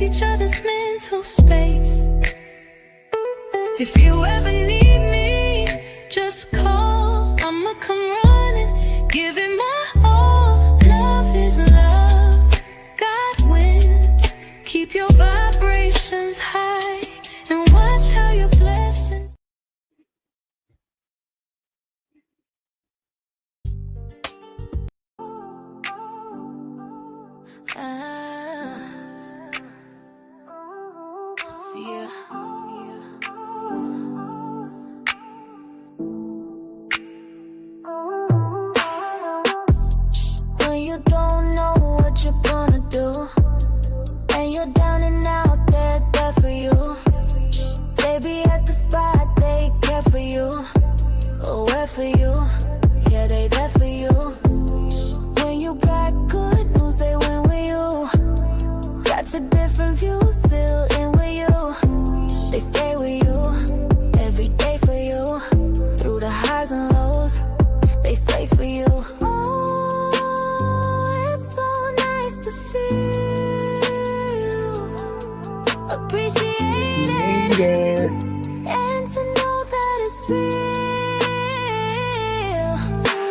each other's mental space. If you ever need me, just call. I'ma come running, give it my all. Love is love, God wins. Keep your vibrations high and watch how your blessings. Yeah. When you don't know what you're gonna do, and you're down and out, they're there for you. They be at the spot, they care for you. Oh, where for you? Yeah, they there for you. When you got good news, they win with you. Got your different views, still in with you. They stay with you, every day for you. Through the highs and lows, they stay for you. Oh, it's so nice to feel appreciated and to know that it's real.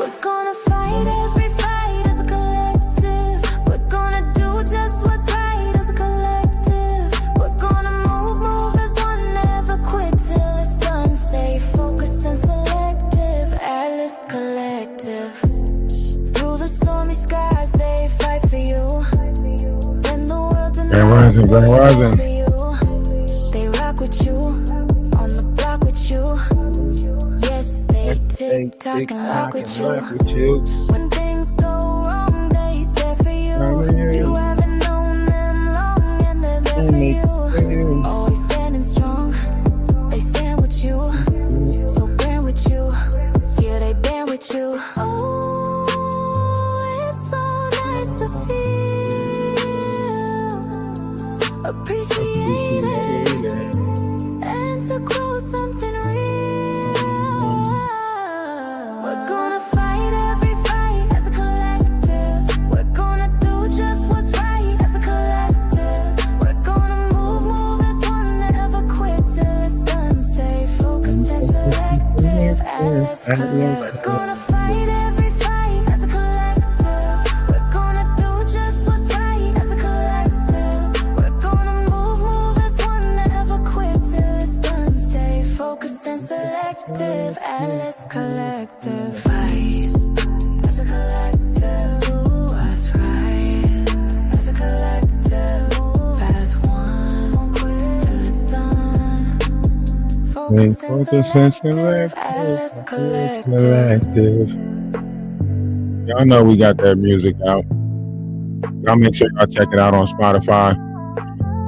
We're gonna fight every fight as a collective. We're gonna do just what's right as a collective. We're gonna move as one, never quit till it's done. Stay focused and selective, Atlas Collective. Through the stormy skies, they fight for you. When the world denies, they fight for you. They rock with you, on the block with you. Yes, they tick-tock and lock with you. When things go wrong, they there for you. You haven't known them long and they're there for you. Always standing strong, they stand with you. So grand with you, yeah, they band with you. Oh, it's so nice to feel appreciated and to grow something real. We're gonna fight every fight as a collective. We're gonna do just what's right as a collective. We're gonna move as one, never quit till it's done. Stay focused and selective, Atlas Collective. We're gonna fight every fight as a collective. We're gonna do just what's right as a collective. We're gonna move as one, never quit till it's done. Stay focused and selective, Atlas Collective. Fight as a collective, do what's right as a collective. As one, won't quit till it's done. Focused and selective, Atlas Collective. Y'all know we got that music out. Y'all make sure y'all check it out on Spotify.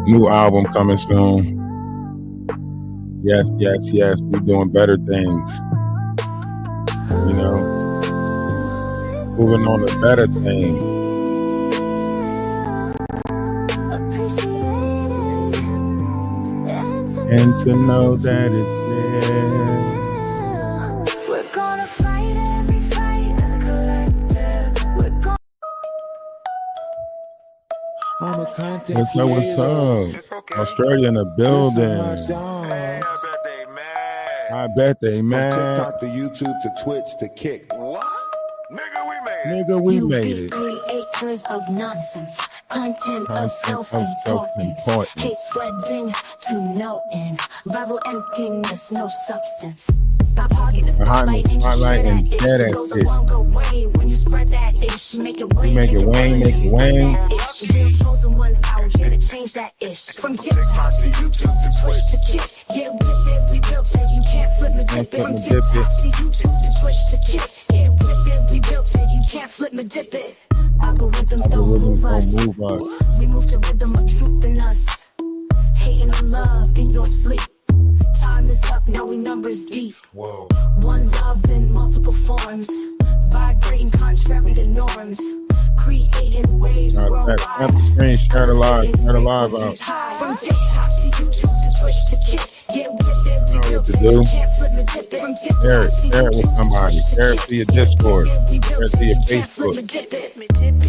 New album coming soon. Yes. We're doing better things. You know, moving on to better things. And to know that it's there. We're gonna fight every fight as a collective. We're gonna I'm a content What's up? creator. What's up? Australia in the building. This is my job. I bet they From mad. TikTok to YouTube to Twitch to Kick. What? Nigga, we You made be it. creators of nonsense, content Content of of self-importance, self-importance. hate spreading to no end, viral emptiness, no substance. Stop hogging the Behind the spotlight and spotlight share and share that ish. that Goes shit. a longer way when you spread that ish. Make it rain, make it rain, make it rain. Ish. Real chosen ones out here to change that ish. From TikTok to YouTube to Twitch to Kick, get with it, we built it, you can't flip me dip it. From TikTok to YouTube to Twitch to Kick, get with it, we built it, you can't flip me dip it. Algorithms don't move us. We move to rhythm of truth in us. Hating on love in your sleep. Time is up, now we numbers deep. Whoa. One love in multiple forms, vibrating contrary to norms, creating waves worldwide. At the screen, share the live out. From TikTok to YouTube to Twitch to Kick, get with it, we built to it, do. you can't flip me dip it. From TikTok Share it. to Share it with YouTube to somebody. Twitch to Share it Kick, to your Discord. get with it, we Share built it to it, your you can't flip Facebook. me dip it.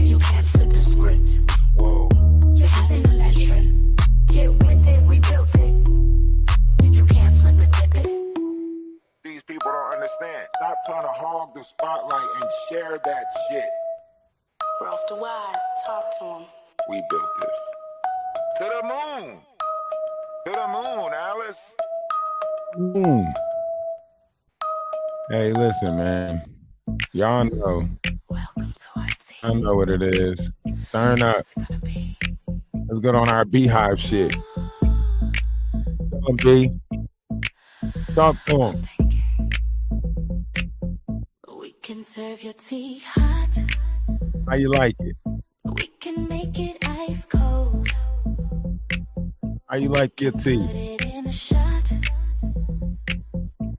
You can't flip the script. Whoa. You're having a legend. built this. To the moon. To the moon, Alice. Moon. Hey, listen, man. Y'all know. Welcome to our team. I know what it is. Turn up. What's it gonna be? Let's get on our beehive shit. Tell him, B. Talk to him. We can serve your tea hot. How you like it? We can make it ice cold. How you like your Put tea? it in a shot.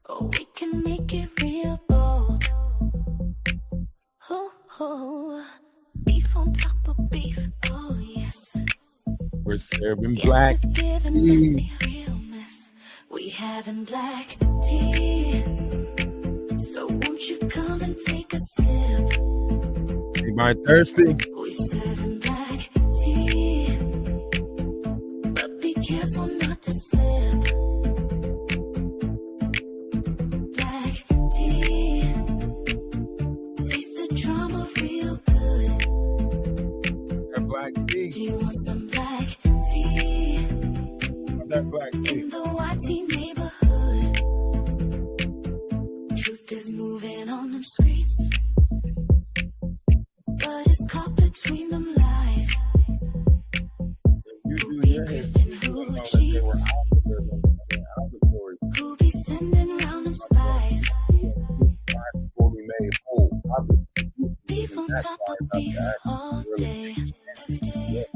Or we can make it real bold. Oh, beef on top of beef. Oh yes. We're serving Yes, black it's giving tea. messy, real mess. We having black tea. So won't you come and take a sip? Anybody thirsty? We serving black tea, but be careful not to slip. Black tea, taste the drama real good. That black tea. Do you want some black tea That black tea. in the YT neighborhood? Truth is moving on them streets, but it's caught between them lies. You Who do be your hair. grifting, You who know that they cheats, were alphabets. who be sending round them spies. Before we made whole. Beef on top of beef all day, every day.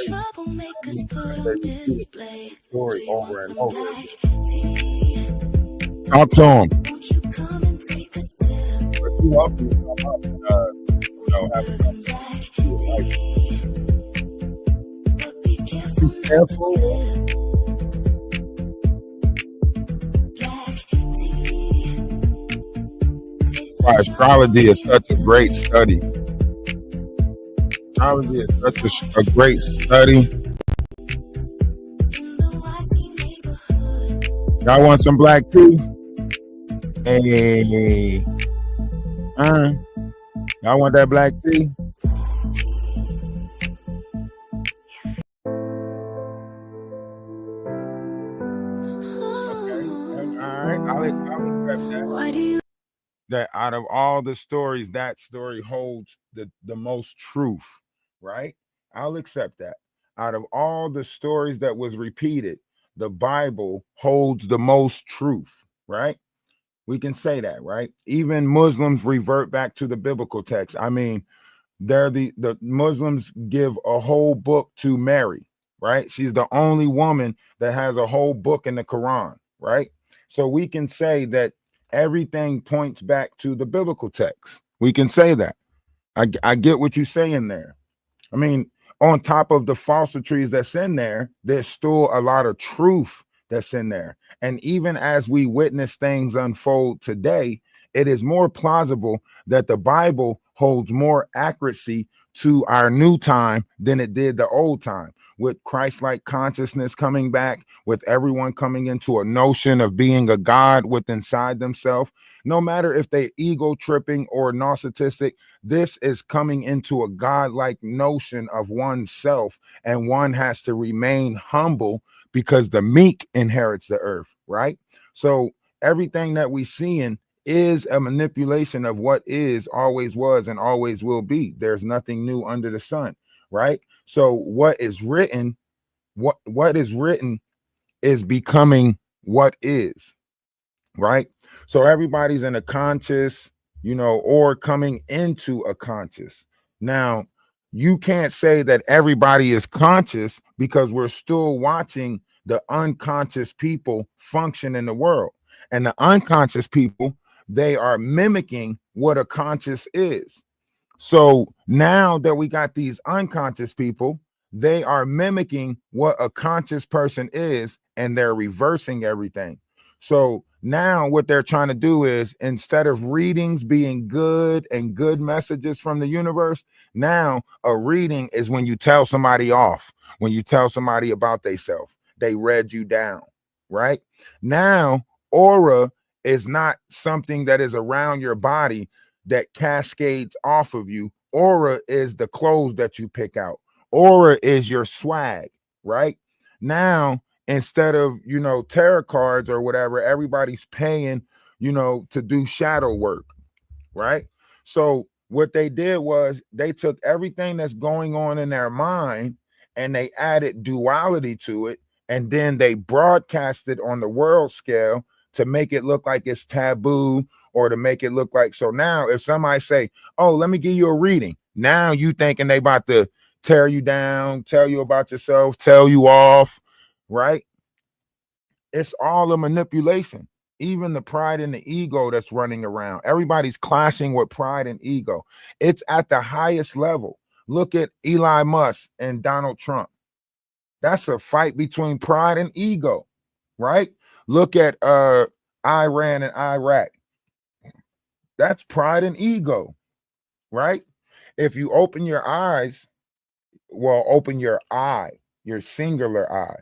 Troublemakers put on display. Story Do you over want and some over. black tea? Talk to him. Won't you come and take a sip? You up? We serving black tea, but be careful not to careful. slip. Black tea. Taste the Astrology is drama such a great study. Astrology is such a great study. in the YT neighborhood. Y'all want some black tea? Hey. Y'all want that black tea? All right. I'll accept that. Why do you That out of all the stories, that story holds the most truth, right? I'll accept that. Out of all the stories that was repeated, the Bible holds the most truth, right? We can say that, right? Even Muslims revert back to the biblical text. I mean, they're the Muslims give a whole book to Mary, right? She's the only woman that has a whole book in the Quran, right? So we can say that everything points back to the biblical text. We can say that. I get what you're saying there. I mean, on top of the falsitries that's in there, there's still a lot of truth that's in there. And even as we witness things unfold today, it is more plausible that the Bible holds more accuracy to our new time than it did the old time. With Christ-like consciousness coming back, with everyone coming into a notion of being a God within inside themselves, no matter if they're ego tripping or narcissistic, this is coming into a God-like notion of oneself, and one has to remain humble because the meek inherits the earth, right? So everything that we seeing is a manipulation of what is, always was, and always will be. There's nothing new under the sun, right? So what is written, what is written is becoming what is, right? So everybody's in a conscious, or coming into a conscious. Now, you can't say that everybody is conscious because we're still watching the unconscious people function in the world. And the unconscious people, they are mimicking what a conscious is. So now that we got these unconscious people, they are mimicking what a conscious person is, and they're reversing everything. So now what they're trying to do is, instead of readings being good and good messages from the universe, now a reading is when you tell somebody off, when you tell somebody about themselves, they read you down, right? Now, aura is not something that is around your body that cascades off of you. Aura is the clothes that you pick out. aura is your swag, right? Now, instead of, tarot cards or whatever, everybody's paying, to do shadow work, right? So what they did was they took everything that's going on in their mind and they added duality to it, and then they broadcast it on the world scale to make it look like it's taboo, or to make it look like, so now if somebody say, oh, let me give you a reading, now you thinking they about to tear you down, tell you about yourself, tell you off, right? It's all a manipulation. Even the pride and the ego that's running around, everybody's clashing with pride and ego. It's at the highest level. Look at Elon Musk and Donald Trump. That's a fight between pride and ego, right? Look at Iran and Iraq. That's pride and ego, right? If you open your eyes, well, open your eye, your singular eye.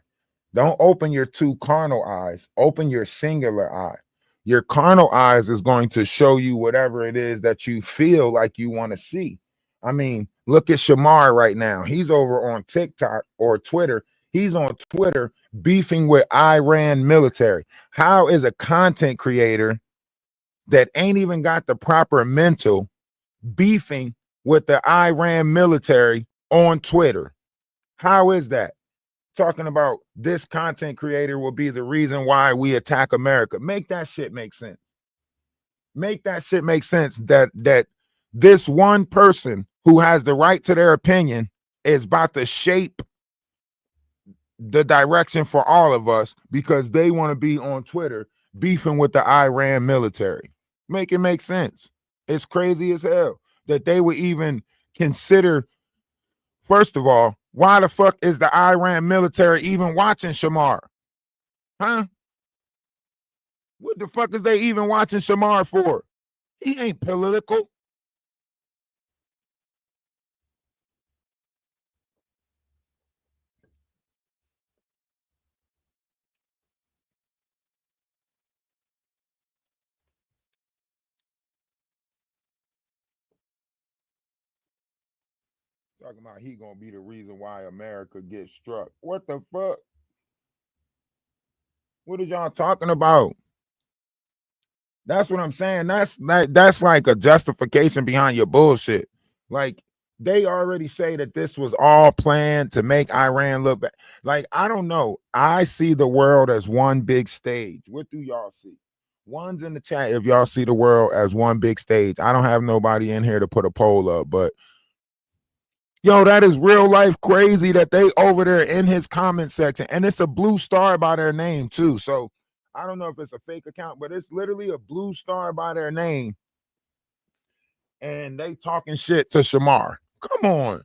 Don't open your two carnal eyes. Open your singular eye. Your carnal eyes is going to show you whatever it is that you feel like you want to see. I mean, look at Shamar right now. He's over on TikTok or Twitter. He's on Twitter beefing with Iran military. How is a content creator that ain't even got the proper mental beefing with the Iran military on Twitter? How is that? Talking about this content creator will be the reason why we attack America. Make that shit make sense. Make that shit make sense that this one person who has the right to their opinion is about to shape the direction for all of us because they want to be on Twitter beefing with the Iran military. Make it make sense. It's crazy as hell that they would even consider. First of all, why the fuck is the Iran military even watching Shamar? Huh? What the fuck is they even watching Shamar for? He ain't political. Talking about he gonna be the reason why America gets struck. What the fuck? What are y'all talking about? That's what I'm saying. That's like a justification behind your bullshit. Like they already say that this was all planned to make Iran look bad. Like, I don't know. I see the world as one big stage. What do y'all see? One's in the chat if y'all see the world as one big stage. I don't have nobody in here to put a poll up, but yo, that is real life crazy that they over there in his comment section, and it's a blue star by their name too. So I don't know if it's a fake account, but it's literally a blue star by their name, and they talking shit to Shamar. Come on,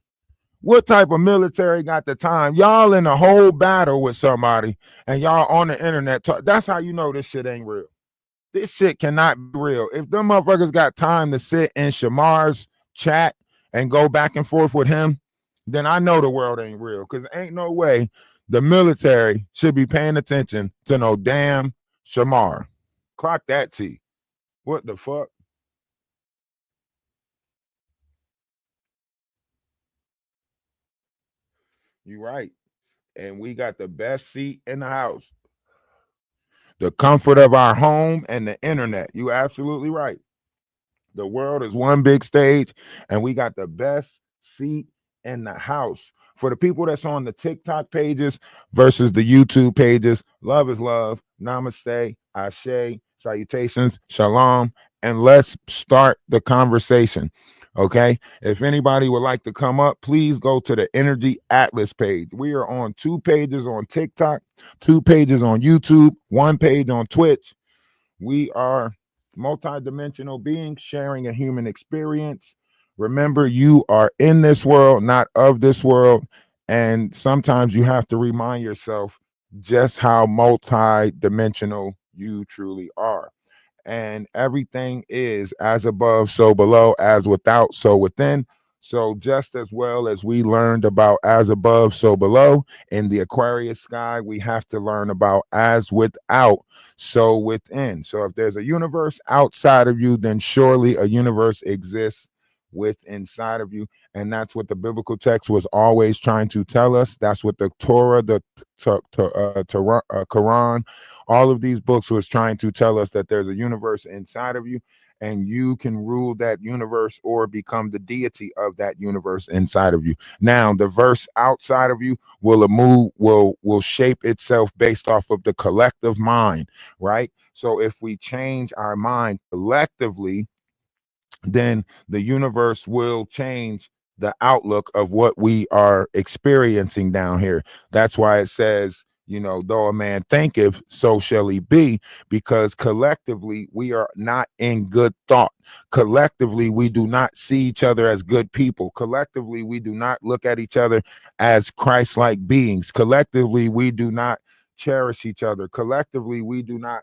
what type of military got the time? Y'all in a whole battle with somebody, and y'all on the internet talk. That's how you know this shit ain't real. This shit cannot be real. If them motherfuckers got time to sit in Shamar's chat and go back and forth with him, then I know the world ain't real. Because ain't no way the military should be paying attention to no damn Shamar. Clock that T. What the fuck? You right. And we got the best seat in the house. The comfort of our home and the internet. You absolutely right. The world is one big stage, and we got the best seat in the house. For the people that's on the TikTok pages versus the YouTube pages, love is love. Namaste, ashe, salutations, shalom, and let's start the conversation. Okay. If anybody would like to come up, please go to the Energy Atlas page. We are on 2 pages on TikTok, 2 pages on YouTube, 1 page on Twitch. We are multidimensional beings sharing a human experience. Remember, you are in this world, not of this world. And sometimes you have to remind yourself just how multidimensional you truly are. And everything is as above, so below, as without, so within. So just as well as we learned about as above, so below in the Aquarius sky, we have to learn about as without, so within. So if there's a universe outside of you, then surely a universe exists with inside of you. And that's what the biblical text was always trying to tell us. That's what the Torah, the Quran, all of these books was trying to tell us, that there's a universe inside of you, and you can rule that universe or become the deity of that universe inside of you. Now, the verse outside of you will shape itself based off of the collective mind, right? So if we change our mind collectively, then the universe will change the outlook of what we are experiencing down here. That's why it says, though a man thinketh, so shall he be, because collectively we are not in good thought. Collectively, we do not see each other as good people. Collectively, we do not look at each other as Christ-like beings. Collectively, we do not cherish each other. Collectively, we do not,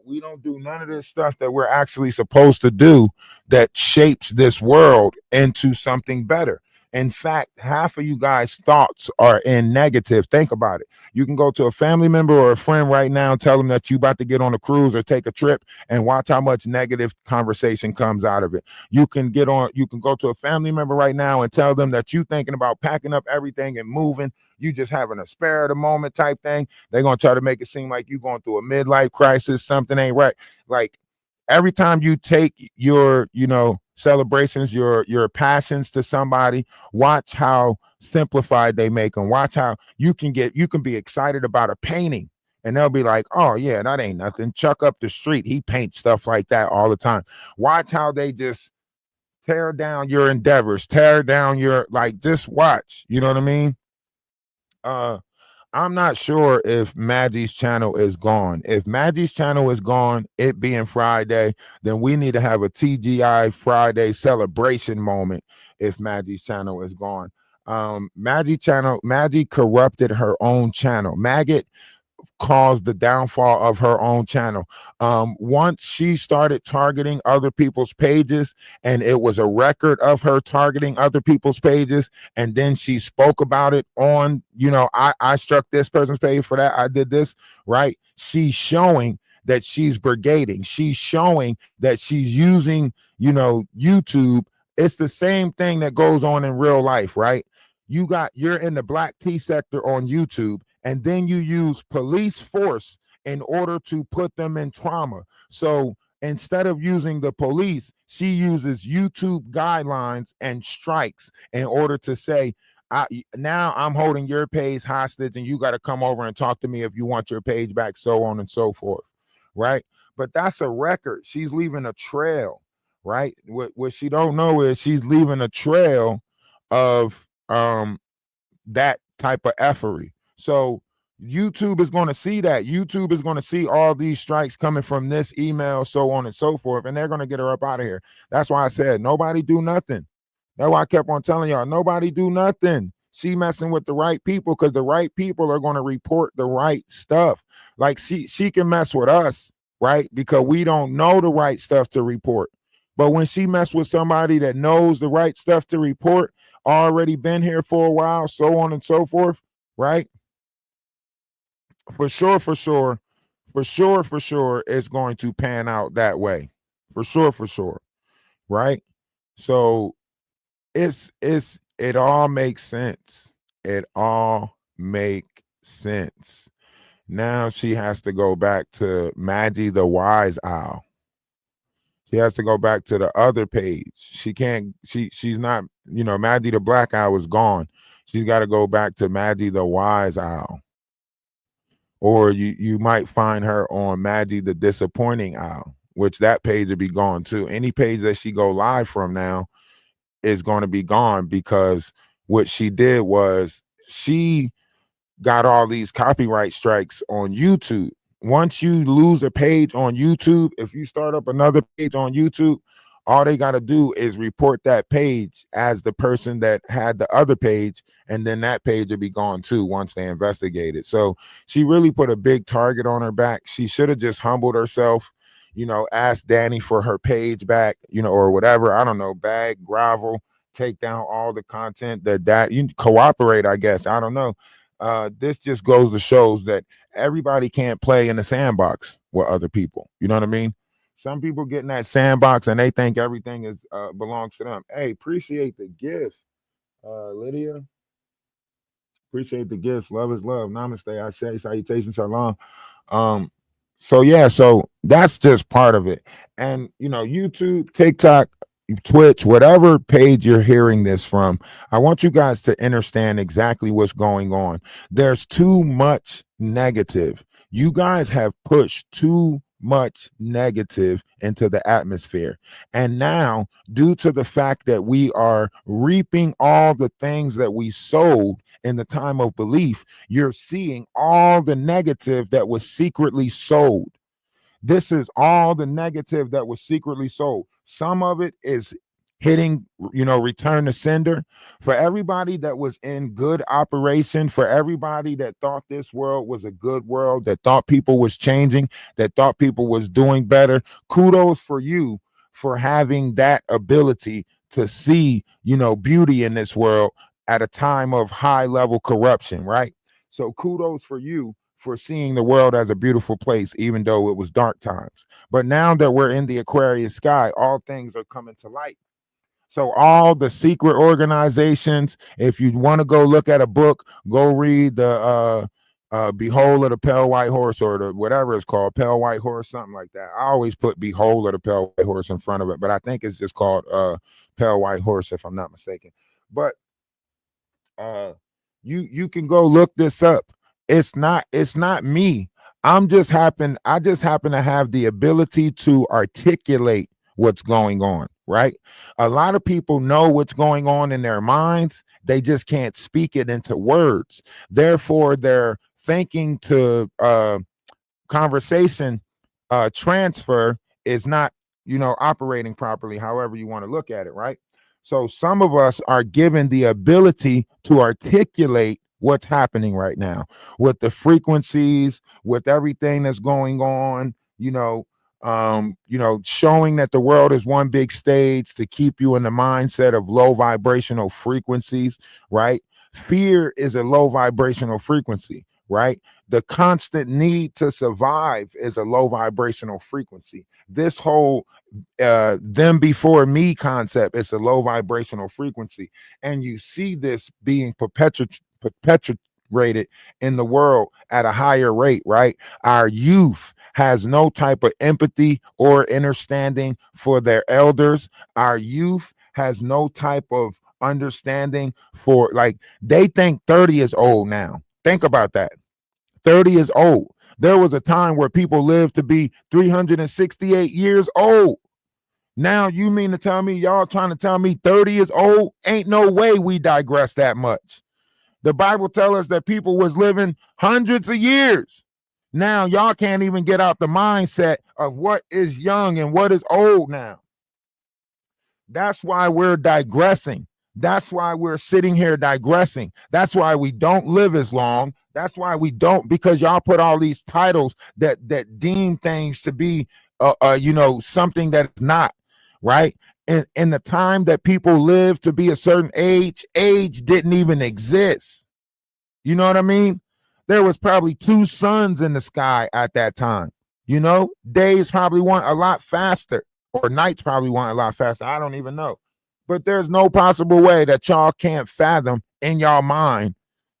we don't do none of this stuff that we're actually supposed to do that shapes this world into something better. In fact, half of you guys' thoughts are in negative. Think about it. You can go to a family member or a friend right now and tell them that you about to get on a cruise or take a trip, and watch how much negative conversation comes out of it. You can go to a family member right now and tell them that you thinking about packing up everything and moving. You just having a spare of the moment type thing. They're going to try to make it seem like you're going through a midlife crisis. Something ain't right. Like, every time you take your, celebrations, your passions to somebody, watch how simplified they make them. Watch how you can be excited about a painting, and they'll be like, oh yeah, that ain't nothing. Chuck up the street, he paints stuff like that all the time. Watch how they just tear down your endeavors, tear down your, just watch. You know what I mean? I'm not sure if Maggie's channel is gone. If Maggie's channel is gone, it being Friday, then we need to have a TGI Friday celebration moment if Maggie's channel is gone. Maggie corrupted her own channel. Maggot caused the downfall of her own channel. Once she started targeting other people's pages, and it was a record of her targeting other people's pages, and then she spoke about it on, I struck this person's page for that, I did this, right? She's showing that she's brigading. She's showing that she's using, YouTube. It's the same thing that goes on in real life, right? You're in the black tea sector on YouTube, and then you use police force in order to put them in trauma. So instead of using the police, she uses YouTube guidelines and strikes in order to say, now I'm holding your page hostage, and you got to come over and talk to me if you want your page back, so on and so forth, right? But that's a record. She's leaving a trail, right? What she don't know is she's leaving a trail of that type of effery. So YouTube is going to see that. YouTube is going to see all these strikes coming from this email, so on and so forth, and they're going to get her up out of here. That's why I said nobody do nothing. That's why I kept on telling y'all, nobody do nothing. She messing with the right people, because the right people are going to report the right stuff. Like she can mess with us, right? Because we don't know the right stuff to report. But when she mess with somebody that knows the right stuff to report, already been here for a while, so on and so forth, right? For sure, it's going to pan out that way. For sure, right? So it all makes sense. It all make sense. Now she has to go back to Maggie the Wise Owl. She has to go back to the other page. She's not, Maggie the Black Owl is gone. She's got to go back to Maggie the Wise Owl. Or you might find her on Maggie the Disappointing Owl, which that page will be gone too. Any page that she go live from now is going to be gone, because what she did was she got all these copyright strikes on YouTube. Once you lose a page on YouTube, if you start up another page on YouTube, all they got to do is report that page as the person that had the other page, and then that page will be gone too once they investigate it. So she really put a big target on her back. She should have just humbled herself, asked Danny for her page back, or whatever. I don't know, bag, grovel, take down all the content that you cooperate, I guess. I don't know. This just goes to shows that everybody can't play in the sandbox with other people. You know what I mean? Some people get in that sandbox and they think everything is belongs to them. Hey, appreciate the gift, Lydia. Appreciate the gift. Love is love. Namaste. I say salutations. Salam. Um, so yeah, so that's just part of it. And YouTube, TikTok, Twitch, whatever page you're hearing this from, I want you guys to understand exactly what's going on. There's too much negative. You guys have pushed too much negative into the atmosphere. And now, due to the fact that we are reaping all the things that we sowed in the time of belief, you're seeing all the negative that was secretly sold. This is all the negative that was secretly sold. Some of it is hitting, return to sender. For everybody that was in good operation, for everybody that thought this world was a good world, that thought people was changing, that thought people was doing better, kudos for you for having that ability to see, beauty in this world at a time of high level corruption, right? So kudos for you for seeing the world as a beautiful place, even though it was dark times. But now that we're in the Aquarius sky, all things are coming to light. So all the secret organizations, if you want to go look at a book, go read the Behold of the Pale White Horse, or the whatever it's called, Pale White Horse, something like that. I always put Behold of the Pale White Horse in front of it, but I think it's just called Pale White Horse, if I'm not mistaken. But you can go look this up. It's not me. I just happen to have the ability to articulate what's going on, right? A lot of people know what's going on in their minds. They just can't speak it into words. Therefore, they're thinking to conversation transfer is not, operating properly, however you want to look at it, right? So some of us are given the ability to articulate what's happening right now with the frequencies, with everything that's going on, showing that the world is one big stage to keep you in the mindset of low vibrational frequencies, right? Fear is a low vibrational frequency, right? The constant need to survive is a low vibrational frequency. This whole them before me concept is a low vibrational frequency. And you see this being perpetuated in the world at a higher rate, right? Our youth has no type of empathy or understanding for their elders. Our youth has no type of understanding for, like, they think 30 is old now. Think about that. 30 is old. There was a time where people lived to be 368 years old. Now you mean to tell me y'all trying to tell me 30 is old? Ain't no way we digress that much. The Bible tells us that people was living hundreds of years. Now y'all can't even get out the mindset of what is young and what is old now. That's why we're digressing. That's why we're sitting here digressing. That's why we don't live as long. That's why we don't, because y'all put all these titles that deem things to be something that it's not, right? In the time that people lived to be a certain age didn't even exist. You know what I mean? There was probably 2 suns in the sky at that time. Days probably went a lot faster, or nights probably went a lot faster. I don't even know. But there's no possible way that y'all can't fathom in y'all mind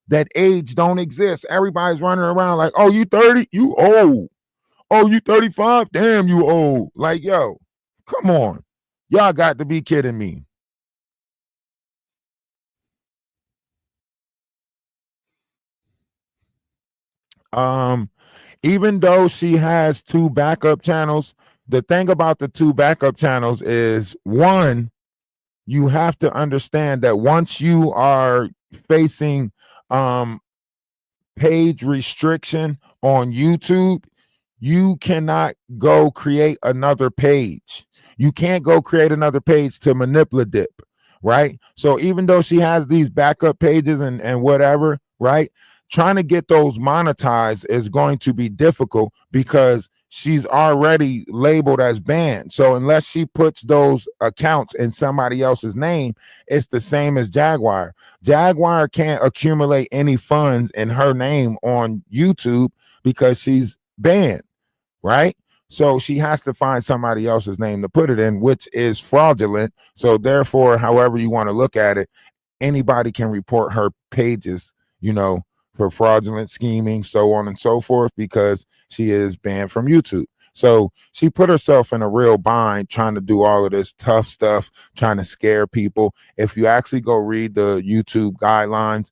that age don't exist. Everybody's running around like, oh, you 30? You old. Oh, you 35? Damn, you old. Like, yo, come on. Y'all got to be kidding me. Even though she has 2 backup channels, the thing about the 2 backup channels is, one, you have to understand that once you are facing page restriction on YouTube, you cannot go create another page. You can't go create another page to manipulate, right? So even though she has these backup pages and whatever, right? Trying to get those monetized is going to be difficult because she's already labeled as banned. So unless she puts those accounts in somebody else's name, it's the same as Jaguar. Jaguar can't accumulate any funds in her name on YouTube because she's banned, right? So she has to find somebody else's name to put it in, which is fraudulent. So therefore, however you want to look at it, anybody can report her pages, for fraudulent scheming, so on and so forth, because she is banned from YouTube. So she put herself in a real bind trying to do all of this tough stuff, trying to scare people. If you actually go read the YouTube guidelines,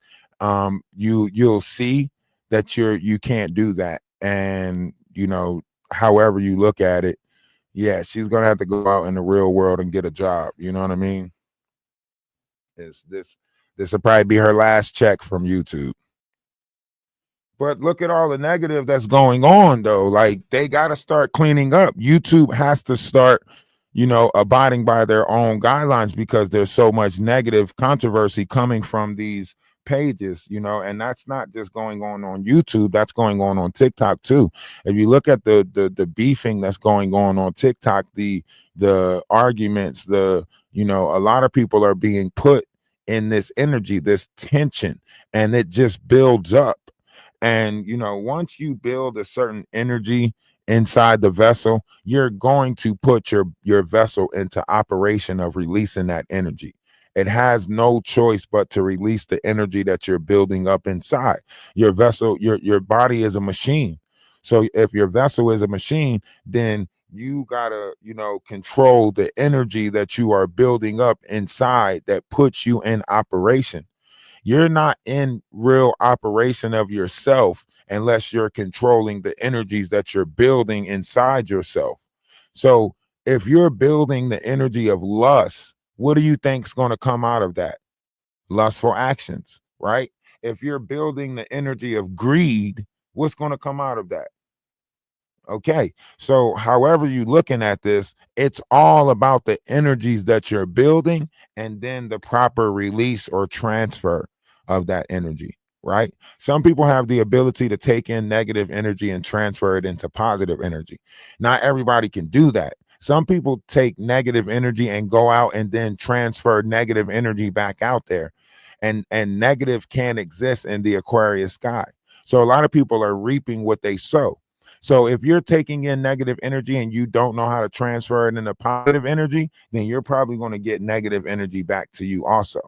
you'll see that you can't do that. And however you look at it, yeah, she's gonna have to go out in the real world and get a job. You know what I mean? Is this will probably be her last check from YouTube. But look at all the negative that's going on, though. Like, they got to start cleaning up. YouTube has to start, abiding by their own guidelines, because there's so much negative controversy coming from these pages, and that's not just going on YouTube. That's going on TikTok too. If you look at the beefing that's going on TikTok, the arguments, a lot of people are being put in this energy, this tension, and it just builds up. And once you build a certain energy inside the vessel, you're going to put your vessel into operation of releasing that energy. It has no choice but to release the energy that you're building up inside your vessel. Your body is a machine. So if your vessel is a machine, then you gotta control the energy that you are building up inside that puts you in operation. You're not in real operation of yourself unless you're controlling the energies that you're building inside yourself. So if you're building the energy of lust, what do you think is going to come out of that? Lustful actions, right? If you're building the energy of greed, what's going to come out of that? Okay. So however you looking at this, it's all about the energies that you're building and then the proper release or transfer of that energy, right? Some people have the ability to take in negative energy and transfer it into positive energy. Not everybody can do that. Some people take negative energy and go out and then transfer negative energy back out there. And negative can't exist in the Aquarius sky. So a lot of people are reaping what they sow. So if you're taking in negative energy and you don't know how to transfer it into positive energy, then you're probably going to get negative energy back to you also.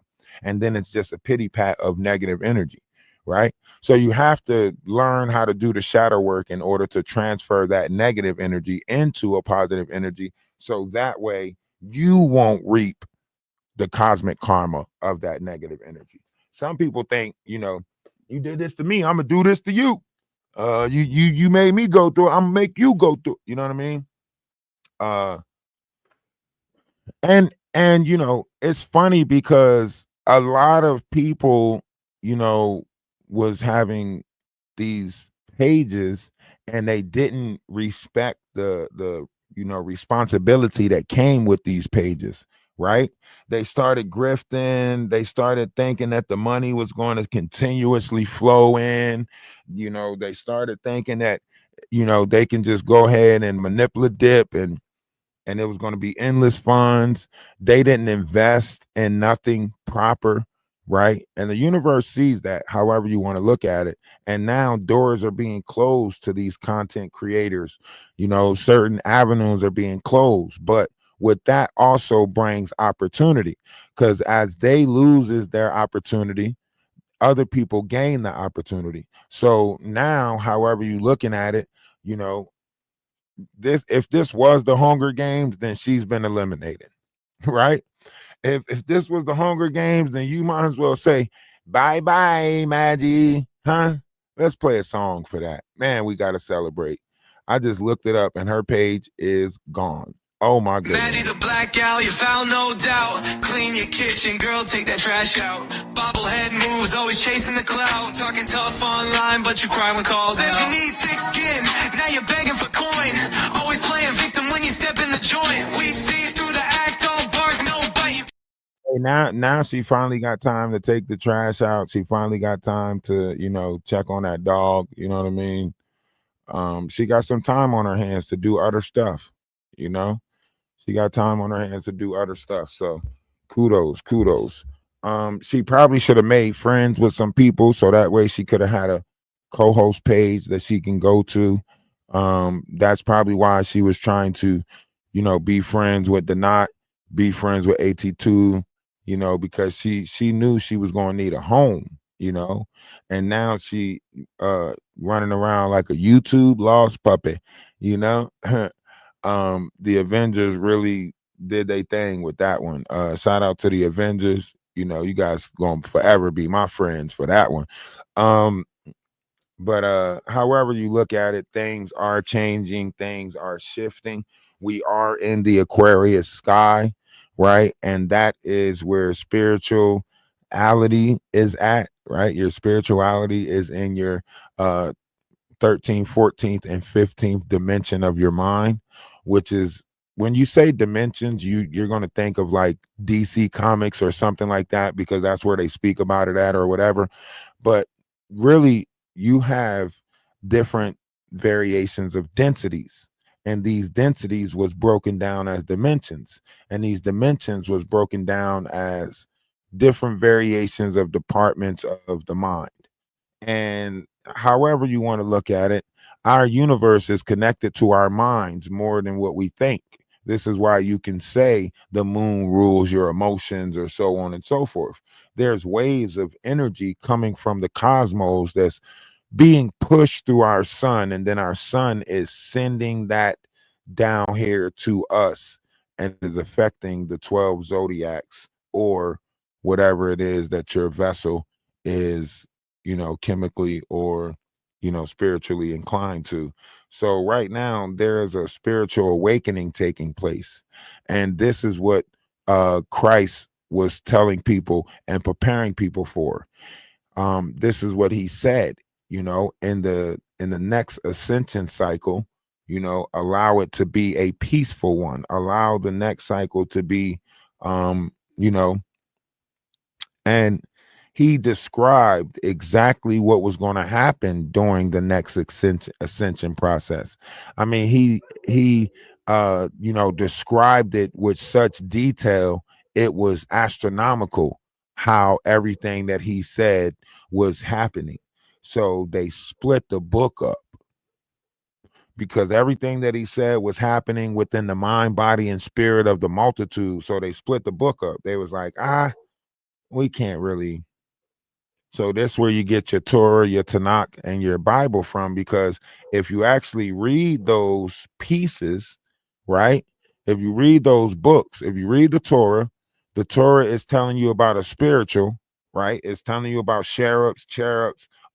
And then it's just a pity pat of negative energy, right? So you have to learn how to do the shadow work in order to transfer that negative energy into a positive energy. So that way you won't reap the cosmic karma of that negative energy. Some people think, you did this to me, I'm gonna do this to you. You made me go through it, I'm gonna make you go through. You know what I mean? And it's funny because a lot of people, was having these pages and they didn't respect the responsibility that came with these pages, right? They started grifting, they started thinking that the money was going to continuously flow in. They started thinking that they can just go ahead and manipulate dip and it was going to be endless funds. They didn't invest in nothing proper, right? And the universe sees that, however you want to look at it. And now doors are being closed to these content creators. Certain avenues are being closed, but with that also brings opportunity, because as they loses their opportunity, other people gain the opportunity. So now, however you looking at it, if this was the Hunger Games, then she's been eliminated, right? If this was the Hunger Games, then you might as well say bye bye, Maggie, huh? Let's play a song for that. Man, we got to celebrate. I just looked it up and her page is gone. Oh my goodness. Maggie the black gal, you found no doubt. Clean your kitchen, girl, take that trash out. Bobblehead moves, always chasing the clout. Talking tough online, but you cry when called out. You need thick skin, now you're begging for coin. Always playing victim when you step in the joint. We see through the act, don't bark, no bite. Hey, now she finally got time to take the trash out. She finally got time to, check on that dog. You know what I mean? She got some time on her hands to do other stuff, She got time on her hands to do other stuff. So kudos. She probably should have made friends with some people so that way she could have had a co-host page that she can go to. That's probably why she was trying to, be friends with the Knot, be friends with AT2, because she knew she was going to need a home, and now she running around like a YouTube lost puppy, you know. The Avengers really did their thing with that one. Shout out to the Avengers. You guys gonna forever be my friends for that one. Um, but however you look at it, things are changing, things are shifting. We are in the Aquarius sky, right? And that is where spirituality is at, right? Your spirituality is in your 13th, 14th, and 15th dimension of your mind, which is, when you say dimensions, you're going to think of like DC Comics or something like that, because that's where they speak about it at or whatever. But really, you have different variations of densities, and these densities was broken down as dimensions, and these dimensions was broken down as different variations of departments of the mind. And however you want to look at it, our universe is connected to our minds more than what we think. This is why you can say the moon rules your emotions, or so on and so forth. There's waves of energy coming from the cosmos that's being pushed through our sun, and then our sun is sending that down here to us, and is affecting the 12 zodiacs, or whatever it is that your vessel is, chemically or spiritually inclined to. So right now there is a spiritual awakening taking place, and this is what Christ was telling people and preparing people for. This is what he said, in the next ascension cycle, allow it to be a peaceful one, allow the next cycle to be, um you know and he described exactly what was going to happen during the next ascension process. I mean, he described it with such detail. It was astronomical how everything that he said was happening. So they split the book up, because everything that he said was happening within the mind, body, and spirit of the multitude. So they split the book up. They was like, we can't really. So that's where you get your Torah, your Tanakh, and your Bible from. Because if you actually read those pieces, right? If you read those books, if you read the Torah is telling you about a spiritual, right? It's telling you about cherubs,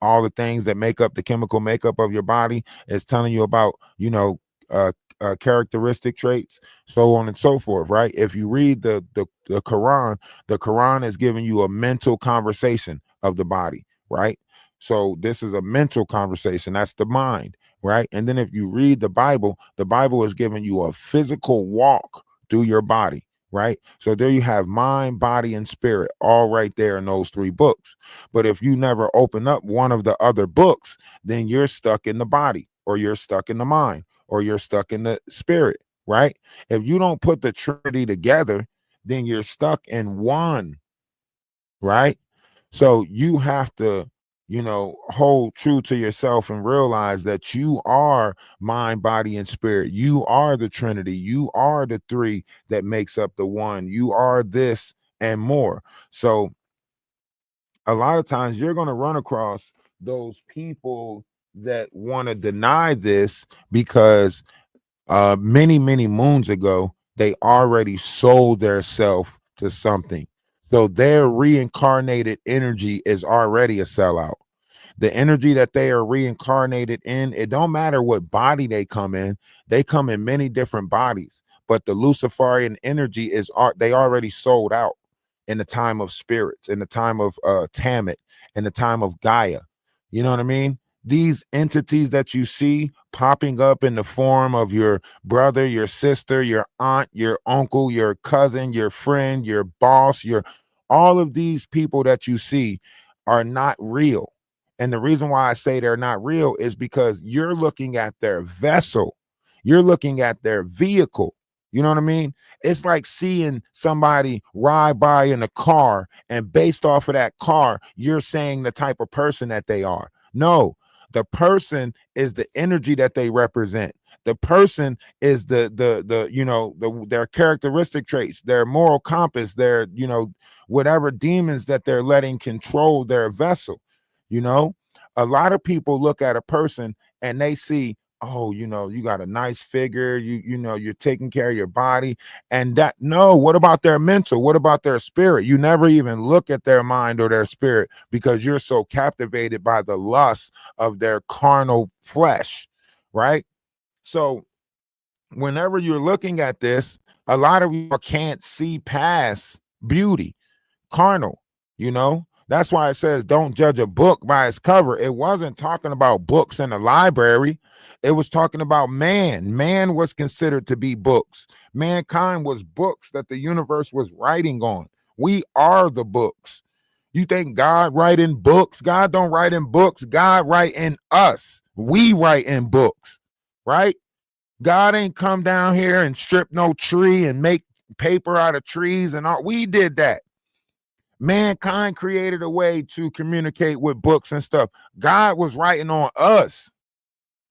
all the things that make up the chemical makeup of your body. It's telling you about, uh, characteristic traits, so on and so forth, right? If you read the Quran, the Quran is giving you a mental conversation of the body, right? So this is a mental conversation. That's the mind, right? And then if you read the Bible is giving you a physical walk through your body, right? So there you have mind, body, and spirit all right there in those three books. But if you never open up one of the other books, then you're stuck in the body, or you're stuck in the mind, or you're stuck in the spirit, right? If you don't put the Trinity together, then you're stuck in one, right? So you have to, hold true to yourself and realize that you are mind, body, and spirit. You are the Trinity. You are the three that makes up the one. You are this and more. So a lot of times you're going to run across those people that want to deny this, because many, many moons ago, they already sold their self to something. So their reincarnated energy is already a sellout. The energy that they are reincarnated in, it don't matter what body they come in many different bodies, but the Luciferian energy they already sold out in the time of spirits, in the time of Tamit, in the time of Gaia. You know what I mean? These entities that you see popping up in the form of your brother, your sister, your aunt, your uncle, your cousin, your friend, your boss, your all of these people that you see are not real. And the reason why I say they're not real is because you're looking at their vessel, you're looking at their vehicle. You know what I mean? It's like seeing somebody ride by in a car, and based off of that car, you're saying the type of person that they are. No, The person is the energy that they represent. The person is the their characteristic traits, their moral compass, their whatever demons that they're letting control their vessel. You know, a lot of people look at a person and they see, oh, you got a nice figure, you're taking care of your body, and that no, what about their mental? What about their spirit? You never even look at their mind or their spirit because you're so captivated by the lust of their carnal flesh, right? So whenever you're looking at this, a lot of people can't see past beauty, carnal, That's why it says don't judge a book by its cover. It wasn't talking about books in the library. It was talking about man. Man was considered to be books. Mankind was books that the universe was writing on. We are the books. You think God write in books? God don't write in books. God write in us. We write in books, right? God ain't come down here and strip no tree and make paper out of trees and all. We did that. Mankind created a way to communicate with books and stuff. God was writing on us.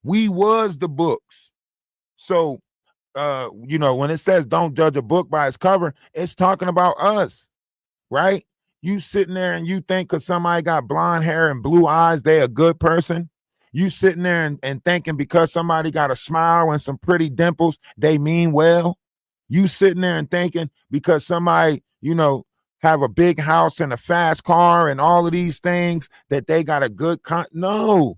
We was the books. So, when it says don't judge a book by its cover, it's talking about us, right? You sitting there and you think because somebody got blonde hair and blue eyes, they a good person. You sitting there and thinking because somebody got a smile and some pretty dimples, they mean well. You sitting there and thinking because somebody, have a big house and a fast car and all of these things that they got a good no.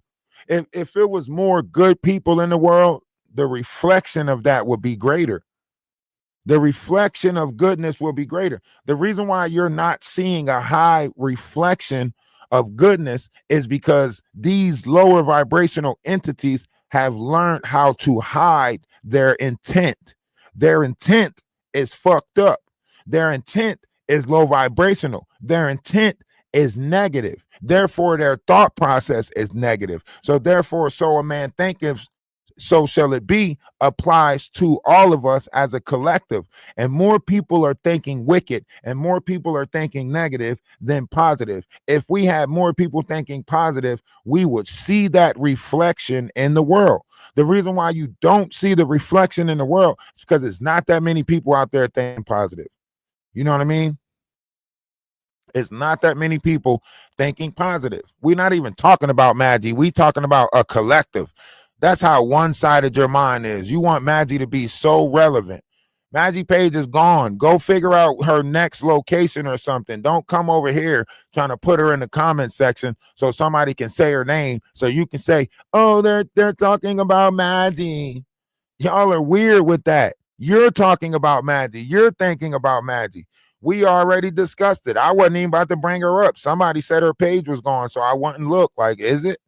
If it was more good people in the world, the reflection of that would be greater. The reflection of goodness will be greater. The reason why you're not seeing a high reflection of goodness is because these lower vibrational entities have learned how to hide their intent. Their intent is fucked up. Their intent is low vibrational. Their intent is negative. Therefore, their thought process is negative. So therefore, so a man thinketh, so shall it be, applies to all of us as a collective. And more people are thinking wicked and more people are thinking negative than positive. If we had more people thinking positive, we would see that reflection in the world. The reason why you don't see the reflection in the world is because it's not that many people out there thinking positive. You know what I mean? It's not that many people thinking positive. We're not even talking about Maggie. We talking about a collective. That's how one-sided your mind is. You want Maggie to be so relevant. Maggie Page is gone. Go figure out her next location or something. Don't come over here trying to put her in the comment section so somebody can say her name so you can say, oh, they're talking about Maggie. Y'all are weird with that. You're talking about Maggie. You're thinking about Maggie. We already discussed it. I wasn't even about to bring her up. Somebody said her page was gone, so I went and looked. Like, is it?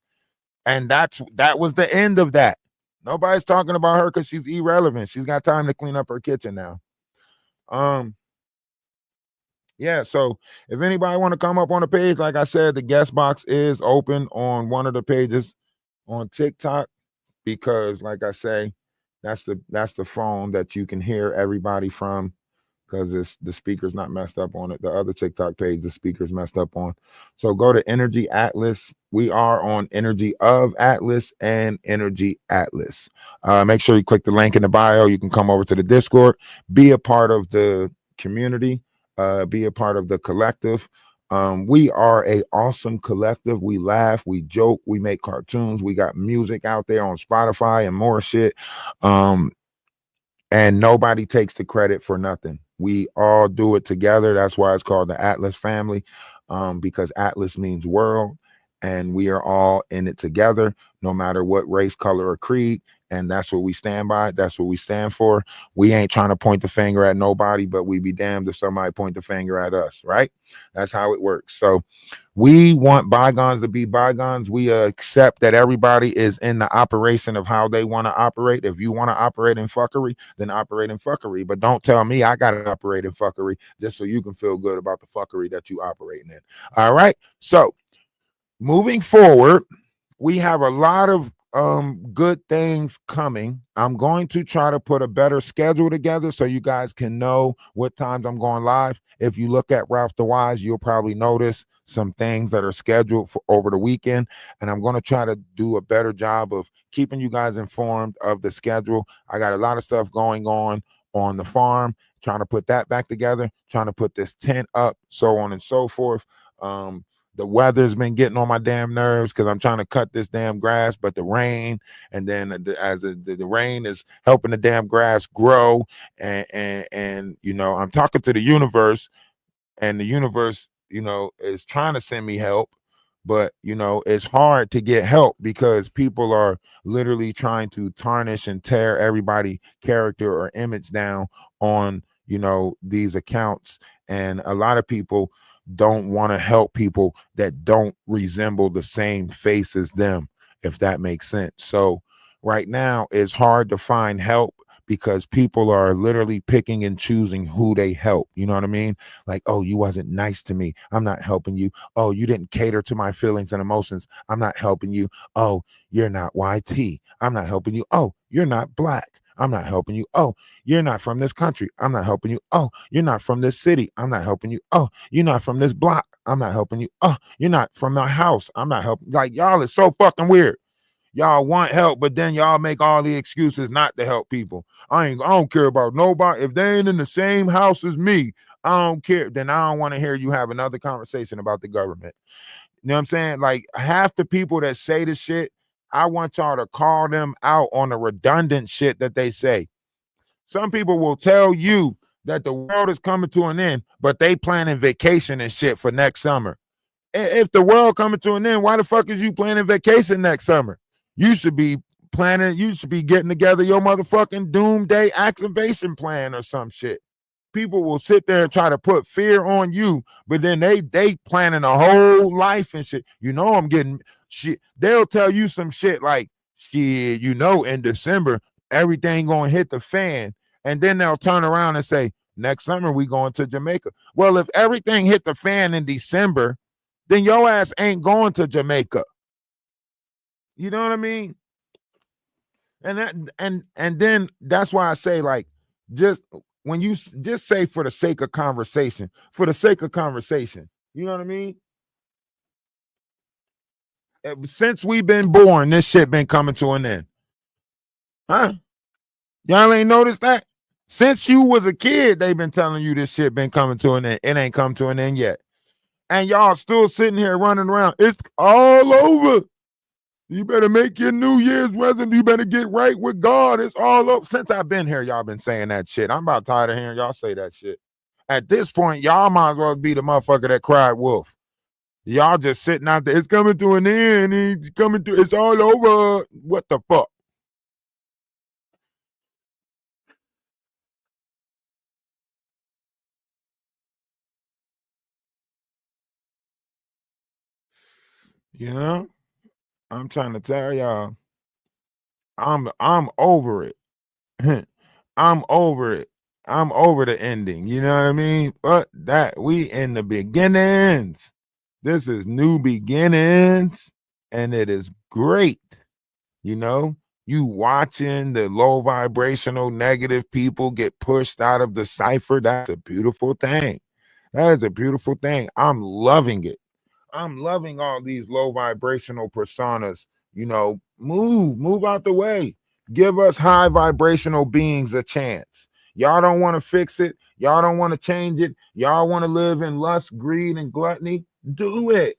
And that was the end of that. Nobody's talking about her because she's irrelevant. She's got time to clean up her kitchen now. Yeah, so if anybody want to come up on the page, like I said, the guest box is open on one of the pages on TikTok because, like I say, that's the phone that you can hear everybody from because the speaker's not messed up on it. The other TikTok page, the speaker's messed up on. So go to Energy Atlas. We are on Energy of Atlas and Energy Atlas. Make sure you click the link in the bio. You can come over to the Discord, be a part of the community, be a part of the collective. We are a awesome collective. We laugh, we joke, we make cartoons. We got music out there on Spotify and more shit. And nobody takes the credit for nothing. We all do it together. That's why it's called the Atlas family, because Atlas means world, and we are all in it together, no matter what race, color, or creed. And that's what we stand by. That's what we stand for. We ain't trying to point the finger at nobody, but we be damned if somebody point the finger at us, right? That's how it works. So we want bygones to be bygones. We accept that everybody is in the operation of how they want to operate. If you want to operate in fuckery, then operate in fuckery. But don't tell me I got to operate in fuckery just so you can feel good about the fuckery that you operating in. All right. So moving forward, we have a lot of good things coming. I'm going to try to put a better schedule together so you guys can know what times I'm going live. If you look at Ralph the Wise, you'll probably notice some things that are scheduled for over the weekend. And I'm going to try to do a better job of keeping you guys informed of the schedule. I got a lot of stuff going on the farm, trying to put that back together, trying to put this tent up, so on and so forth. The weather's been getting on my damn nerves because I'm trying to cut this damn grass, but the rain, and then as the rain is helping the damn grass grow, and you know, I'm talking to the universe, and the universe, you know, is trying to send me help, but you know, it's hard to get help because people are literally trying to tarnish and tear everybody character or image down on, you know, these accounts, and a lot of people don't want to help people that don't resemble the same face as them, if that makes sense. So right now it's hard to find help because people are literally picking and choosing who they help. You know what I mean? Like, oh, you wasn't nice to me, I'm not helping you. Oh, you didn't cater to my feelings and emotions, I'm not helping you. Oh, you're not YT, I'm not helping you. Oh, you're not black, I'm not helping you. Oh, you're not from this country, I'm not helping you. Oh, you're not from this city, I'm not helping you. Oh, you're not from this block, I'm not helping you. Oh, you're not from my house, I'm not helping. Like, y'all is so fucking weird. Y'all want help, but then y'all make all the excuses not to help people. I don't care about nobody. If they ain't in the same house as me, I don't care. Then I don't want to hear you have another conversation about the government. You know what I'm saying? Like, half the people that say the shit, I want y'all to call them out on the redundant shit that they say. Some people will tell you that the world is coming to an end, but they planning vacation and shit for next summer. If the world coming to an end, why the fuck is you planning vacation next summer? You should be planning, you should be getting together your motherfucking doomsday activation plan or some shit. People will sit there and try to put fear on you, but then they planning a whole life and shit. You know, I'm getting shit. They'll tell you some shit like, shit, you know, in December, everything gonna hit the fan. And then they'll turn around and say, next summer we going to Jamaica. Well, if everything hit the fan in December, then your ass ain't going to Jamaica. You know what I mean? And that and then that's why I say, like, just when you just say for the sake of conversation, you know what I mean? Since we've been born, this shit been coming to an end. Huh? Y'all ain't noticed that? Since you was a kid, they've been telling you this shit been coming to an end. It ain't come to an end yet. And y'all still sitting here running around. It's all over. You better make your New Year's resolution. You better get right with God. It's all up. Since I've been here, y'all been saying that shit. I'm about tired of hearing y'all say that shit. At this point, y'all might as well be the motherfucker that cried wolf. Y'all just sitting out there. It's coming to an end. It's coming to. It's all over. What the fuck? You know, I'm trying to tell y'all. I'm over it. I'm over it. I'm over the ending. You know what I mean? But that we in the beginnings. This is new beginnings, and it is great. You know, you watching the low vibrational negative people get pushed out of the cipher. That's a beautiful thing. That is a beautiful thing. I'm loving it. I'm loving all these low vibrational personas. You know, move out the way. Give us high vibrational beings a chance. Y'all don't want to fix it. Y'all don't want to change it. Y'all want to live in lust, greed, and gluttony. Do it.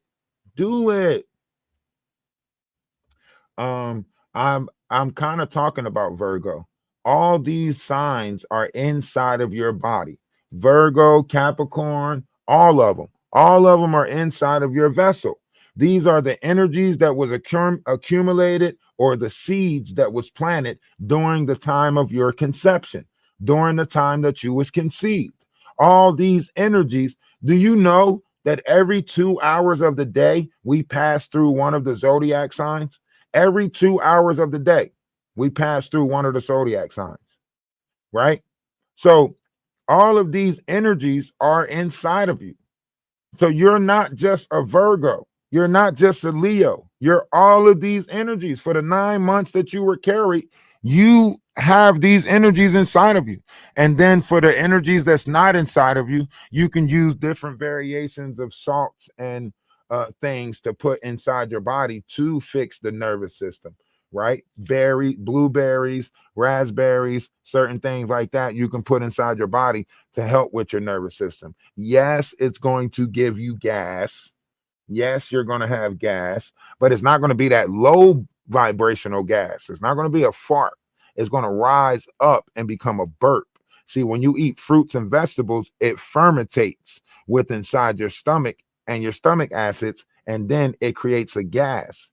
Do it. Um, I'm kind of talking about Virgo. All these signs are inside of your body. Virgo, Capricorn, all of them are inside of your vessel. These are the energies that was accumulated, or the seeds that was planted during the time of your conception, during the time that you was conceived. All these energies, do you know that every 2 hours of the day we pass through one of the zodiac signs? Every 2 hours of the day, we pass through one of the zodiac signs, right? So all of these energies are inside of you. So you're not just a Virgo. You're not just a Leo. You're all of these energies. For the 9 months that you were carried, you have these energies inside of you. And then for the energies that's not inside of you, you can use different variations of salts and things to put inside your body to fix the nervous system, right? Blueberries, raspberries, certain things like that you can put inside your body to help with your nervous system. Yes, it's going to give you gas. Yes, you're going to have gas, but it's not going to be that low vibrational gas. It's not going to be a fart. It's going to rise up and become a burp. See, when you eat fruits and vegetables, it fermentates with inside your stomach and your stomach acids, and then it creates a gas,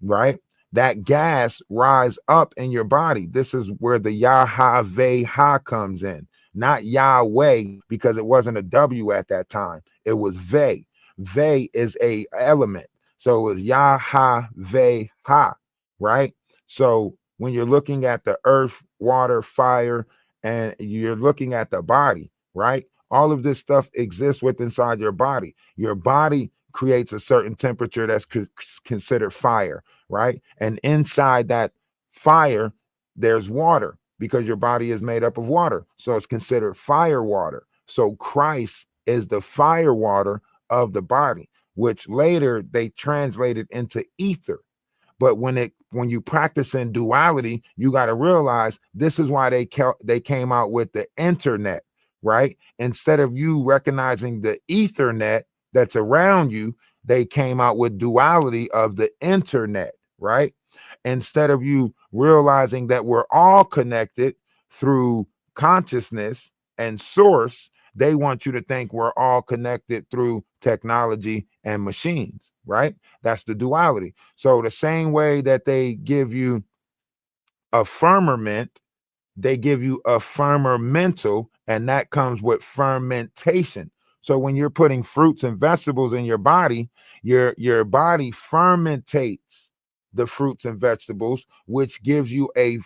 right? That gas rise up in your body. This is where the Yahweh Ha comes in, not Yahweh, because it wasn't a W at that time. It was Ve. Ve is a element. So it was Yahweh Ha, right? So when you're looking at the earth, water, fire, and you're looking at the body, right? All of this stuff exists within inside your body. Your body creates a certain temperature that's considered fire, right? And inside that fire, there's water because your body is made up of water. So it's considered fire water. So Christ is the fire water of the body, which later they translated into ether. But when you practice in duality, you got to realize this is why they came out with the internet, right? Instead of you recognizing the ethernet that's around you, they came out with duality of the internet, right? Instead of you realizing that we're all connected through consciousness and source, they want you to think we're all connected through technology and machines, right? That's the duality. So the same way that they give you a firmament, they give you a firmer mental, and that comes with fermentation. So when you're putting fruits and vegetables in your body fermentates the fruits and vegetables, which gives you a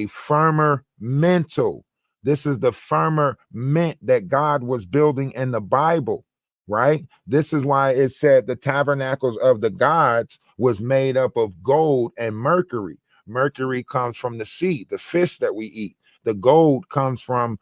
firmer mental. This is the firmer mint that God was building in the Bible, right? This is why it said the tabernacles of the gods was made up of gold and mercury. Mercury comes from the sea, the fish that we eat. The gold comes from,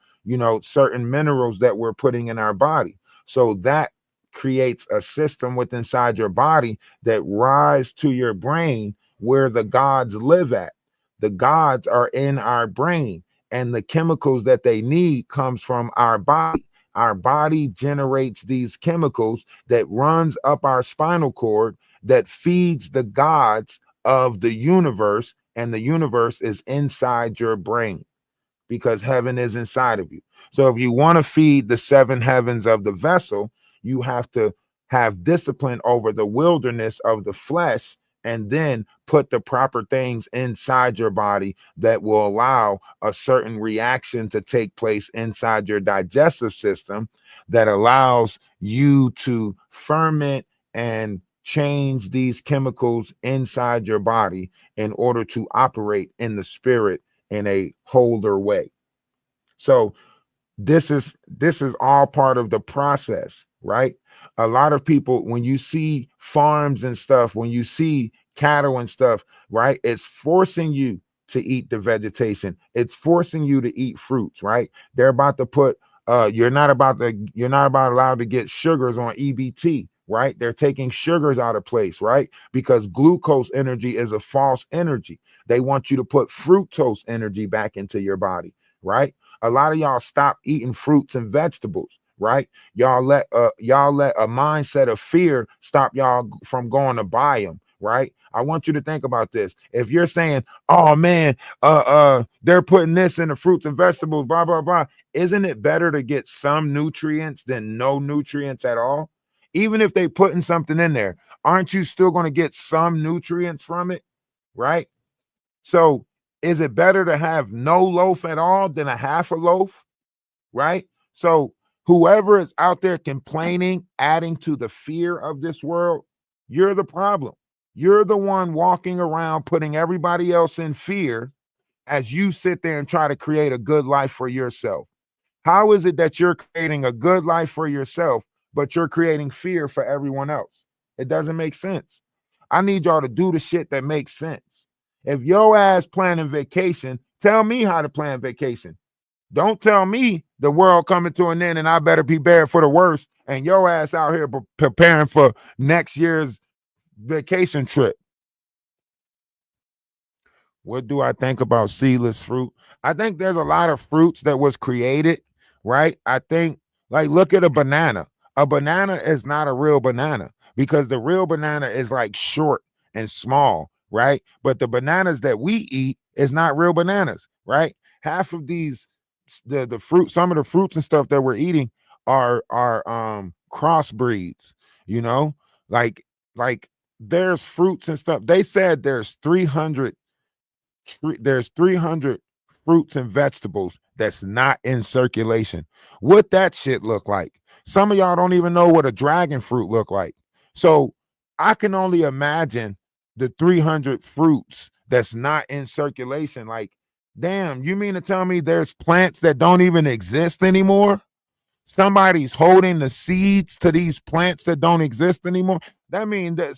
certain minerals that we're putting in our body. So that creates a system within inside your body that rise to your brain where the gods live at. The gods are in our brain, and the chemicals that they need comes from our body. Our body generates these chemicals that runs up our spinal cord that feeds the gods of the universe, and the universe is inside your brain because heaven is inside of you. So if you want to feed the seven heavens of the vessel, you have to have discipline over the wilderness of the flesh and then put the proper things inside your body that will allow a certain reaction to take place inside your digestive system that allows you to ferment and change these chemicals inside your body in order to operate in the spirit in a wholer way. So this is all part of the process, right? A lot of people, when you see farms and stuff, when you see cattle and stuff, right, it's forcing you to eat the vegetation. It's forcing you to eat fruits, right? They're about to put you're not about allowed to get sugars on EBT, right? They're taking sugars out of place, right? Because glucose energy is a false energy. They want you to put fructose energy back into your body, right? A lot of y'all stop eating fruits and vegetables, right? Y'all let a mindset of fear stop y'all from going to buy them, right? I want you to think about this. If you're saying, "Oh man, they're putting this in the fruits and vegetables, blah blah blah," isn't it better to get some nutrients than no nutrients at all? Even if they putting something in there, aren't you still going to get some nutrients from it, right? So is it better to have no loaf at all than a half a loaf? Right? So whoever is out there complaining, adding to the fear of this world, you're the problem. You're the one walking around putting everybody else in fear as you sit there and try to create a good life for yourself. How is it that you're creating a good life for yourself, but you're creating fear for everyone else? It doesn't make sense. I need y'all to do the shit that makes sense. If your ass planning vacation, tell me how to plan vacation. Don't tell me the world coming to an end and I better be prepared for the worst, and your ass out here preparing for next year's vacation trip. What do I think about seedless fruit? I think there's a lot of fruits that was created, right? I think, like, look at a banana. A banana is not a real banana because the real banana is like short and small, right? But the bananas that we eat is not real bananas, right? Half of these, the fruit, some of the fruits and stuff that we're eating are crossbreeds, you know, like there's fruits and stuff. They said there's 300 fruits and vegetables that's not in circulation. What that shit look like? Some of y'all don't even know what a dragon fruit look like. So I can only imagine the 300 fruits that's not in circulation. Like, damn, you mean to tell me there's plants that don't even exist anymore? Somebody's holding the seeds to these plants that don't exist anymore. That means that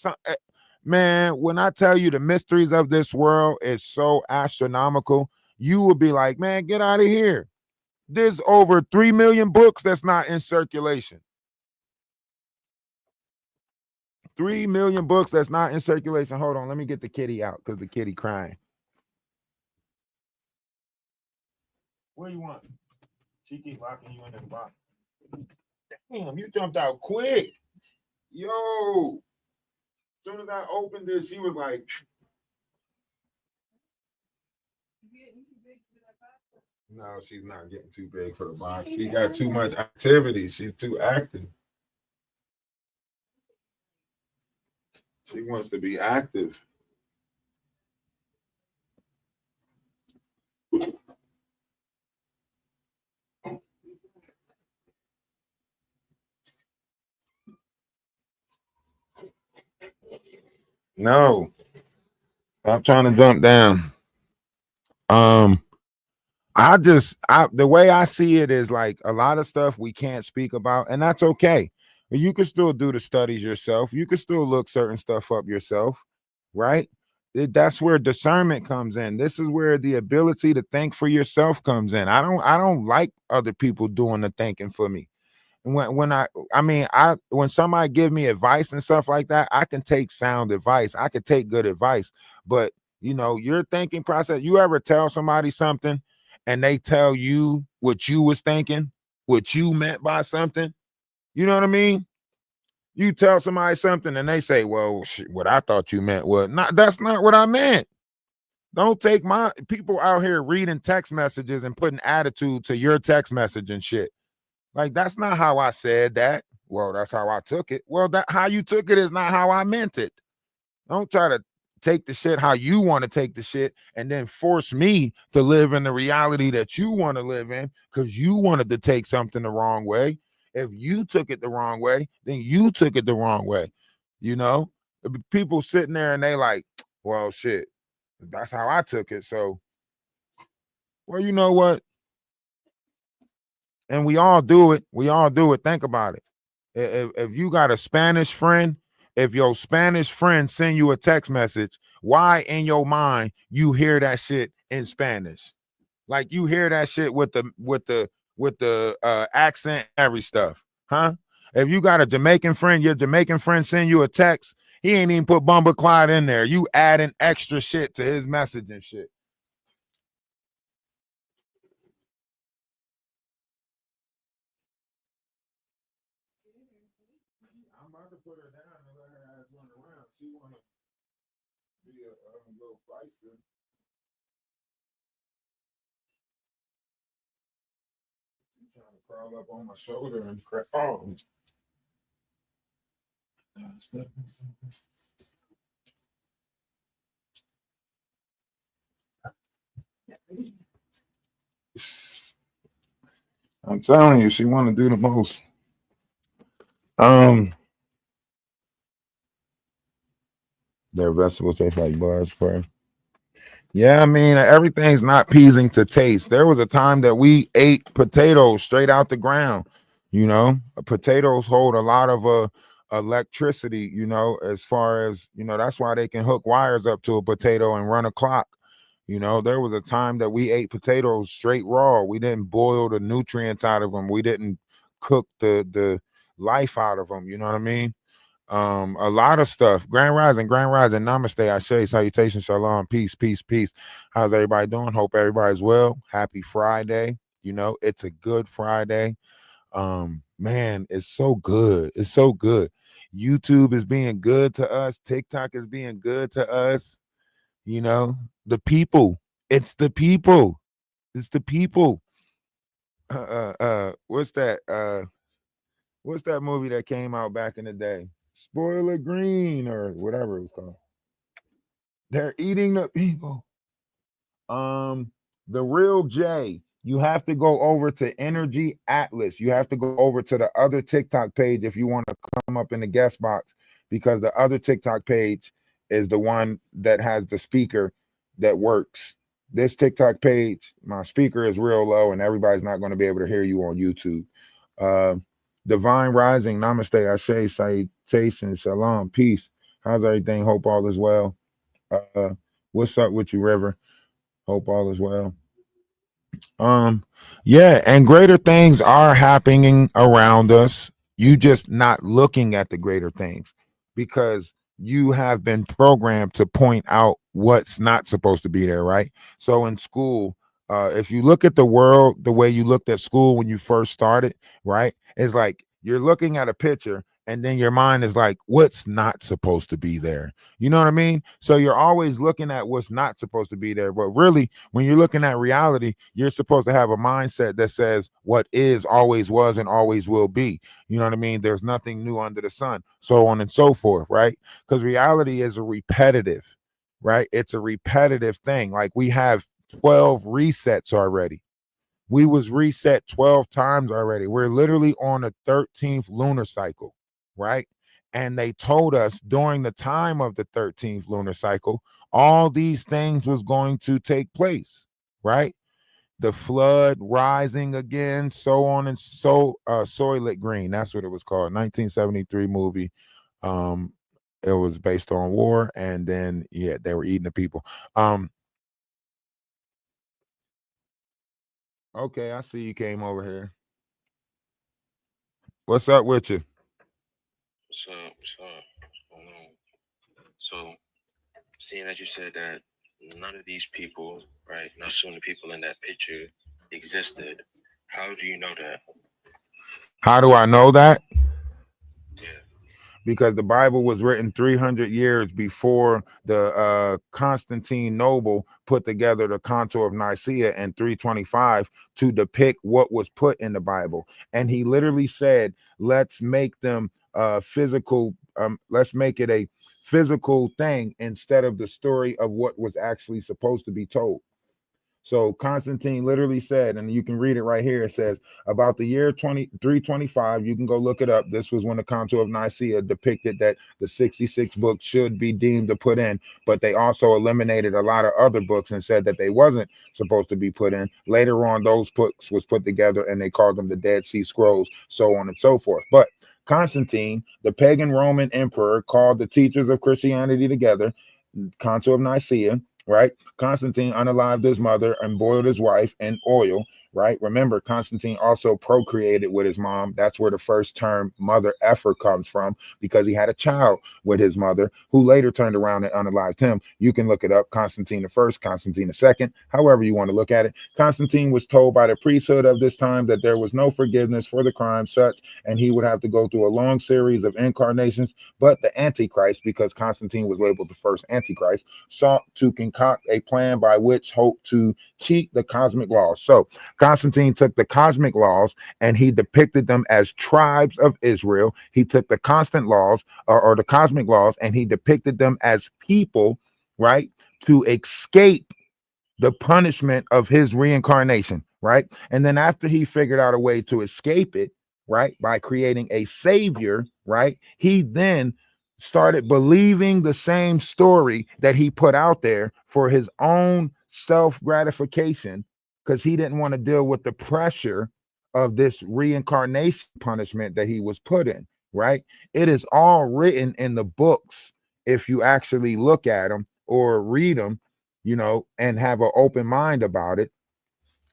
man, when I tell you the mysteries of this world is so astronomical, you will be like, man, get out of here. There's over 3 million books that's not in circulation. 3 million books that's not in circulation. Hold on, let me get the kitty out because the kitty crying. What do you want? She keep locking you in the box. Damn, you jumped out quick. Yo. As soon as I opened this, she was like, no, she's not getting too big for the box. She got too much activity. She's too active. She wants to be active. No. Stop trying to jump down. The way I see it is like a lot of stuff we can't speak about, and that's okay. You can still do the studies yourself. You can still look certain stuff up yourself, right? That's where discernment comes in. This is where the ability to think for yourself comes in. I don't like other people doing the thinking for me. When somebody give me advice and stuff like that, I can take sound advice. I can take good advice, but your thinking process. You ever tell somebody something and they tell you what you was thinking, what you meant by something? You know what I mean? You tell somebody something and they say, well, what I thought you meant was not, that's not what I meant. Don't take my people out here reading text messages and putting attitude to your text message and shit. Like, that's not how I said that. Well, that's how I took it. Well, that how you took it is not how I meant it. Don't try to take the shit how you want to take the shit and then force me to live in the reality that you want to live in because you wanted to take something the wrong way. If you took it the wrong way, then you took it the wrong way. People sitting there and they like, well, shit, that's how I took it. So, well, you know what? And we all do it. We all do it. Think about it. If you got a Spanish friend, if your Spanish friend send you a text message, why in your mind you hear that shit in Spanish? Like you hear that shit with the accent, every stuff, huh? If you got a Jamaican friend, your Jamaican friend send you a text, he ain't even put Bumba Clyde in there. You adding extra shit to his message and shit. I'm about to put her down and let her ass run around. She wanna be a little feisty. She's trying to crawl up on my shoulder and crack. Oh. I'm telling you, she want to do the most. Their vegetables taste like bars for. Yeah, I mean, everything's not pleasing to taste. There was a time that we ate potatoes straight out the ground. Potatoes hold a lot of electricity, as far as, that's why they can hook wires up to a potato and run a clock. There was a time that we ate potatoes straight raw. We didn't boil the nutrients out of them. We didn't cook the life out of them. You know what I mean? A lot of stuff. Grand rising, namaste, Ashe, salutations, shalom, peace, peace, peace. How's everybody doing? Hope everybody's well. Happy Friday. It's a good Friday. Man, it's so good. It's so good. YouTube is being good to us. TikTok is being good to us. The people. It's the people. It's the people. What's that? What's that movie that came out back in the day? Spoiler Green or whatever it was called. They're eating the people. The Real J. You have to go over to Energy Atlas. You have to go over to the other TikTok page if you want to come up in the guest box, because the other TikTok page is the one that has the speaker that works. This TikTok page, my speaker is real low and everybody's not going to be able to hear you on YouTube. Divine Rising, Namaste, Ashe, Salutation, Shalom, peace. How's everything? Hope all is well. What's up with you, River? Hope all is well. Yeah, and greater things are happening around us. You just not looking at the greater things because you have been programmed to point out what's not supposed to be there, right? So in school, if you look at the world the way you looked at school when you first started, right? It's like you're looking at a picture and then your mind is like, what's not supposed to be there? You know what I mean? So you're always looking at what's not supposed to be there. But really, when you're looking at reality, you're supposed to have a mindset that says what is always was and always will be. You know what I mean? There's nothing new under the sun, so on and so forth, right? Because reality is a repetitive, right? It's a repetitive thing. Like we have 12 resets already. We was reset 12 times already. We're literally on a 13th lunar cycle, right? And they told us during the time of the 13th lunar cycle, all these things was going to take place, right? The flood rising again, so on and so Soylent Green. That's what it was called. 1973 movie. It was based on war, and then they were eating the people. Okay, I see you came over here. What's up with you? What's up? What's up? What's going on? So, seeing that you said that none of these people, right, not soon the people in that picture existed, how do you know that? How do I know that? Yeah. Because the Bible was written 300 years before the Constantine Noble put together the Contour of Nicaea in 325 to depict what was put in the Bible. And he literally said, let's make them physical, let's make it a physical thing instead of the story of what was actually supposed to be told. So Constantine literally said, and you can read it right here. It says about the year 325. You can go look it up. This was when the Contour of Nicaea depicted that the 66 books should be deemed to put in, but they also eliminated a lot of other books and said that they wasn't supposed to be put in. Later on, those books was put together and they called them the Dead Sea Scrolls, so on and so forth. But Constantine, the pagan Roman emperor, called the teachers of Christianity together, Contour of Nicaea, right? Constantine unalived his mother and boiled his wife in oil, right? Remember, Constantine also procreated with his mom. That's where the first term mother effer comes from, because he had a child with his mother who later turned around and unalived him. You can look it up, Constantine I, Constantine II, however you want to look at it. Constantine was told by the priesthood of this time that there was no forgiveness for the crime such, and he would have to go through a long series of incarnations. But the Antichrist, because Constantine was labeled the first Antichrist, sought to concoct a plan by which hoped to cheat the cosmic laws. So Constantine took the cosmic laws and he depicted them as tribes of Israel. He took the constant laws or the cosmic laws and he depicted them as people, right, to escape the punishment of his reincarnation, right? And then after he figured out a way to escape it, right, by creating a savior, right, he then started believing the same story that he put out there for his own self gratification, because he didn't want to deal with the pressure of this reincarnation punishment that he was put in, right? It is all written in the books if you actually look at them or read them, and have an open mind about it.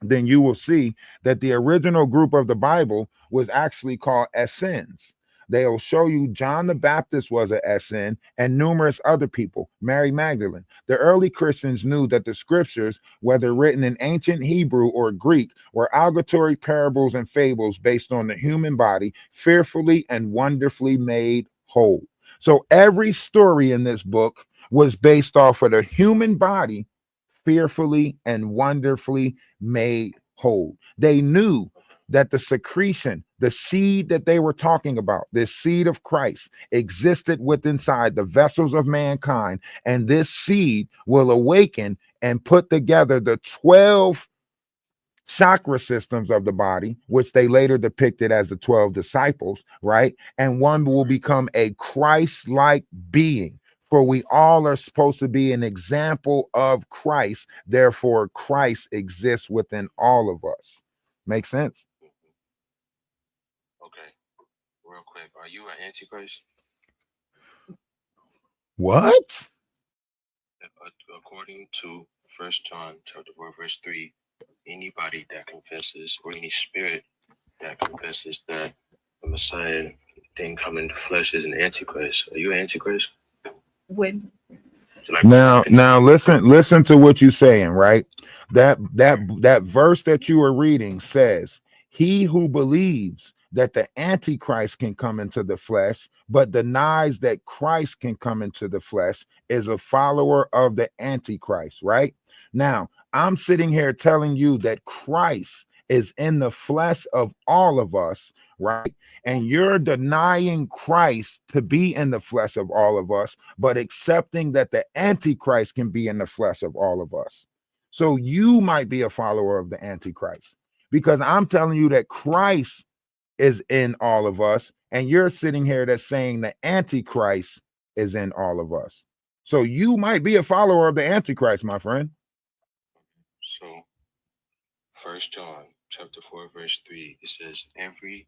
Then you will see that the original group of the Bible was actually called Essenes. They'll show you John the Baptist was an Essene and numerous other people, Mary Magdalene. The early Christians knew that the scriptures, whether written in ancient Hebrew or Greek, were allegory parables and fables based on the human body, fearfully and wonderfully made whole. So every story in this book was based off of the human body, fearfully and wonderfully made whole. They knew that the secretion, the seed that they were talking about, this seed of Christ, existed within inside the vessels of mankind, and this seed will awaken and put together the 12 chakra systems of the body, which they later depicted as the 12 disciples, right? And one will become a Christ-like being. For we all are supposed to be an example of Christ. Therefore, Christ exists within all of us. Make sense? Okay, real quick, are you an antichrist? What? According to 1 John chapter 4, verse 3, anybody that confesses, or any spirit that confesses that the Messiah didn't come in the flesh is an antichrist. Are you an antichrist? When Like Now listen to what you're saying, right? That verse that you are reading says, he who believes that the antichrist can come into the flesh but denies that Christ can come into the flesh is a follower of the antichrist, right? Now I'm sitting here telling you that Christ is in the flesh of all of us, right? And you're denying Christ to be in the flesh of all of us, but accepting that the Antichrist can be in the flesh of all of us. So you might be a follower of the Antichrist because I'm telling you that Christ is in all of us, and you're sitting here that's saying the Antichrist is in all of us. So you might be a follower of the Antichrist, my friend. So 1 John chapter 4, verse 3, it says, every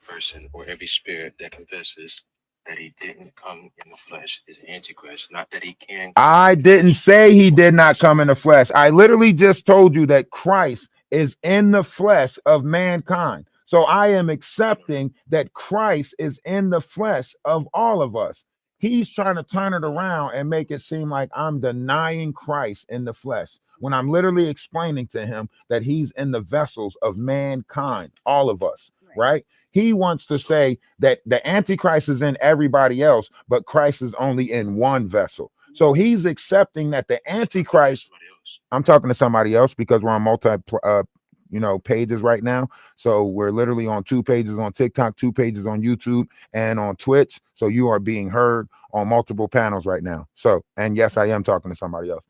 person or every spirit that confesses that he didn't come in the flesh is antichrist, not that he can. I didn't say he did not come in the flesh. I literally just told you that Christ is in the flesh of mankind. So I am accepting that Christ is in the flesh of all of us. He's trying to turn it around and make it seem like I'm denying Christ in the flesh when I'm literally explaining to him that he's in the vessels of mankind, all of us, right? He wants to say that the Antichrist is in everybody else, but Christ is only in one vessel. So he's accepting that the Antichrist. I'm talking to somebody else because we're on multi, pages right now. So we're literally on 2 pages on TikTok, 2 pages on YouTube, and on Twitch. So you are being heard on multiple panels right now. So, and yes, I am talking to somebody else.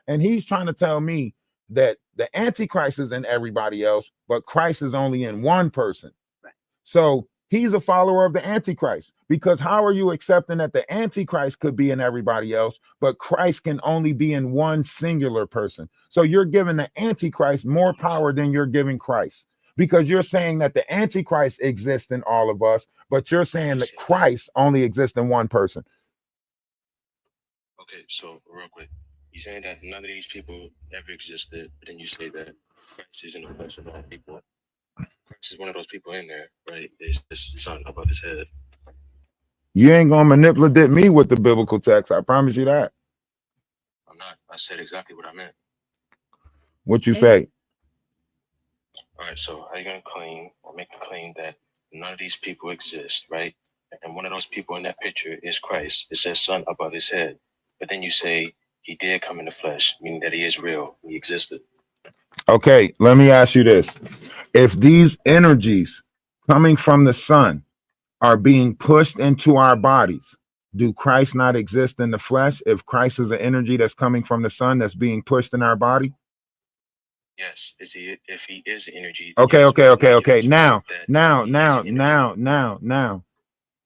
And he's trying to tell me that the Antichrist is in everybody else, but Christ is only in one person. So he's a follower of the Antichrist because how are you accepting that the Antichrist could be in everybody else, but Christ can only be in one singular person? So you're giving the Antichrist more power than you're giving Christ because you're saying that the Antichrist exists in all of us, but you're saying that Christ only exists in one person. Okay, so real quick, you're saying that none of these people ever existed, but then you say that Christ is in the flesh of all people. Christ is one of those people in there, right? It's just something above his head. You ain't gonna manipulate me with the biblical text. I promise you that. I'm not. I said exactly what I meant. What you say? All right, so how you gonna claim or make a claim that none of these people exist, right? And one of those people in that picture is Christ. It says son above his head. But then you say he did come in the flesh, meaning that he is real. He existed. Okay, let me ask you this. If these energies coming from the sun are being pushed into our bodies, do Christ not exist in the flesh if Christ is an energy that's coming from the sun that's being pushed in our body? Yes, if he is energy. Okay, yes, okay. Now.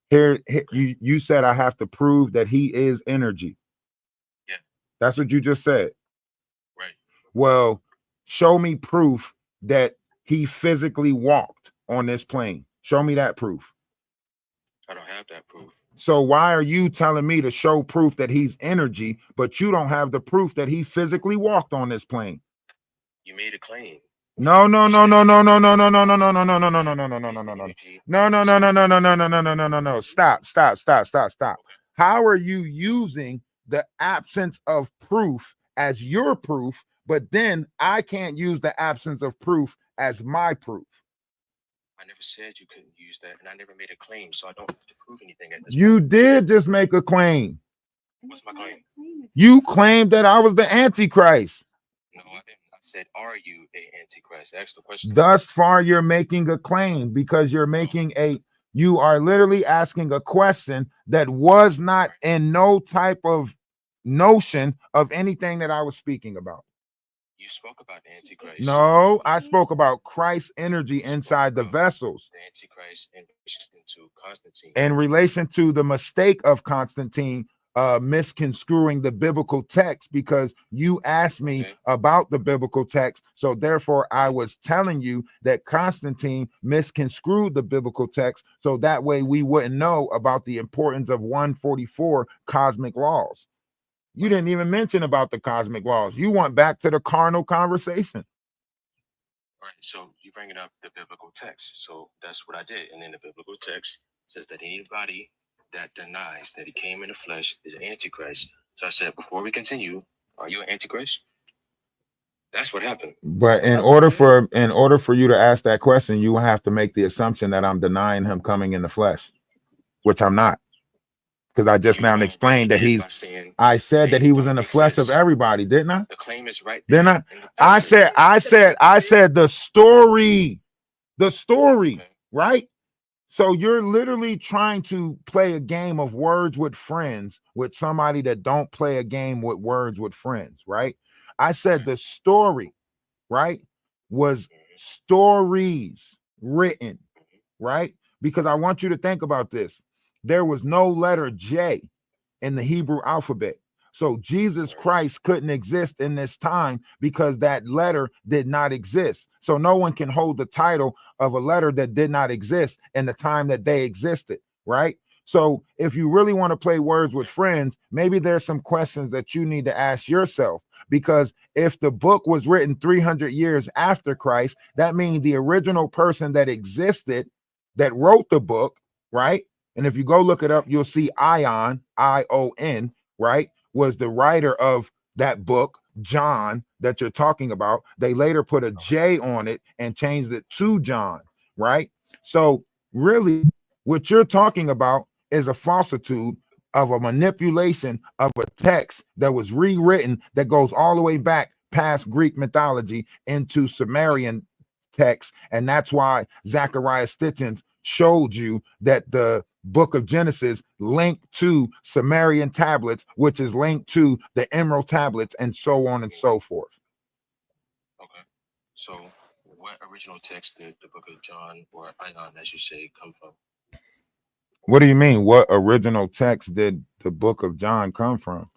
Here you said I have to prove that he is energy. Yeah. That's what you just said. Right. Well, show me proof that he physically walked on this plane. Show me that proof. I don't have that proof. So why are you telling me to show proof that he's energy, but you don't have the proof that he physically walked on this plane? You made a claim. No. Stop. How are you using the absence of proof as your proof, but then I can't use the absence of proof as my proof? I never said you couldn't use that, and I never made a claim, so I don't have to prove anything at this You point. did just make a claim. What's my claim? You claimed that I was the Antichrist. No, I didn't. I said, are you a Antichrist? I asked the question. Thus far, you're making a claim because you are literally asking a question that was not in no type of notion of anything that I was speaking about. You spoke about the Antichrist. No, I spoke about Christ's energy inside the vessels. The Antichrist in relation to Constantine. In relation to the mistake of Constantine misconstruing the biblical text, because you asked me about the biblical text. So therefore, I was telling you that Constantine misconstrued the biblical text. So that way we wouldn't know about the importance of 144 cosmic laws. You didn't even mention about the cosmic laws. You went back to the carnal conversation. Right. So you bringing up the biblical text. So that's what I did. And then the biblical text says that anybody that denies that he came in the flesh is an Antichrist. So I said, before we continue, are you an Antichrist? That's what happened. But in order for you to ask that question, you have to make the assumption that I'm denying him coming in the flesh, which I'm not. Because I just now explained that I said that he was in the flesh of everybody, didn't I? The claim is right there. Didn't I said the story, right? So you're literally trying to play a game of words with friends with somebody that don't play a game with words with friends, right? I said the story, right, was stories written, right? Because I want you to think about this. There was no letter J in the Hebrew alphabet. So Jesus Christ couldn't exist in this time because that letter did not exist. So no one can hold the title of a letter that did not exist in the time that they existed, right? So if you really want to play words with friends, maybe there's some questions that you need to ask yourself. Because if the book was written 300 years after Christ, that means the original person that existed that wrote the book, right? And if you go look it up, you'll see Ion, I-O-N, right, was the writer of that book, John, that you're talking about. They later put a J on it and changed it to John, right? So really, what you're talking about is a falsitude of a manipulation of a text that was rewritten that goes all the way back past Greek mythology into Sumerian text. And that's why Zechariah Stitchens showed you that the book of Genesis linked to Sumerian tablets, which is linked to the emerald tablets, and so on and so forth. Okay. So what original text did the book of John, or Ion, as you say, come from? What do you mean? What original text did the book of John come from?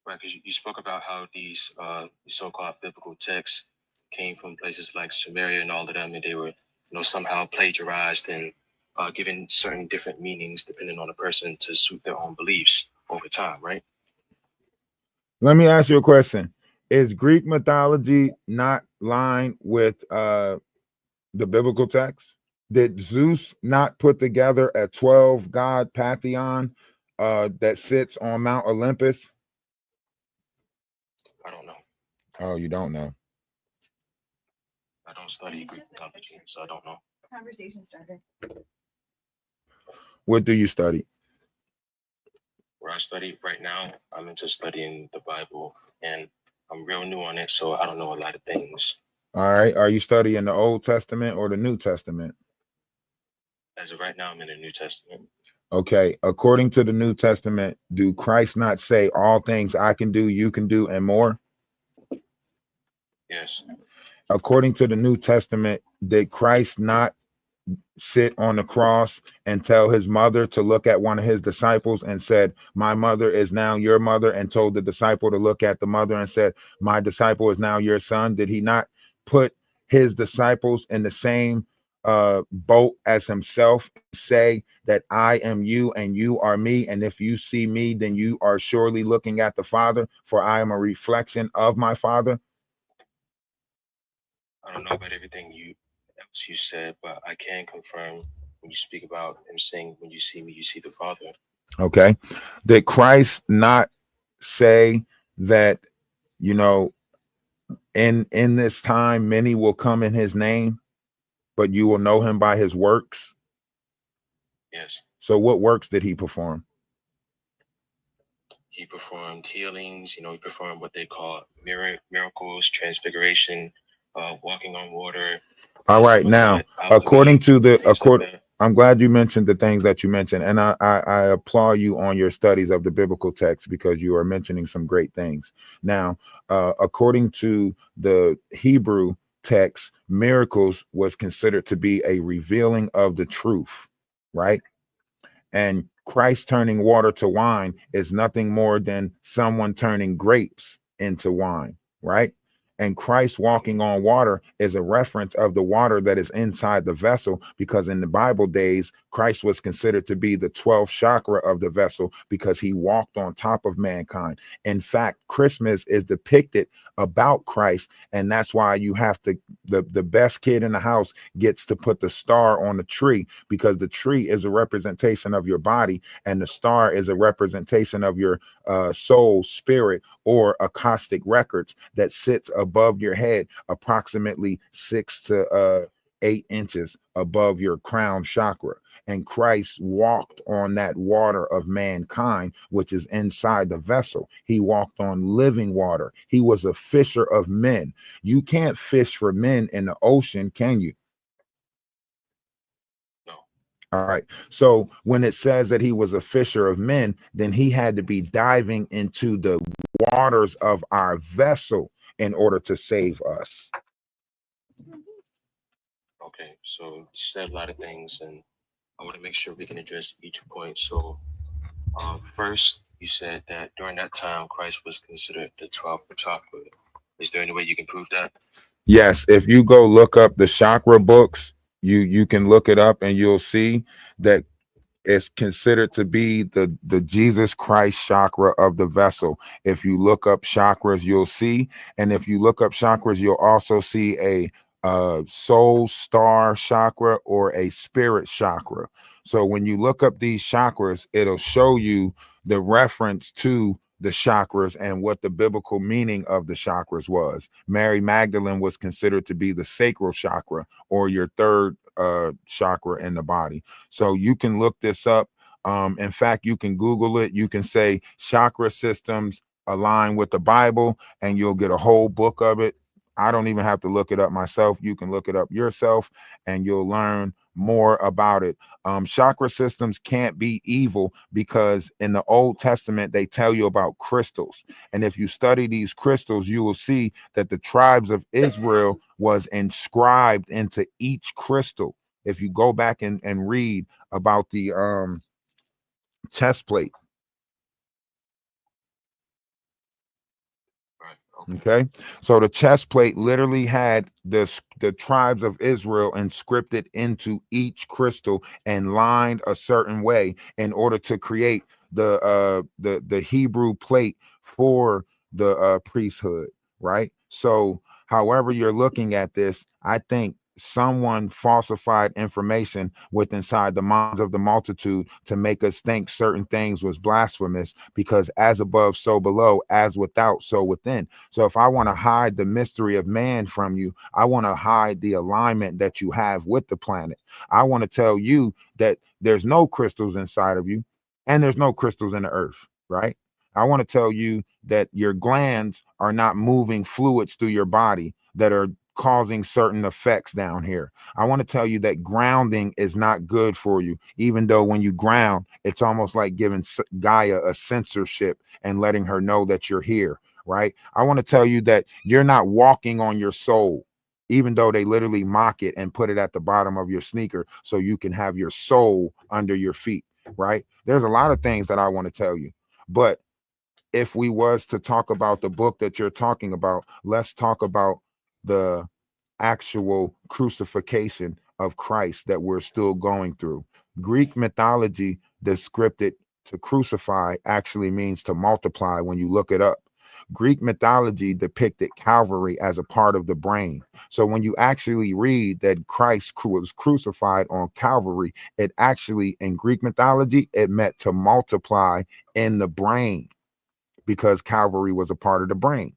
Right, because you spoke about how these so-called biblical texts came from places like Sumeria and all of them, and they were, somehow plagiarized and given certain different meanings depending on the person to suit their own beliefs over time, right? Let me ask you a question. Is Greek mythology not lined with the biblical text? Did Zeus not put together a 12-god pantheon that sits on Mount Olympus? I don't know. Oh, you don't know? I don't study Greek mythology, so I don't know. Conversation starter. What do you study? Where I study right now, I'm into studying the Bible, and I'm real new on it, so I don't know a lot of things. All right. Are you studying the Old Testament or the New Testament? As of right now, I'm in the New Testament. Okay. According to the New Testament, do Christ not say all things I can do, you can do, and more? Yes. According to the New Testament, did Christ not sit on the cross and tell his mother to look at one of his disciples and said, my mother is now your mother, and told the disciple to look at the mother and said, my disciple is now your son? Did he not put his disciples in the same boat as himself, say that I am you and you are me, and if you see me, then you are surely looking at the Father, for I am a reflection of my Father? I don't know about everything else you said, but I can confirm when you speak about him saying, "When you see me, you see the Father." Okay. Did Christ not say that, you know, in this time many will come in his name, but you will know him by his works? Yes. So what works did he perform? He performed healings. He performed what they call miracles, transfiguration, walking on water. All right. Now, according to I'm glad you mentioned the things that you mentioned, and I applaud you on your studies of the biblical text, because you are mentioning some great things. Now, according to the Hebrew text, miracles was considered to be a revealing of the truth, right? And Christ turning water to wine is nothing more than someone turning grapes into wine, right? And Christ walking on water is a reference of the water that is inside the vessel, because in the Bible days, Christ was considered to be the 12th chakra of the vessel, because he walked on top of mankind. In fact, Christmas is depicted about Christ, and that's why you have to, the best kid in the house gets to put the star on the tree, because the tree is a representation of your body, and the star is a representation of your soul, spirit, or Akashic records that sits above your head, approximately 6 to 8 inches above your crown chakra. And Christ walked on that water of mankind, which is inside the vessel. He walked on living water. He was a fisher of men. You can't fish for men in the ocean, can you? No. All right. So when it says that he was a fisher of men, then he had to be diving into the waters of our vessel in order to save us. Okay, so you said a lot of things, and I want to make sure we can address each point. So, first, you said that during that time, Christ was considered the 12th chakra. Is there any way you can prove that? Yes, if you go look up the chakra books, you can look it up, and you'll see that it's considered to be the Jesus Christ chakra of the vessel. If you look up chakras, you'll see, and if you look up chakras, you'll also see a soul star chakra or a spirit chakra. So when you look up these chakras, it'll show you the reference to the chakras and what the biblical meaning of the chakras was. Mary Magdalene was considered to be the sacral chakra, or your third chakra in the body. So you can look this up. In fact, you can Google it. You can say chakra systems align with the Bible, and you'll get a whole book of it. I don't even have to look it up myself. You can look it up yourself, and you'll learn more about it. Chakra systems can't be evil, because in the Old Testament, they tell you about crystals. And if you study these crystals, you will see that the tribes of Israel was inscribed into each crystal. If you go back and read about the chest plate. Right. Okay. So the chest plate literally had the tribes of Israel inscripted into each crystal and lined a certain way in order to create the Hebrew plate for the priesthood, right? So however you're looking at this, I think someone falsified information with inside the minds of the multitude to make us think certain things was blasphemous, because as above so below, as without so within. So if I want to hide the mystery of man from you, I want to hide the alignment that you have with the planet. I want to tell you that there's no crystals inside of you, and there's no crystals in the earth, right? I want to tell you that your glands are not moving fluids through your body that are causing certain effects down here. I want to tell you that grounding is not good for you, even though when you ground, it's almost like giving Gaia a censorship and letting her know that you're here, right? I want to tell you that you're not walking on your soul, even though they literally mock it and put it at the bottom of your sneaker so you can have your soul under your feet, right? There's a lot of things that I want to tell you, but if we was to talk about the book that you're talking about, let's talk about the actual crucifixion of Christ that we're still going through. Greek mythology described it to crucify actually means to multiply when you look it up. Greek mythology depicted Calvary as a part of the brain. So when you actually read that Christ was crucified on Calvary, it actually, in Greek mythology, it meant to multiply in the brain because Calvary was a part of the brain.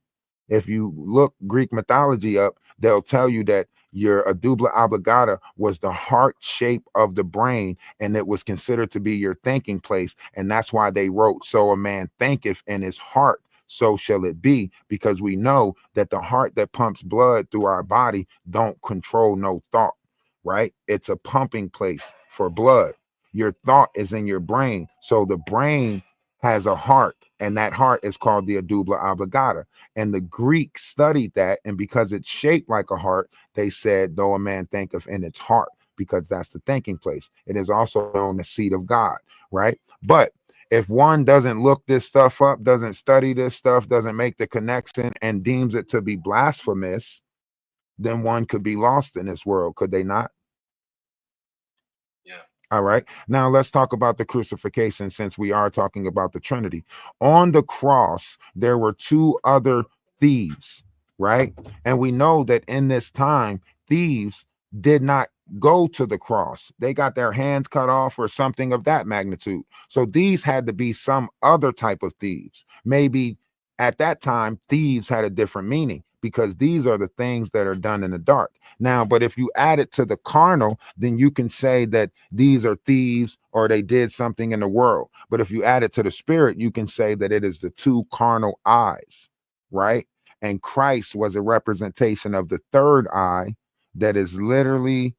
If you look Greek mythology up, they'll tell you that your adubla oblongata was the heart shape of the brain, and it was considered to be your thinking place. And that's why they wrote, so a man thinketh in his heart, so shall it be, because we know that the heart that pumps blood through our body don't control no thought, right? It's a pumping place for blood. Your thought is in your brain. So the brain has a heart, and that heart is called the adubla oblongata. And the Greeks studied that, and because it's shaped like a heart, they said, though a man thinketh in its heart, because that's the thinking place. It is also known as seat of God, right? But if one doesn't look this stuff up, doesn't study this stuff, doesn't make the connection, and deems it to be blasphemous, then one could be lost in this world, could they not? Yeah. All right. Now let's talk about the crucifixion, since we are talking about the Trinity. On the cross, there were two other thieves, right? And we know that in this time, thieves did not go to the cross. They got their hands cut off or something of that magnitude. So these had to be some other type of thieves. Maybe at that time, thieves had a different meaning, because these are the things that are done in the dark. Now, but if you add it to the carnal, then you can say that these are thieves or they did something in the world. But if you add it to the spirit, you can say that it is the two carnal eyes, right? And Christ was a representation of the third eye that is literally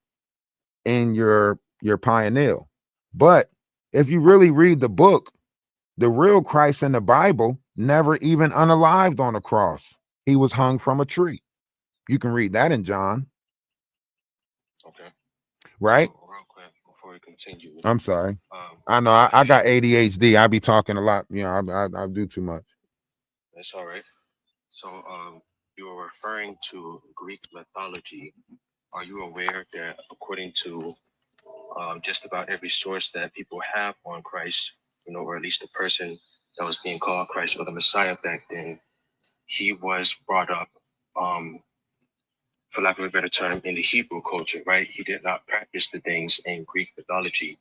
in your pineal. But if you really read the book, the real Christ in the Bible never even unalived on a cross. He was hung from a tree. You can read that in John. Okay. Right? So, real quick before we continue, I'm sorry. I know I got ADHD. I be talking a lot. You know, I do too much. That's all right. So, you were referring to Greek mythology. Are you aware that according to just about every source that people have on Christ, or at least the person that was being called Christ or the Messiah back then, he was brought up, for lack of a better term, in the Hebrew culture, right? He did not practice the things in Greek mythology.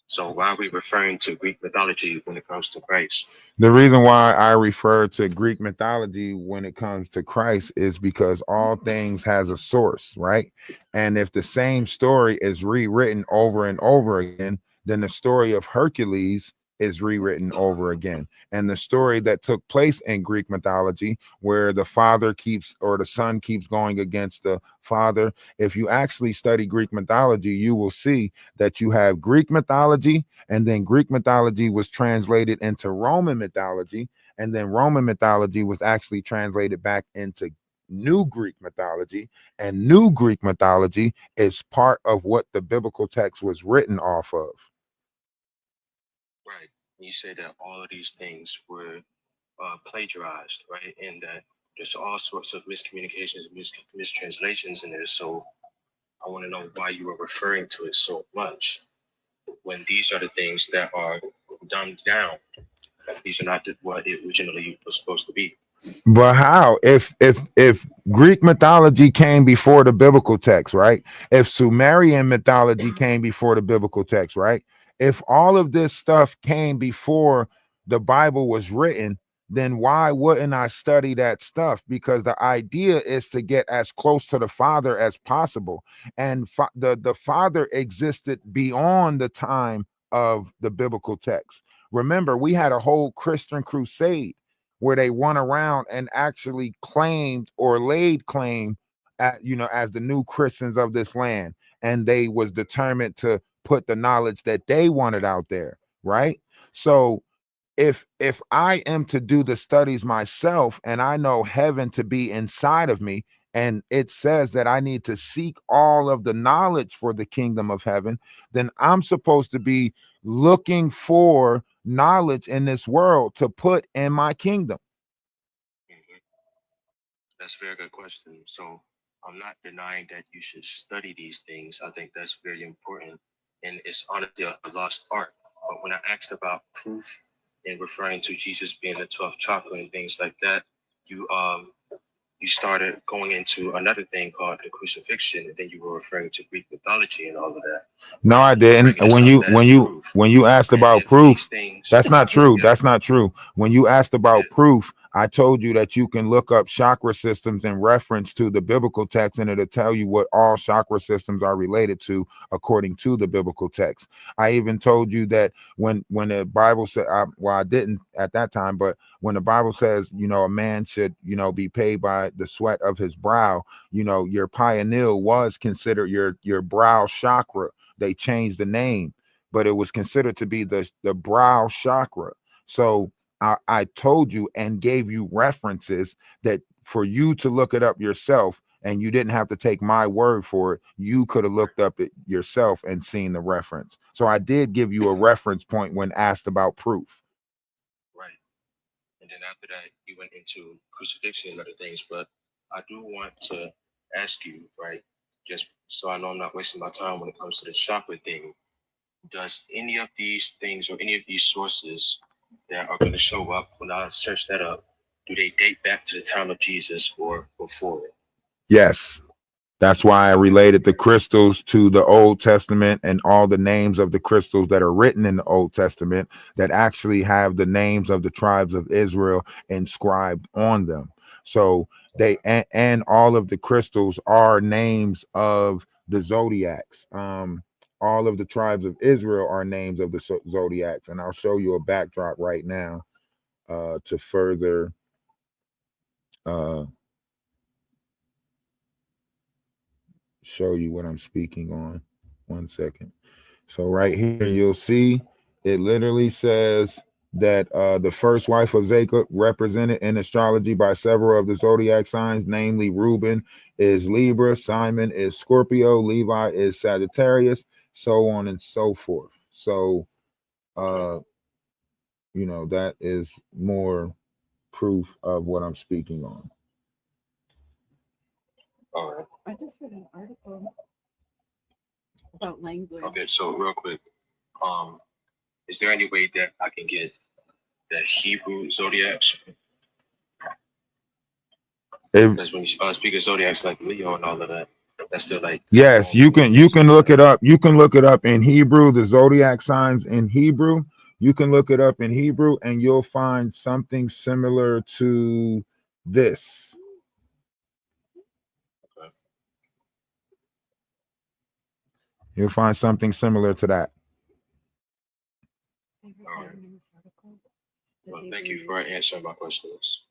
So why are we referring to Greek mythology when it comes to Christ? The reason why I refer to Greek mythology when it comes to Christ is because all things has a source, right? And if the same story is rewritten over and over again, then the story of Hercules is rewritten over again. And the story that took place in Greek mythology, where the father keeps, or the son keeps going against the father, if you actually study Greek mythology, you will see that you have Greek mythology, and then Greek mythology was translated into Roman mythology, and then Roman mythology was actually translated back into New Greek mythology, and New Greek mythology is part of what the biblical text was written off of. Right. You say that all of these things were plagiarized, right? And that there's all sorts of miscommunications, mistranslations in there. So I want to know why you were referring to it so much when these are the things that are dumbed down. These are not what it originally was supposed to be. But how? If Greek mythology came before the biblical text, right? If Sumerian mythology came before the biblical text, right? If all of this stuff came before the Bible was written, then why wouldn't I study that stuff? Because the idea is to get as close to the Father as possible. And the Father existed beyond the time of the biblical text. Remember, we had a whole Christian crusade where they went around and actually claimed or laid claim at, as the new Christians of this land, and they was determined to put the knowledge that they wanted out there, right? So if I am to do the studies myself, and I know heaven to be inside of me, and it says that I need to seek all of the knowledge for the kingdom of heaven, then I'm supposed to be looking for knowledge in this world to put in my kingdom. Mhm. That's a very good question. So I'm not denying that you should study these things. I think that's very important, and it's honestly a lost art. But when I asked about proof and referring to Jesus being the 12th chocolate and things like that, you started going into another thing called the crucifixion, and then you were referring to Greek mythology and all of that. No, I didn't. Bringing this up as proof. When you asked And about if these proof, things, that's not true. yeah, That's not true. When you asked about yeah, proof, I told you that you can look up chakra systems in reference to the biblical text, and it'll tell you what all chakra systems are related to according to the biblical text. I even told you that when the Bible said, well, I didn't at that time, but when the Bible says, you know, a man should, you know, be paid by the sweat of his brow, you know, your pineal was considered your brow chakra. They changed the name, but it was considered to be the brow chakra. So I told you and gave you references that for you to look it up yourself, and you didn't have to take my word for it. You could have looked up it yourself and seen the reference. So I did give you a reference point when asked about proof. right. And then after that, you went into crucifixion and other things. But I do want to ask you, right, just so I know I'm not wasting my time when it comes to the chakra thing. Does any of these things or any of these sources that are going to show up when I search that up, do they date back to the time of Jesus or before it? Yes. That's why I related the crystals to the Old Testament and all the names of the crystals that are written in the Old Testament that actually have the names of the tribes of Israel inscribed on them. So they and all of the crystals are names of the zodiacs. All of the tribes of Israel are names of the zodiacs, and I'll show you a backdrop right now to further show you what I'm speaking on. 1 second. So right here, you'll see it literally says that the first wife of Jacob, represented in astrology by several of the zodiac signs, namely Reuben is Libra, Simon is Scorpio, Levi is Sagittarius, so on and so forth. So, you know, that is more proof of what I'm speaking on. All right. I just read an article about language. Okay, so real quick, is there any way that I can get the Hebrew zodiacs? Because when you speak of zodiacs like Leo and all of that, that's still like, yes, you can look it up. You can look it up in Hebrew, the zodiac signs in Hebrew. You can look it up in Hebrew and you'll find something similar to this. Okay. You'll find something similar to that. All right. Well, thank you for answering my questions.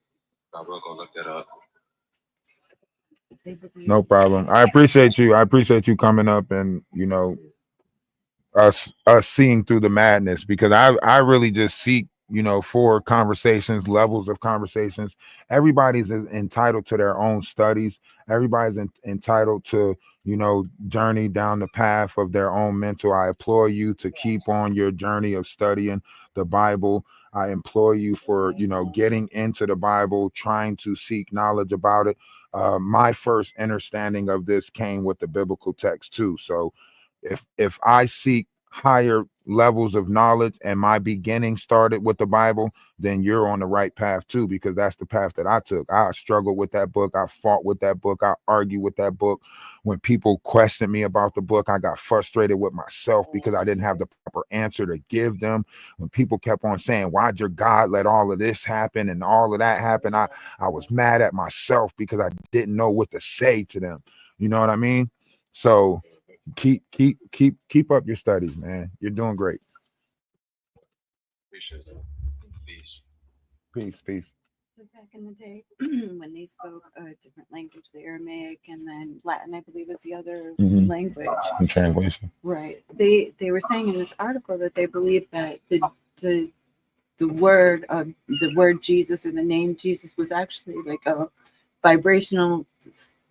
I will go look that up. No problem. I appreciate you. I appreciate you coming up and, you know, us seeing through the madness, because I really just seek, you know, for conversations, levels of conversations. Everybody's entitled to their own studies. Everybody's entitled to, you know, journey down the path of their own mental. I implore you to keep on your journey of studying the Bible. I implore you for, you know, getting into the Bible, trying to seek knowledge about it. My first understanding of this came with the biblical text too. So if I seek higher levels of knowledge and my beginning started with the Bible, then you're on the right path too, because that's the path that I took. I struggled with that book. I fought with that book. I argued with that book. When people questioned me about the book, I got frustrated with myself because I didn't have the proper answer to give them. When people kept on saying, why'd your God let all of this happen and all of that happen? I was mad at myself because I didn't know what to say to them. You know what I mean? So keep up your studies, man. You're doing great. Appreciate it. Peace. Peace. Back in the day, when they spoke a different language, the Aramaic, and then Latin, I believe, was the other language. In translation. Right. They were saying in this article that they believe that the word Jesus or the name Jesus was actually like a vibrational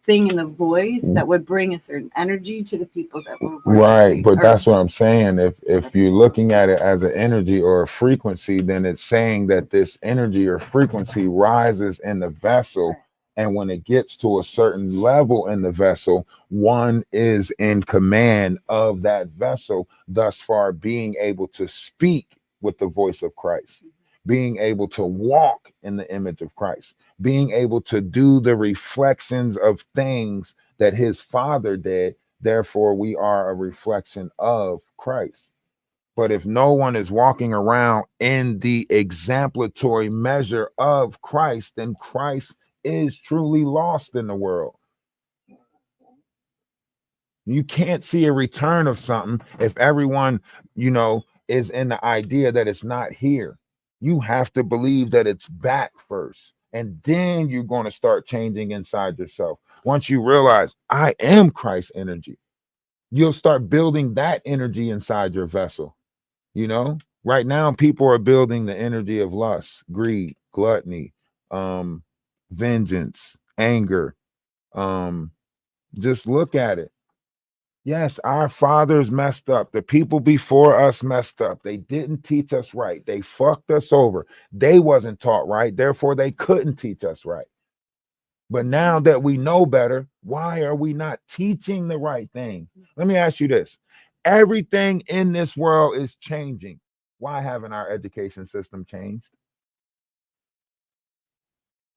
thing in the voice that would bring a certain energy to the people that were right. But that's what I'm saying. If you're looking at it as an energy or a frequency, then it's saying that this energy or frequency rises in the vessel And when it gets to a certain level in the vessel, one is in command of that vessel, thus far being able to speak with the voice of Christ, being able to walk in the image of Christ, being able to do the reflections of things that his Father did. Therefore, we are a reflection of Christ. But if no one is walking around in the exemplatory measure of Christ, then Christ is truly lost in the world. You can't see a return of something if everyone, is in the idea that it's not here. You have to believe that it's back first. And then you're going to start changing inside yourself. Once you realize I am Christ's energy, you'll start building that energy inside your vessel. Right now people are building the energy of lust, greed, gluttony, vengeance, anger. Just look at it. Yes, our fathers messed up. The people before us messed up. They didn't teach us right. They fucked us over. They wasn't taught right. Therefore, they couldn't teach us right. But now that we know better, why are we not teaching the right thing? Let me ask you this. Everything in this world is changing. Why haven't our education system changed?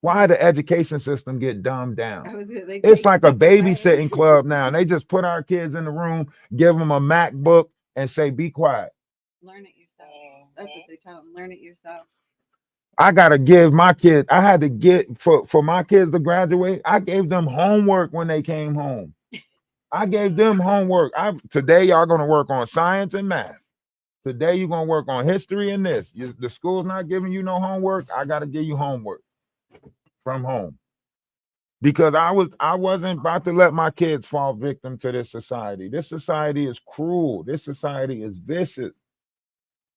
Why the education system get dumbed down? It's like a babysitting club now. And they just put our kids in the room, give them a MacBook, and say, be quiet. Learn it yourself. That's what they tell them. Learn it yourself. I gotta give my kids, I had to get for my kids to graduate, I gave them homework when they came home. I gave them homework. Today y'all gonna work on science and math. Today you're gonna work on history and this. The school's not giving you no homework. I gotta give you homework from home. Because I wasn't about to let my kids fall victim to this society. This society is cruel. This society is vicious.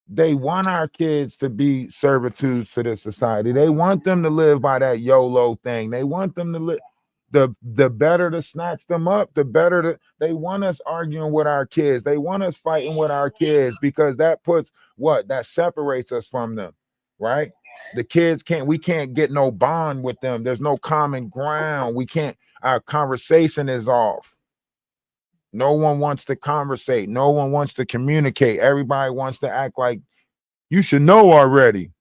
They want our kids to be servitudes to this society. They want them to live by that YOLO thing. They want them to live. The better to snatch them up, the better they want us arguing with our kids. They want us fighting with our kids because that separates us from them, right? The kids we can't get no bond with them. There's no common ground. Our conversation is off. No one wants to conversate. No one wants to communicate. Everybody wants to act like you should know already.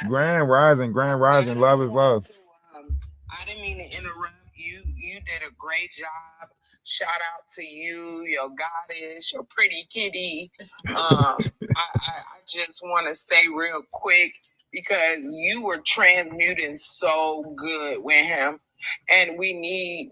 Grand rising, love is love. I didn't mean to interrupt you. You did a great job. Shout out to you, your goddess, your pretty kitty. I just want to say real quick, because you were transmuting so good with him, and we need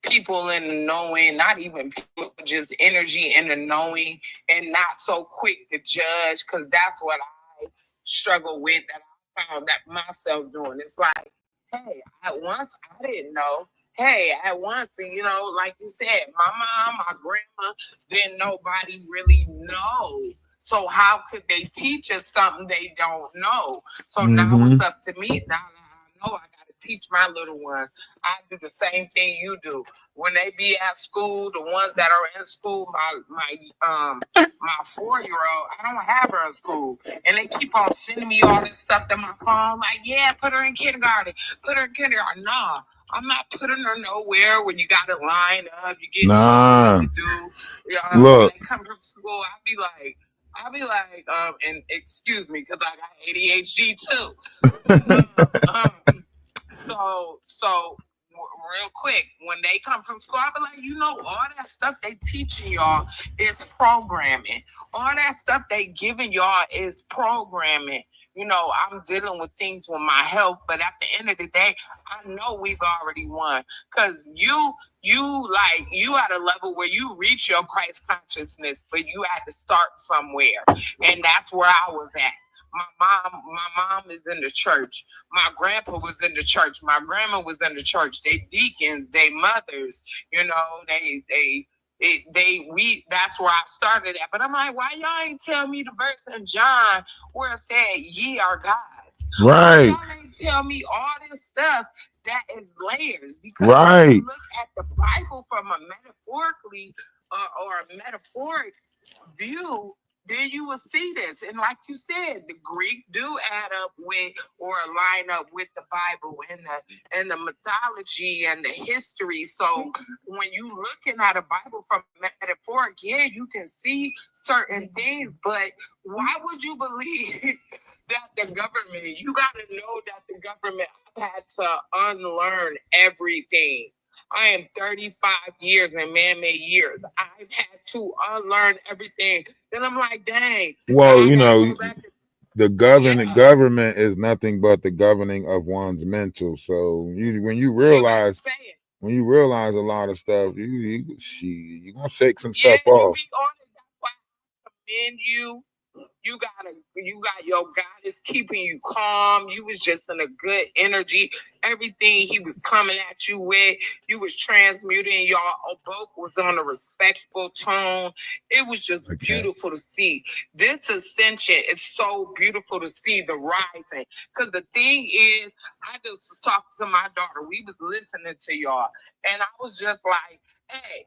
people in the knowing, not even people, just energy in the knowing, and not so quick to judge, because that's what I struggle with, that I found that myself doing. It's like, hey, at once I didn't know. Hey, at once, like you said, my mom, my grandma, didn't nobody really know. So how could they teach us something they don't know? So now it's up to me. Now I know I got to teach my little ones. I do the same thing you do. When they be at school, the ones that are in school, my 4-year-old, I don't have her in school, and they keep on sending me all this stuff to my phone. Like, yeah, put her in kindergarten. Put her in kindergarten. Nah, I'm not putting her nowhere when you got to line up. You get told what to do. When they come from school, I'll be like, and excuse me, because I got ADHD too. So real quick, when they come from school, I'll be like, all that stuff they teaching y'all is programming. All that stuff they giving y'all is programming. I'm dealing with things with my health, but at the end of the day, I know we've already won. Because you at a level where you reach your Christ consciousness, but you had to start somewhere. And that's where I was at. My mom is in the church. My grandpa was in the church. My grandma was in the church. They deacons, they mothers, that's where I started at. But I'm like, why y'all ain't tell me the verse in John where it said ye are gods? Right. Why y'all ain't tell me all this stuff that is layers? Because when you look at the Bible from a metaphorically or a metaphoric view, then you will see this. And like you said, the Greek do add up with or line up with the Bible and the mythology and the history. So when you looking at a Bible from metaphoric, yeah, you can see certain things, but why would you believe that the government, you got to know that the government had to unlearn everything. I am 35 years in man-made years. I've had to unlearn everything. Then I'm like, dang. Well, you know, the government is nothing but the governing of one's mental. So when you realize a lot of stuff, you're gonna shake some stuff off. That's why I commend you. You got your God is keeping you calm. You was just in a good energy. Everything he was coming at you with, you was transmuting. Y'all both was on a respectful tone. It was just beautiful to see. This ascension is so beautiful to see, the rising. Because the thing is, I just talked to my daughter. We was listening to y'all. And I was just like, hey,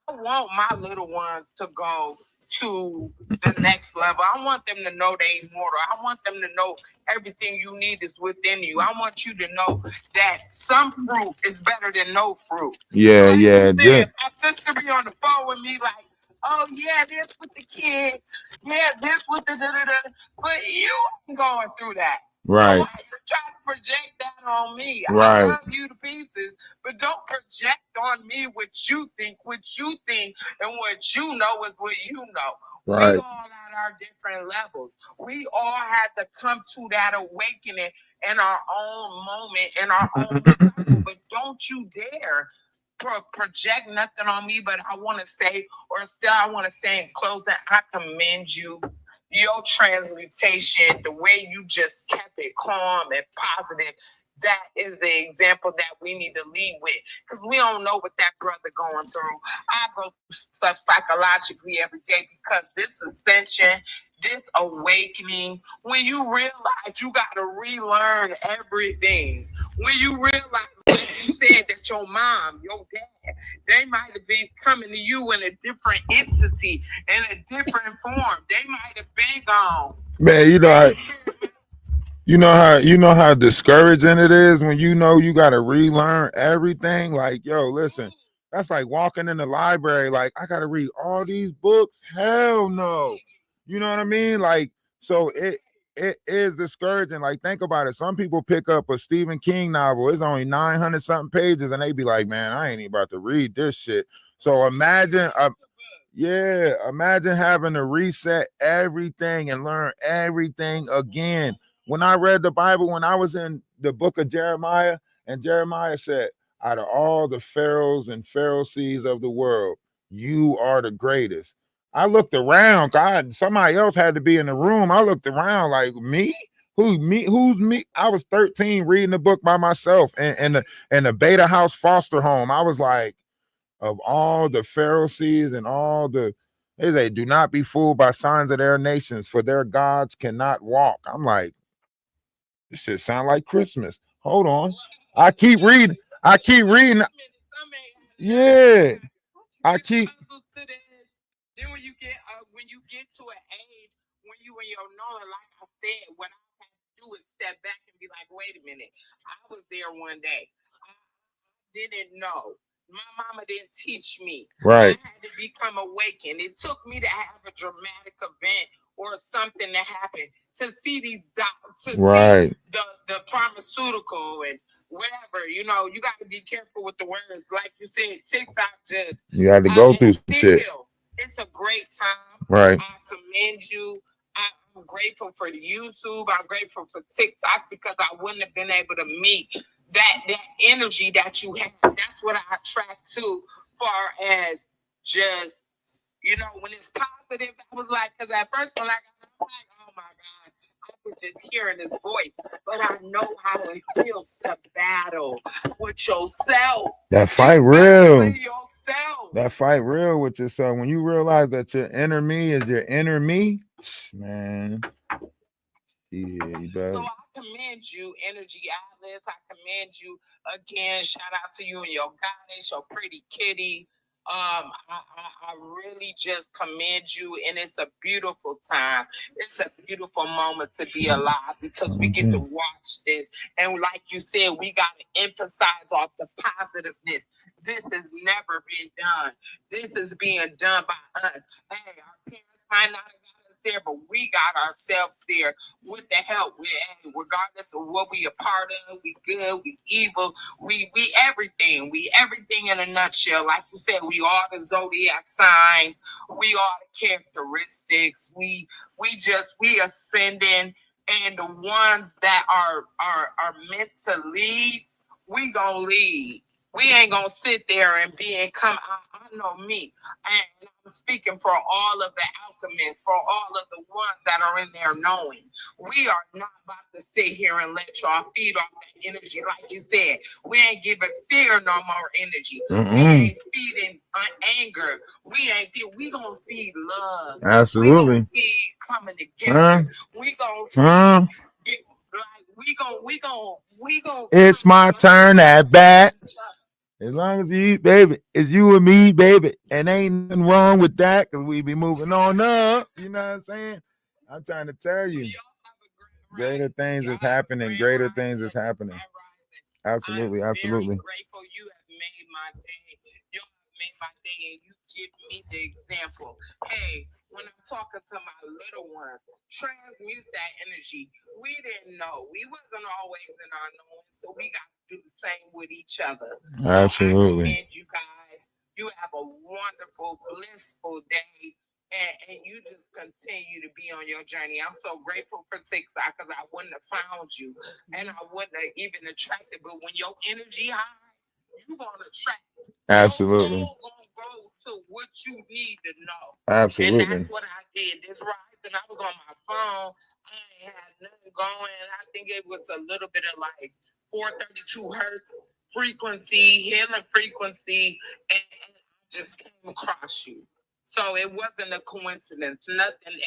I want my little ones to go to the next level. I want them to know they immortal. I want them to know everything you need is within you. I want you to know that some fruit is better than no fruit. Yeah, yeah. My sister be on the phone with me like, oh yeah, this with the kid. Yeah, this with the da-da-da. But you ain't going through that. Right. So you try to project that on me. Right. I love you to pieces, but don't project on me what you think. What you think and what you know is what you know. Right. We all at our different levels. We all had to come to that awakening in our own moment, in our own cycle. But don't you dare project nothing on me. But I want to say, I want to say in closing, I commend you. Your transmutation, the way you just kept it calm and positive, that is the example that we need to lead with. Because we don't know what that brother going through. I go through stuff psychologically every day because this ascension, this awakening, when you realize you got to relearn everything. When you realize, like you said, that your mom, your dad, they might have been coming to you in a different entity, in a different form. They might have been gone. Man, you know how discouraging it is when you know you got to relearn everything. Like, yo, listen, that's like walking in the library. Like, I got to read all these books. Hell no. You know what I mean? Like, so it is discouraging. Like, think about it. Some people pick up a Stephen King novel. It's only 900 something pages, and they be like, man, I ain't even about to read this shit. So imagine having to reset everything and learn everything again. When I read the Bible, when I was in the book of Jeremiah, and Jeremiah said, out of all the pharaohs and pharisees of the world, you are the greatest. I looked around. God, somebody else had to be in the room. I looked around like, me? Who's me? I was 13 reading the book by myself in the Beta House foster home. I was like, of all the Pharisees and all the, they say, do not be fooled by signs of their nations, for their gods cannot walk. I'm like, this shit sound like Christmas. Hold on. I keep reading. Yeah. Then when you get to an age when you in your knowing, like I said, what I have to do is step back and be like, wait a minute, I was there one day. I didn't know. My mama didn't teach me. Right. I had to become awakened. It took me to have a dramatic event or something to happen to see these see the pharmaceutical and whatever. You know, you got to be careful with the words. Like you said, TikTok just you got to go through some shit. It's a great time. Right. I commend you. I'm grateful for YouTube. I'm grateful for TikTok because I wouldn't have been able to meet that energy that you have. That's what I attract to, far as just, you know, when it's positive. I was like, because at first when I got, I'm like, oh my God, I was just hearing his voice, but I know how it feels to battle with yourself. That fight real. That fight real with yourself. When you realize that your inner me is your inner me, man. Yeah, you better. So I commend you, Energy Atlas. I commend you again. Shout out to you and your goddess, your pretty kitty. I really just commend you, and it's a beautiful time. It's a beautiful moment to be alive because we get to watch this. And like you said, we got to emphasize off the positiveness. This has never been done. This is being done by us. Hey, our parents might not have got us there, but we got ourselves there with the help. Regardless of what we a part of, we good, we evil, we everything. We everything in a nutshell. Like you said, we are the zodiac signs. We are the characteristics. We ascending, and the ones that are meant to lead, we gonna lead. We ain't gonna sit there and be and come. I know me, and I'm speaking for all of the alchemists, for all of the ones that are in there knowing. We are not about to sit here and let y'all feed off that energy, like you said. We ain't giving fear no more energy. We ain't feeding anger. We gonna feed love. Absolutely. We gonna feed coming together. We gonna feed, we gonna. It's my turn at bat. As long as you eat, baby, it's you and me, baby. And ain't nothing wrong with that because we be moving on up. You know what I'm saying? I'm trying to tell you. Greater things is happening. Greater things is happening. Absolutely, absolutely. I'm grateful you have made my day. You have made my day, and you give me the example. Hey, when I'm talking to my little ones, transmute that energy. We didn't know. We wasn't always in our knowing, so we got to do the same with each other. Absolutely. I commend you guys. You have a wonderful, blissful day. And you just continue to be on your journey. I'm so grateful for TikTok because I wouldn't have found you and I wouldn't have even attracted. But when your energy high, you're going to attract. Absolutely. You're going to go to what you need to know. Absolutely. And that's what I did. This rise, and I was on my phone. I ain't had nothing going. I think it was a little bit of like 432 hertz frequency, healing frequency, and I just came across you. So it wasn't a coincidence. Nothing.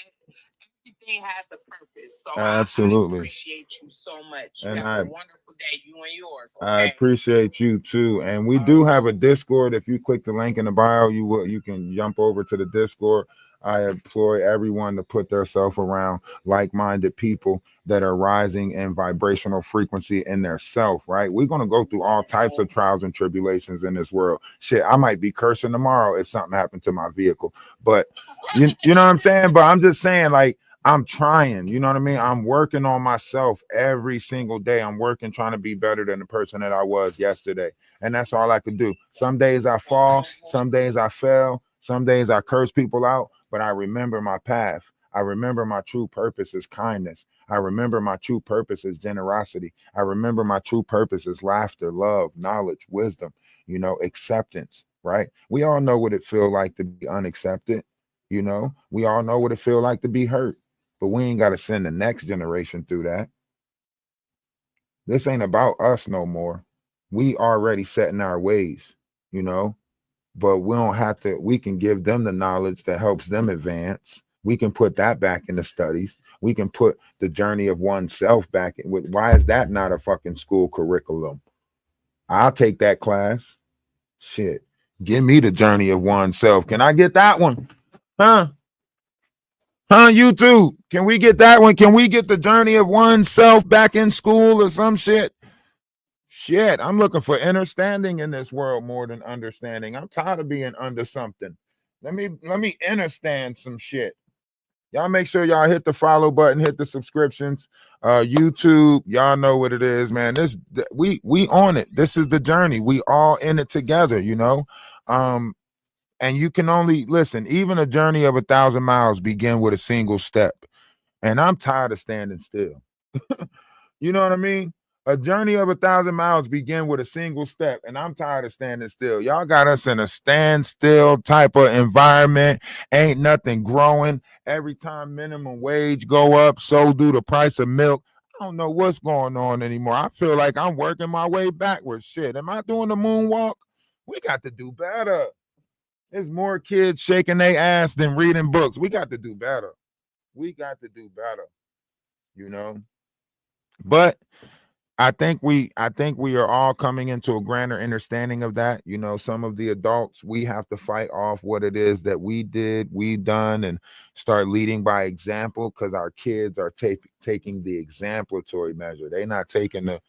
Everything has a purpose. So absolutely. I appreciate you so much. You And have a wonderful day. You and yours. Okay? I appreciate you too. And we do have a Discord. If you click the link in the bio, you can jump over to the Discord. I employ everyone to put themselves around like-minded people that are rising in vibrational frequency in their self, right? We're going to go through all types of trials and tribulations in this world. Shit, I might be cursing tomorrow if something happened to my vehicle. But you know what I'm saying? But I'm just saying, like, I'm trying, you know what I mean? I'm working on myself every single day. I'm working, trying to be better than the person that I was yesterday. And that's all I could do. Some days I fall, some days I fail, some days I curse people out, but I remember my path. I remember my true purpose is kindness. I remember my true purpose is generosity. I remember my true purpose is laughter, love, knowledge, wisdom, acceptance, right? We all know what it feels like to be unaccepted. We all know what it feels like to be hurt. But we ain't got to send the next generation through that. This ain't about us no more. We already set in our ways, but we don't have to. We can give them the knowledge that helps them advance. We can put that back in the studies. We can put the journey of oneself back in. Why is that not a fucking school curriculum? I'll take that class. Shit. Give me the journey of oneself. Can I get that one? Huh? YouTube? Can we get that one? Can we get the journey of oneself back in school or some shit? Shit, I'm looking for understanding in this world more than understanding. I'm tired of being under something. Let me understand some shit. Y'all make sure y'all hit the follow button, hit the subscriptions. YouTube, y'all know what it is, man. We on it. This is the journey. We all in it together, And you can only listen, even a journey of 1,000 miles begin with a single step. And I'm tired of standing still. You know what I mean? A journey of 1,000 miles begin with a single step. And I'm tired of standing still. Y'all got us in a standstill type of environment. Ain't nothing growing. Every time minimum wage go up, so do the price of milk. I don't know what's going on anymore. I feel like I'm working my way backwards. Shit, am I doing the moonwalk? We got to do better. There's more kids shaking their ass than reading books. We got to do better. We got to do better, But I think we are all coming into a grander understanding of that. You know, some of the adults, we have to fight off what it is that we done, and start leading by example, because our kids are taking the exemplatory measure. They're not taking the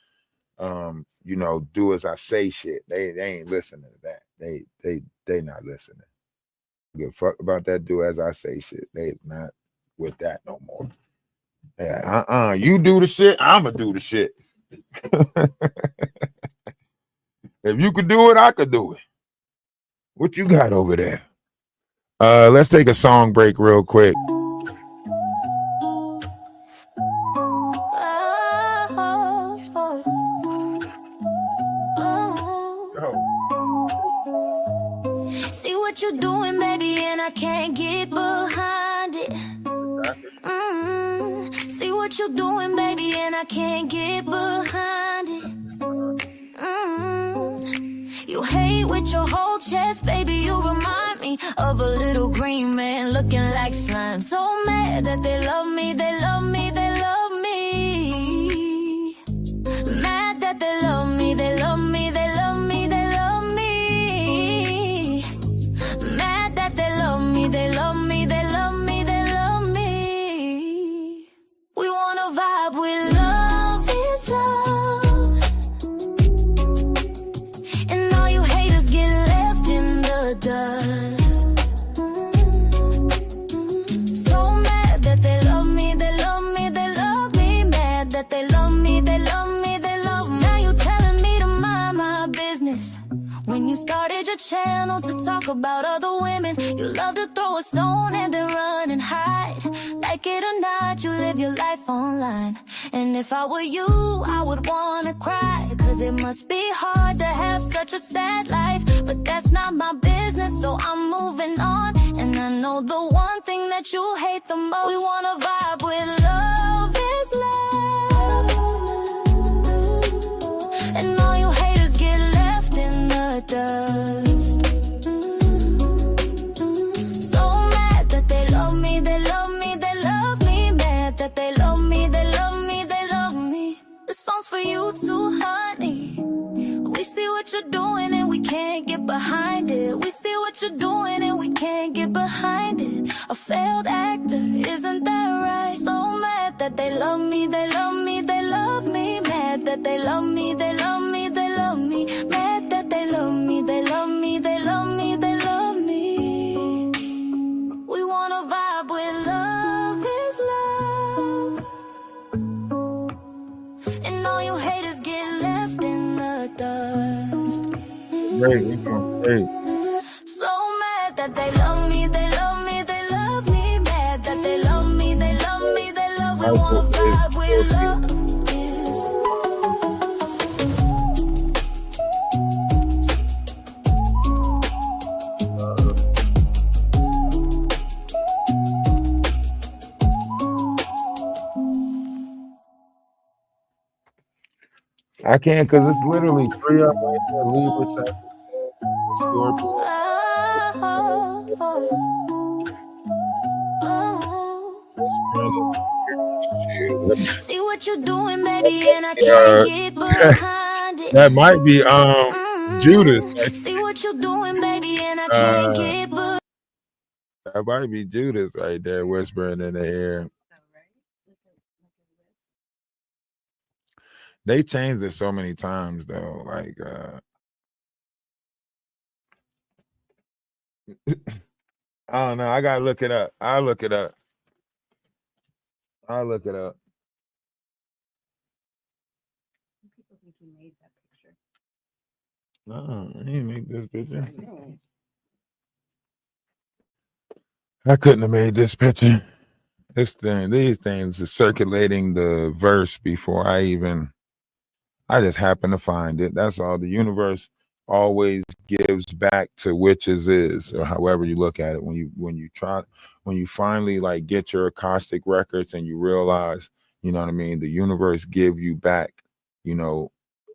you know, do as I say shit. They ain't listening to that. They not listening. Give a fuck about that do as I say shit. They not with that no more. Yeah, you do the shit, I'ma do the shit. If you could do it, I could do it. What you got over there? Let's take a song break real quick. See what you're doing, baby, and I can't get behind it. See what you're doing, baby, and I can't get behind it. You hate with your whole chest, baby, you remind me of a little green man looking like slime. So mad that they love me, they love me, they love me. Mad that they love me, they love me, they love me, they love me. Mad that they love me, they love me, they love me, they love me. We wanna vibe with love is love. And all you haters get left in the dust. So mad that they love me, they love me, they love me. Mad that they love me, they love me, they love me. Now you telling me to mind my business. When you started your channel to talk about other women, you love to throw a stone and then run and hide. Like it or not, you live your life online. And if I were you, I would wanna cry, cause it must be hard to have such a sad life. But that's not my business, so I'm moving on. And I know the one thing that you hate the most. We wanna vibe with love is love. And all you haters get left in the dust. So mad that they love me, they love me, they love me. Mad that they love me, they love me, they love me. This song's for you too, honey. We see what you're doing and we can't get behind it. We see what you're doing and we can't get behind it. A failed actor, isn't that right? So mad that they love me, they love me, they love me. Mad that they love me, they love me, they love me. Mad that they love me, they love me, they love me, they love me. We wanna vibe with love is love. And all you haters get left in the dust. Great. So mad that they love me, they love me, they love me. Mad that they love me, they love me, they love me. We wanna vibe with love is. I can't, because it's literally 3 up right there. Libra, Sagittarius, Scorpio. See what you're doing, baby, and I can't get behind it. That might be Judas. See what you're doing, baby, and I can't get behind. That might be Judas right there whispering in the air. They changed it so many times though. Like I don't know. I gotta look it up. I'll look it up. People think you made that picture. No, I didn't make this picture. I couldn't have made this picture. These things are circulating the verse before I just happen to find it. That's all. The universe always gives back to which is, or however you look at it. When you finally like get your acoustic records and you realize, you know what I mean, the universe give you back, you know,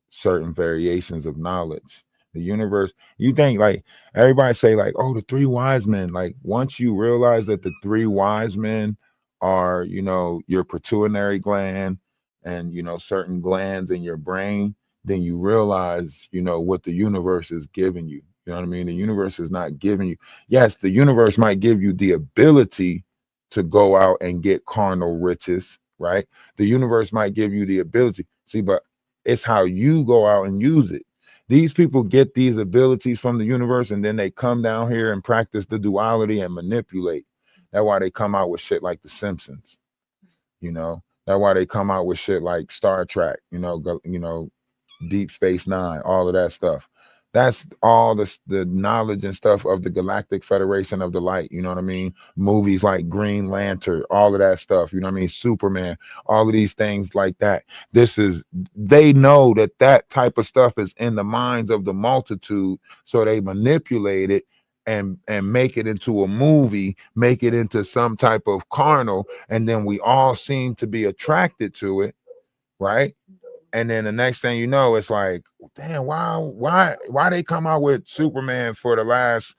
certain variations of knowledge. The universe, you think like everybody say like, oh, the 3 wise men. Like once you realize that the 3 wise men are, you know, your pituitary gland and certain glands in your brain, then you realize what the universe is giving you. You know what I mean? The universe is not giving you. Yes, the universe might give you the ability to go out and get carnal riches, right? The universe might give you the ability. See, but it's how you go out and use it. These people get these abilities from the universe, and then they come down here and practice the duality and manipulate. That's why they come out with shit like The Simpsons. That's why they come out with shit like Star Trek. Deep Space Nine, all of that stuff. That's all the knowledge and stuff of the Galactic Federation of the Light. You know what I mean? Movies like Green Lantern, all of that stuff. You know what I mean? Superman, all of these things like that. They know that type of stuff is in the minds of the multitude, so they manipulate it and make it into a movie, make it into some type of carnal, and then we all seem to be attracted to it, right? And then the next thing you know, it's like, damn, why they come out with Superman for the last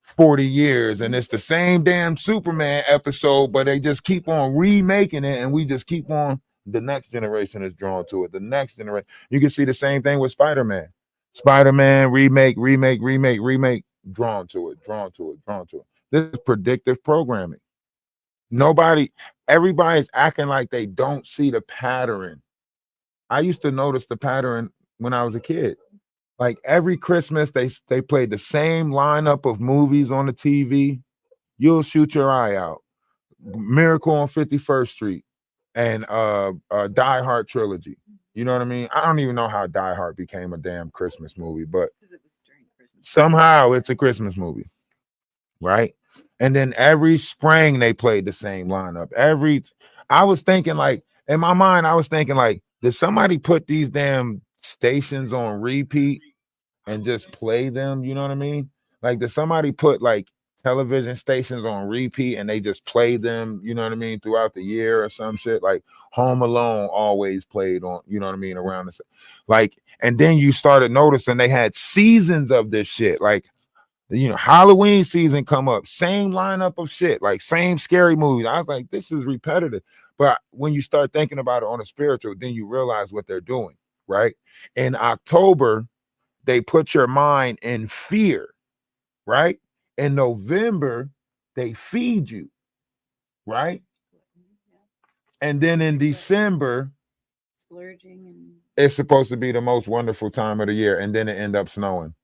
40 years and it's the same damn Superman episode, but they just keep on remaking it, and we just keep on. The next generation is drawn to it. The next generation, you can see the same thing with Spider-Man. Spider-Man remake, drawn to it. This is predictive programming. Everybody's acting like they don't see the pattern. I used to notice the pattern when I was a kid. Like every Christmas, they played the same lineup of movies on the TV. You'll Shoot Your Eye Out, Miracle on 51st Street, and Die Hard trilogy. You know what I mean? I don't even know how Die Hard became a damn Christmas movie, but somehow it's a Christmas movie, right? And then every spring they played the same lineup. I was thinking like, in my mind, I was thinking like, did somebody put these damn stations on repeat and just play them? You know what I mean? Like, did somebody put like television stations on repeat and they just play them, you know what I mean, throughout the year or some shit? Like Home Alone always played on, you know what I mean, around the like, and then you started noticing they had seasons of this shit. Like, Halloween season come up, same lineup of shit, like same scary movies. I was like, this is repetitive. But when you start thinking about it on a spiritual, then you realize what they're doing, right? In October, they put your mind in fear, right? In November, they feed you, right? And then in December, it's supposed to be the most wonderful time of the year, and then it end up snowing.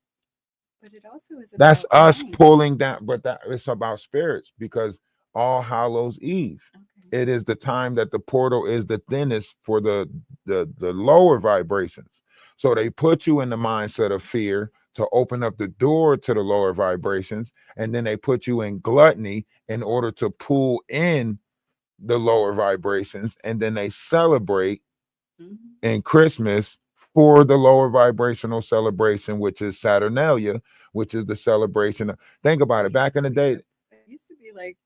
But it also is That's about us money. pulling down, but that it's about spirits, because All Hallows Eve, it is the time that the portal is the thinnest for the lower vibrations. So they put you in the mindset of fear to open up the door to the lower vibrations, and then they put you in gluttony in order to pull in the lower vibrations, and then they celebrate in Christmas for the lower vibrational celebration, which is Saturnalia, which is the celebration. Think about it. Back in the day, It used to be like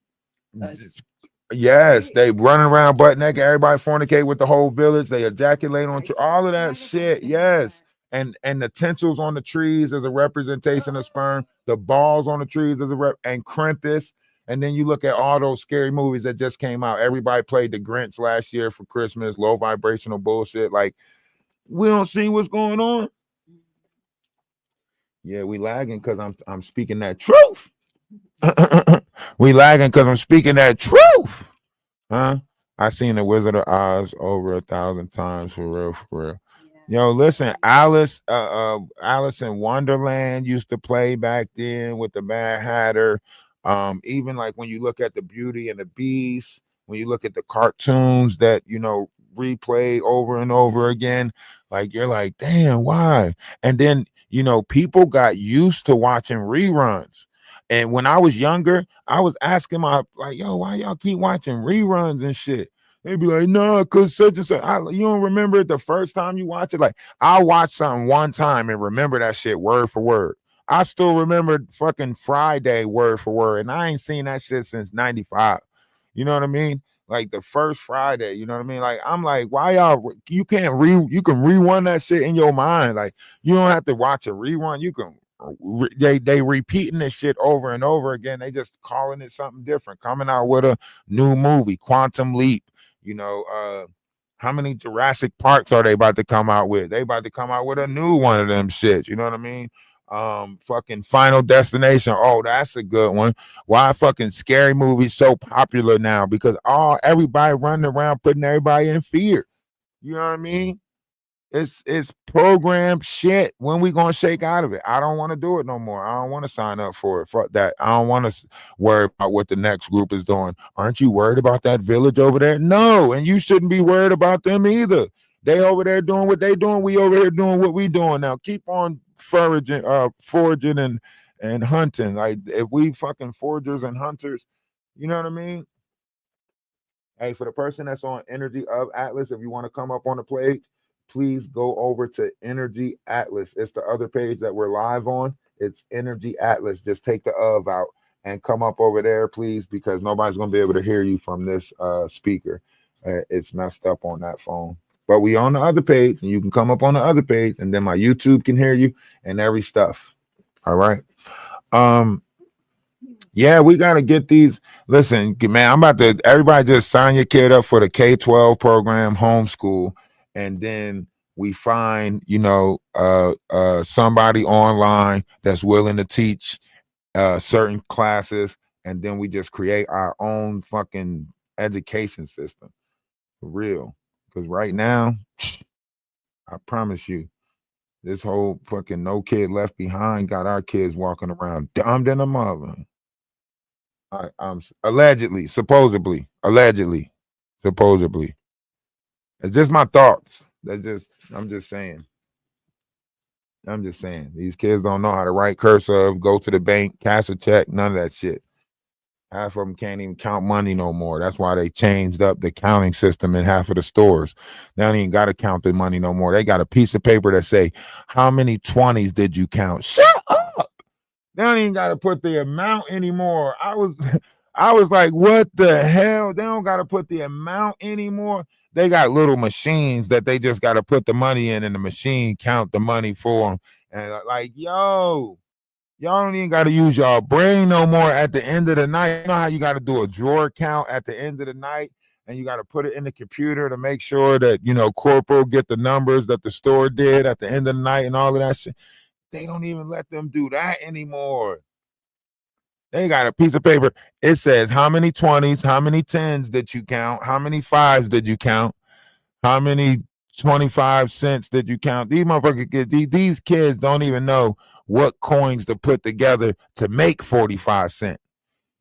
yes, they running around butt naked. Everybody fornicate with the whole village. They ejaculate on all of that shit. Yes. And the tinsels on the trees is a representation of sperm. The balls on the trees is and Krampus. And then you look at all those scary movies that just came out. Everybody played the Grinch last year for Christmas, low vibrational bullshit. Like, we don't see what's going on. Yeah, we lagging because I'm speaking that truth. We lagging because I'm speaking that truth. Huh? I seen the Wizard of Oz over 1,000 times, for real, for real. Yo, listen, Alice in Wonderland used to play back then with the Mad Hatter. Even like when you look at the Beauty and the Beast, when you look at the cartoons that replay over and over again, like you're like, damn, why? And then people got used to watching reruns. And when I was younger, I was asking yo, why y'all keep watching reruns and shit? They'd be like, no, cause such and such. You don't remember it the first time you watch it? Like, I watched something one time and remember that shit word for word. I still remember fucking Friday word for word, and I ain't seen that shit since '95. You know what I mean? Like the first Friday, you know what I mean? Like, I'm like, why y'all? You can rerun that shit in your mind. Like, you don't have to watch a rerun. You can. They repeating this shit over and over again. They just calling it something different, coming out with a new movie, Quantum Leap, How many Jurassic Parks are they about to come out with? They about to come out with a new one of them shits. You know what I mean? Fucking Final Destination. Oh, that's a good one. Why fucking scary movies so popular now? Because everybody running around putting everybody in fear. You know what I mean? It's programmed shit. When we gonna shake out of it? I don't want to do it no more. I don't want to sign up for it. Fuck that. I don't want to worry about what the next group is doing. Aren't you worried about that village over there? No, and you shouldn't be worried about them either. They over there doing what they doing. We over here doing what we doing now. Keep on foraging and hunting. Like if we fucking foragers and hunters, you know what I mean? Hey, for the person that's on Energy of Atlas, if you want to come up on the page, please go over to Energy Atlas. It's the other page that we're live on. It's Energy Atlas. Just take the of out and come up over there, please, because nobody's going to be able to hear you from this speaker. It's messed up on that phone. But we on the other page, and you can come up on the other page, and then my YouTube can hear you and every stuff. All right. Yeah, we got to get these. Listen, man, I'm about to, everybody just sign your kid up for the K-12 program, homeschool, and then we find, somebody online that's willing to teach certain classes, and then we just create our own fucking education system. For real. Because right now, I promise you, this whole fucking No Kid Left Behind got our kids walking around dumb than a mother. Supposedly. It's just my thoughts. I'm just saying. These kids don't know how to write cursive, go to the bank, cash a check, none of that shit. Half of them can't even count money no more. That's why they changed up the counting system in half of the stores. They don't even got to count the money no more. They got a piece of paper that say, how many 20s did you count? Shut up. They don't even got to put the amount anymore. I was like, what the hell? They don't got to put the amount anymore. They got little machines that they just got to put the money in, and the machine count the money for them. And like, yo, y'all don't even got to use y'all brain no more at the end of the night. You know how you got to do a drawer count at the end of the night, and you got to put it in the computer to make sure that, corporal get the numbers that the store did at the end of the night and all of that shit. They don't even let them do that anymore. They got a piece of paper. It says how many 20s, how many 10s did you count? How many 5s did you count? How many 25 cents did you count? These motherfuckers, these kids don't even know what coins to put together to make 45 cents.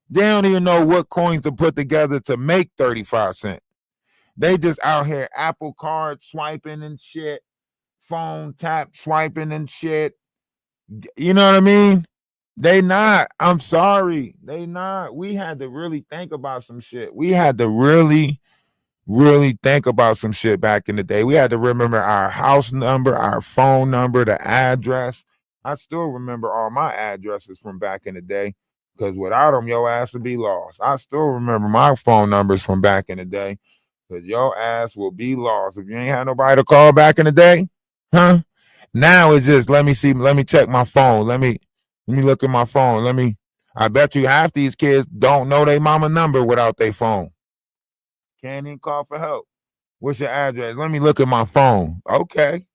They don't even know what coins to put together to make 35 cents. They just out here Apple Card swiping and shit, phone tap swiping and shit. You know what I mean? They not. I'm sorry. They not. We had to really think about some shit. We had to really think about some shit back in the day. We had to remember our house number, our phone number, the address. I still remember all my addresses from back in the day, because without them, your ass would be lost. I still remember my phone numbers from back in the day, because your ass will be lost if you ain't had nobody to call back in the day. Huh? Now it's just, let me check my phone. Let me look at my phone. I bet you half these kids don't know their mama number without their phone. Can't even call for help. What's your address? Let me look at my phone. Okay.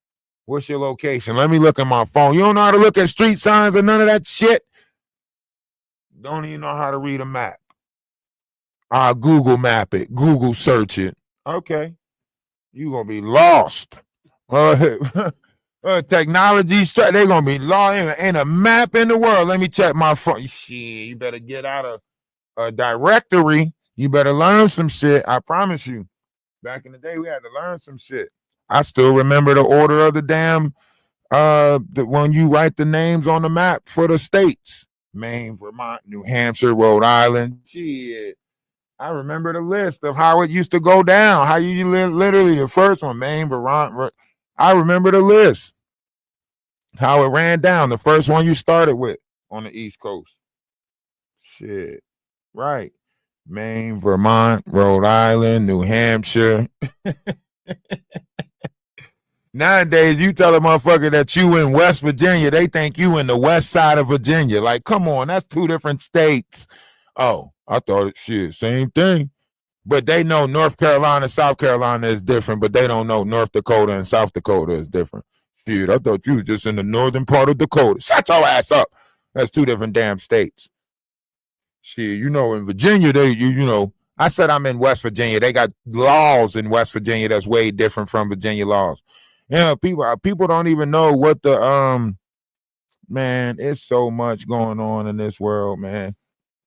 What's your location? Let me look at my phone. You don't know how to look at street signs or none of that shit? Don't even know how to read a map. I'll Google map it. Google search it. Okay. You gonna be lost. Technology, they're gonna be lost. Ain't a map in the world. Let me check my phone. Shit, you better get out of a directory. You better learn some shit. I promise you. Back in the day, we had to learn some shit. I still remember the order of the damn when you write the names on the map for the states. Maine, Vermont, New Hampshire, Rhode Island. Shit. I remember the list of how it used to go down. How you literally the first one, Maine, Vermont. I remember the list. How it ran down. The first one you started with on the East Coast. Shit. Right. Maine, Vermont, Rhode Island, New Hampshire. Nowadays, you tell a motherfucker that you in West Virginia, they think you in the west side of Virginia. Like, come on, that's two different states. Oh, I thought it shit, same thing. But they know North Carolina, South Carolina is different, but they don't know North Dakota and South Dakota is different. Shit, I thought you was just in the northern part of Dakota. Shut your ass up. That's two different damn states. Shit, you know, in Virginia, you know, I said I'm in West Virginia. They got laws in West Virginia that's way different from Virginia laws. Yeah, people don't even know what the man, it's so much going on in this world, man.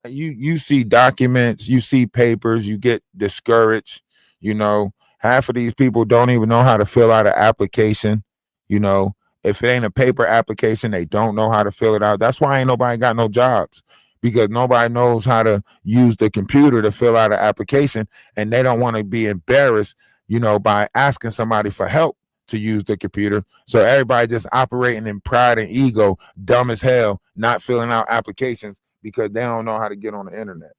You see documents, you see papers, you get discouraged. You know, half of these people don't even know how to fill out an application. You know, if it ain't a paper application, they don't know how to fill it out. That's why ain't nobody got no jobs, because nobody knows how to use the computer to fill out an application, and they don't want to be embarrassed, you know, by asking somebody for help to use the computer. So everybody just operating in pride and ego, dumb as hell, not filling out applications because they don't know how to get on the internet.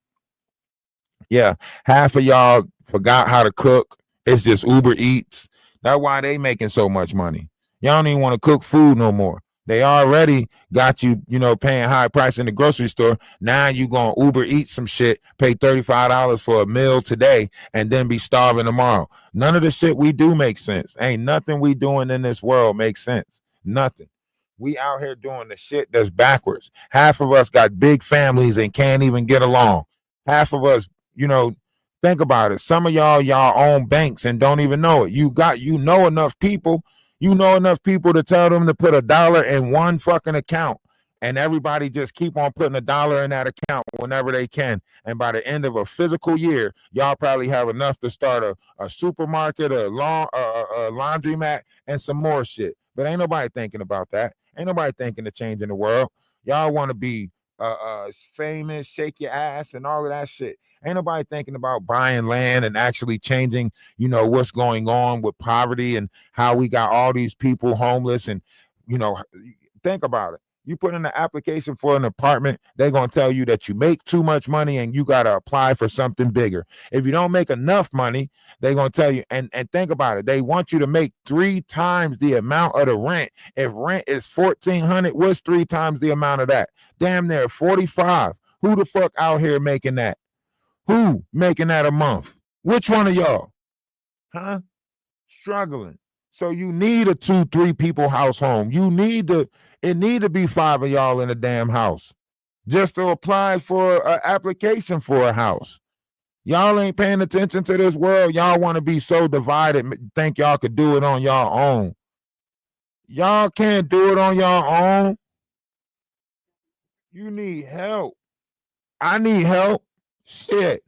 Yeah, half of y'all forgot how to cook. It's just Uber Eats. That's why they making so much money. Y'all don't even want to cook food no more. They already got you, you know, paying high price in the grocery store. Now you gonna Uber eat some shit, pay $35 for a meal today, and then be starving tomorrow. None of the shit we do makes sense. Ain't nothing we doing in this world makes sense. Nothing. We out here doing the shit that's backwards. Half of us got big families and can't even get along. Half of us, you know, think about it. Some of y'all own banks and don't even know it. You know enough people to tell them to put $1 in one fucking account, and everybody just keep on putting $1 in that account whenever they can. And by the end of a physical year, y'all probably have enough to start a supermarket, a laundromat, and some more shit. But ain't nobody thinking about that. Ain't nobody thinking of changing the world. Y'all want to be famous, shake your ass, and all of that shit. Ain't nobody thinking about buying land and actually changing, you know, what's going on with poverty and how we got all these people homeless. And, you know, think about it. You put in an application for an apartment, they're going to tell you that you make too much money and you got to apply for something bigger. If you don't make enough money, they're going to tell you, and think about it, they want you to make 3 times the amount of the rent. If rent is $1,400, what's 3 times the amount of that? Damn near 45. Who the fuck out here making that? Who making that a month? Which one of y'all? Huh? Struggling. So you need a 2-3 people house home. It need to be 5 of y'all in a damn house just to apply for an application for a house. Y'all ain't paying attention to this world. Y'all want to be so divided, think y'all could do it on y'all own. Y'all can't do it on y'all own. You need help. I need help. Shit.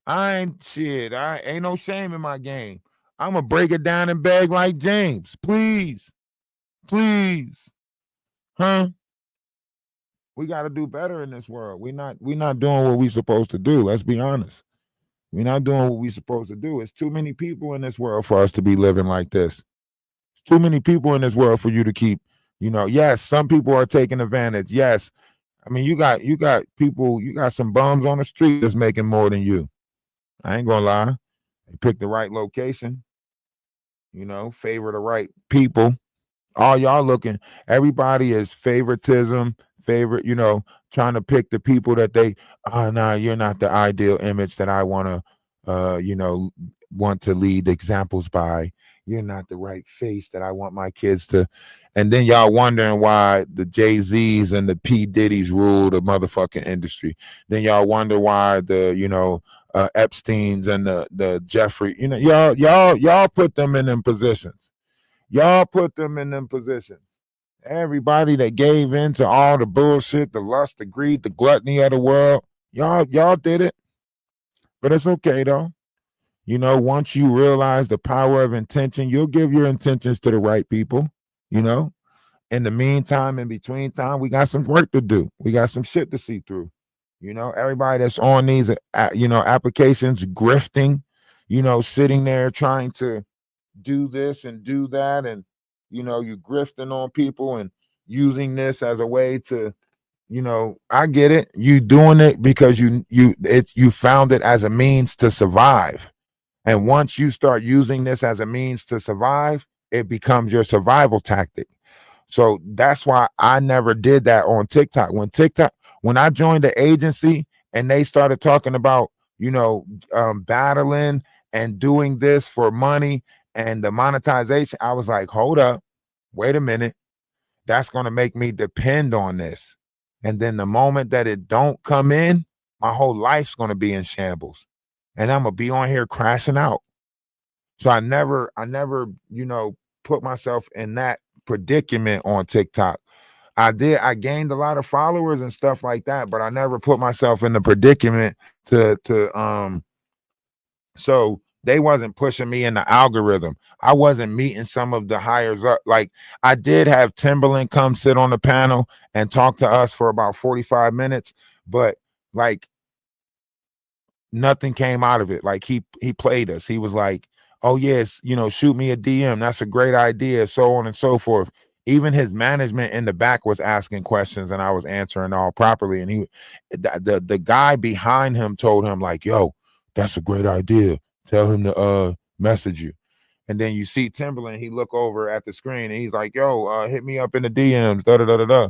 I ain't no shame in my game. I'm gonna break it down and beg like James. Please. Please. Huh? We gotta do better in this world. We're not doing what we supposed to do. Let's be honest. We're not doing what we supposed to do. It's too many people in this world for us to be living like this. It's too many people in this world for you to keep, you know, yes, some people are taking advantage. Yes. I mean, you got people, you got some bums on the street that's making more than you. I ain't gonna lie. They picked the right location, you know, favor the right people. All y'all looking, everybody is favoritism, favorite, you know, trying to pick the people that nah, you're not the ideal image that I want to, you know, want to lead examples by. You're not the right face that I want my kids to. And then y'all wondering why the Jay-Z's and the P. Diddy's rule the motherfucking industry. Then y'all wonder why the, you know, Epstein's and the Jeffrey, you know, y'all put them in them positions. Y'all put them in them positions. Everybody that gave in to all the bullshit, the lust, the greed, the gluttony of the world, y'all did it. But it's okay though. You know, once you realize the power of intention, you'll give your intentions to the right people. You know, in the meantime, in between time, we got some work to do. We got some shit to see through. You know, everybody that's on these, you know, applications, grifting, you know, sitting there trying to do this and do that, and you know, you grifting on people and using this as a way to, you know, I get it. You doing it because you found it as a means to survive. And once you start using this as a means to survive, it becomes your survival tactic. So that's why I never did that on TikTok. When I joined the agency and they started talking about battling and doing this for money and the monetization. I was like, hold up, wait a minute. That's going to make me depend on this. And then the moment that it don't come in, my whole life's going to be in shambles. And I'm going to be on here crashing out. So I never, put myself in that predicament on TikTok. I gained a lot of followers and stuff like that, but I never put myself in the predicament to so they wasn't pushing me in the algorithm. I wasn't meeting some of the hires up. Like I did have Timberland come sit on the panel and talk to us for about 45 minutes, but like nothing came out of it. Like he played us. He was like, "Oh yes, shoot me a DM. That's a great idea." So on and so forth. Even his management in the back was asking questions, and I was answering all properly. And the guy behind him told him like, "Yo, that's a great idea. Tell him to message you." And then you see Timberland. He look over at the screen and he's like, "Yo, hit me up in the DMs." Da da da da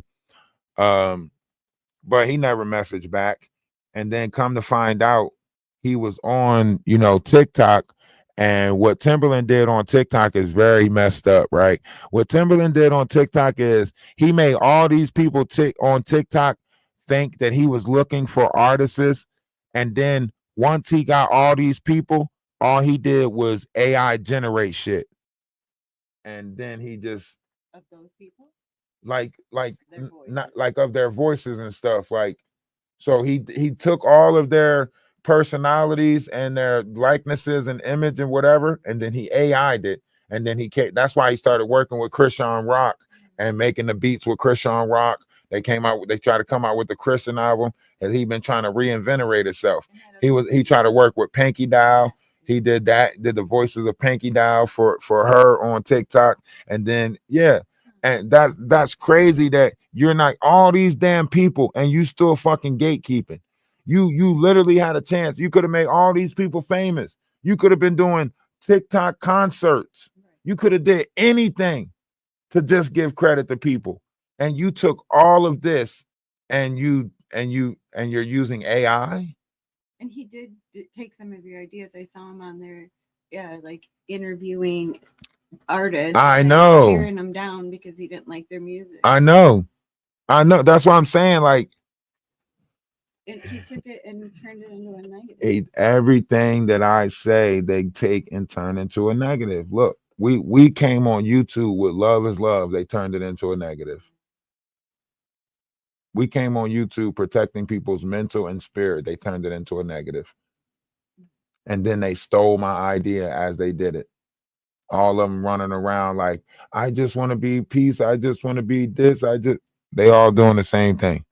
da. But he never messaged back. And then come to find out, he was on, TikTok. And what Timberland did on TikTok is very messed up, right? What Timberland did on TikTok is he made all these people on TikTok think that he was looking for artists. And then once he got all these people, all he did was AI generate shit. And then he just Of those people? Not like of their voices and stuff. Like so he took all of their personalities and their likenesses and image and whatever, and then he AI'd it. And then that's why he started working with Christian Rock and making the beats with Christian Rock. They tried to come out with the Christian album, and he been trying to reinvigorate itself. He tried to work with Panky Dow. He did the voices of Panky Dow for her on TikTok. And then and that's crazy that you're not all these damn people and you still fucking gatekeeping. You literally had a chance. You could have made all these people famous. You could have been doing TikTok concerts. You could have did anything to just give credit to people. And you took all of this and you're using AI. And he did take some of your ideas. I saw him on there, like interviewing artists. I know. Tearing them down because he didn't like their music. I know. That's what I'm saying. Like, and he took it and turned it into a negative. Everything that I say, they take and turn into a negative. Look, we came on YouTube with Love is Love. They turned it into a negative. We came on YouTube protecting people's mental and spirit. They turned it into a negative. And then they stole my idea as they did it. All of them running around like, I just want to be peace. I just want to be this. They all doing the same thing.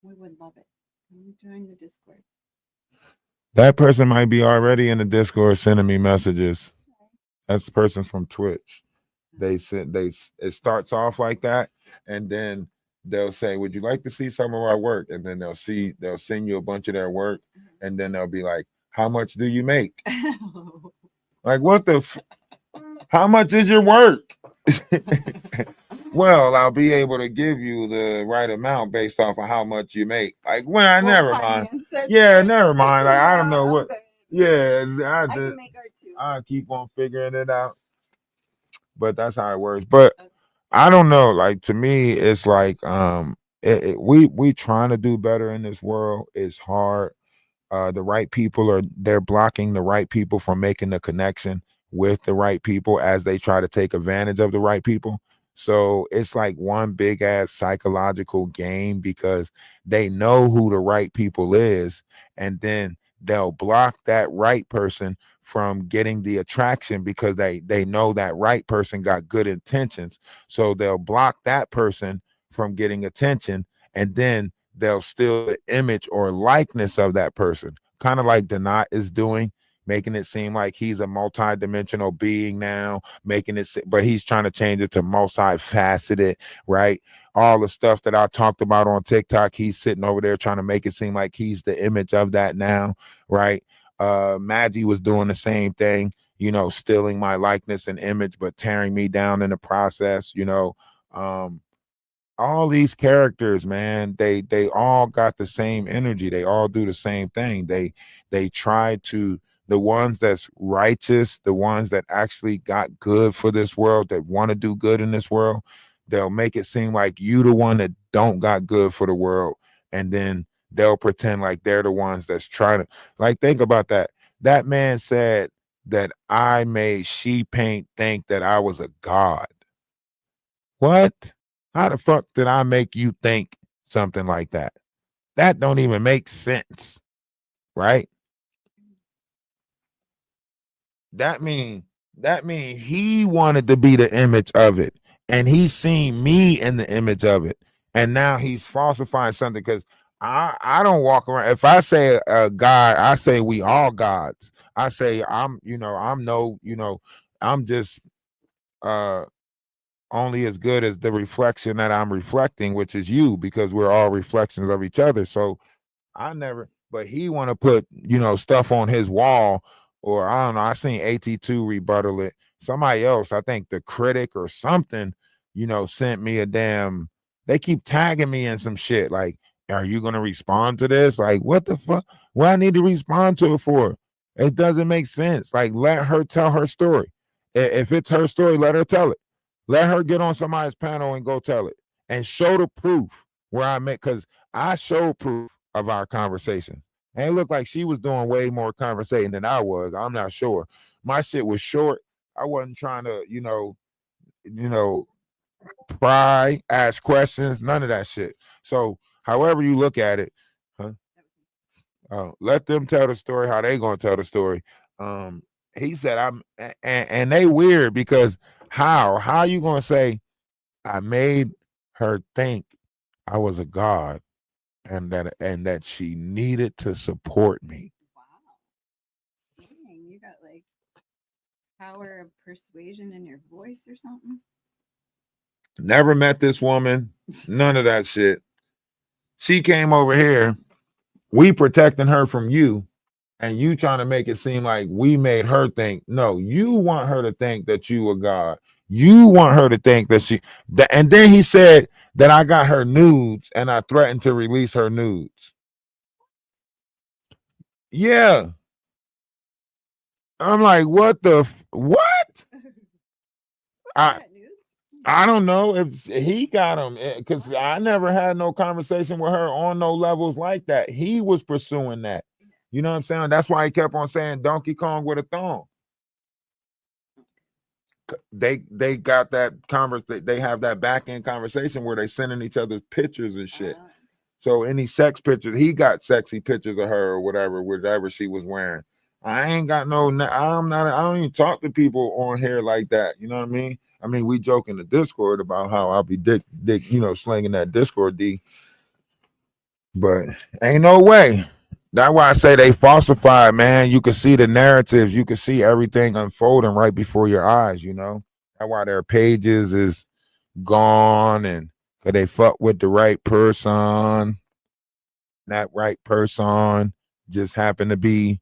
We would love it. Can you join the Discord? That person might be already in the Discord sending me messages. That's the person from Twitch. It starts off like that, and then they'll say, "Would you like to see some of our work?" And then they'll send you a bunch of their work, and then they'll be like, "How much do you make?" Like, what the? How much is your work? Well, I'll be able to give you the right amount based off of how much you make. Like, never mind. Yeah, never mind. Like, I don't know what. Yeah, I can make art too. I keep on figuring it out. But that's how it works. But I don't know. Like, to me, it's like we trying to do better in this world. It's hard. The right people they're blocking the right people from making the connection with the right people as they try to take advantage of the right people. So it's like one big ass psychological game because they know who the right people is, and then they'll block that right person from getting the attraction because they know that right person got good intentions. So they'll block that person from getting attention, and then they'll steal the image or likeness of that person, kind of like Donat is doing, making it seem like he's a multi-dimensional being now, but he's trying to change it to multifaceted, right? All the stuff that I talked about on TikTok, he's sitting over there trying to make it seem like he's the image of that now, right? Maggie was doing the same thing, stealing my likeness and image, but tearing me down in the process, all these characters, man, they all got the same energy. They all do the same thing. They try to, the ones that's righteous, the ones that actually got good for this world, that want to do good in this world, they'll make it seem like you the one that don't got good for the world, and then they'll pretend like they're the ones that's trying to, like, think about that. That man said that I made She Paint think that I was a god. What? How the fuck did I make you think something like that? That don't even make sense, right? That mean he wanted to be the image of it, and he's seen me in the image of it, and now he's falsifying something, because I don't walk around. If I say a God, I say we all gods. I say I'm, I'm no, I'm just uh only as good as the reflection that I'm reflecting, which is you, because we're all reflections of each other. So I never, but he want to put, stuff on his wall, or I don't know. I seen AT2 rebuttal it. Somebody else, I think the critic or something, sent me a damn. They keep tagging me in some shit. Like, are you gonna respond to this? Like, what the fuck? What I need to respond to it for? It doesn't make sense. Like, let her tell her story. If it's her story, let her tell it. Let her get on somebody's panel and go tell it, and show the proof where I met, because I showed proof of our conversations. And it looked like she was doing way more conversating than I was. I'm not sure. My shit was short. I wasn't trying to, you know, pry, ask questions, none of that shit. So, however you look at it, huh? Let them tell the story how they gonna tell the story. He said, and they weird, because how you gonna say I made her think I was a god, and that she needed to support me. Wow. Dang, you got like power of persuasion in your voice or something? Never met this woman, none of that shit. She came over here, we protecting her from you, and you trying to make it seem like we made her think. No, you want her to think that you are God. You want her to think and then he said that I got her nudes and I threatened to release her nudes. Yeah. I'm like, what what? I don't know if he got them, because I never had no conversation with her on no levels like that. He was pursuing that. You know what I'm saying? That's why he kept on saying Donkey Kong with a thong. They got that they have that back end conversation where they sending each other pictures and shit. So any sex pictures, he got sexy pictures of her or whatever she was wearing. I ain't got I don't even talk to people on here like that. You know what I mean? I mean, we joke in the Discord about how I'll be dick, slinging that Discord D. But ain't no way. That's why I say they falsified, man. You can see the narratives. You can see everything unfolding right before your eyes, That's why their pages is gone, and cause they fuck with the right person. That right person just happened to be,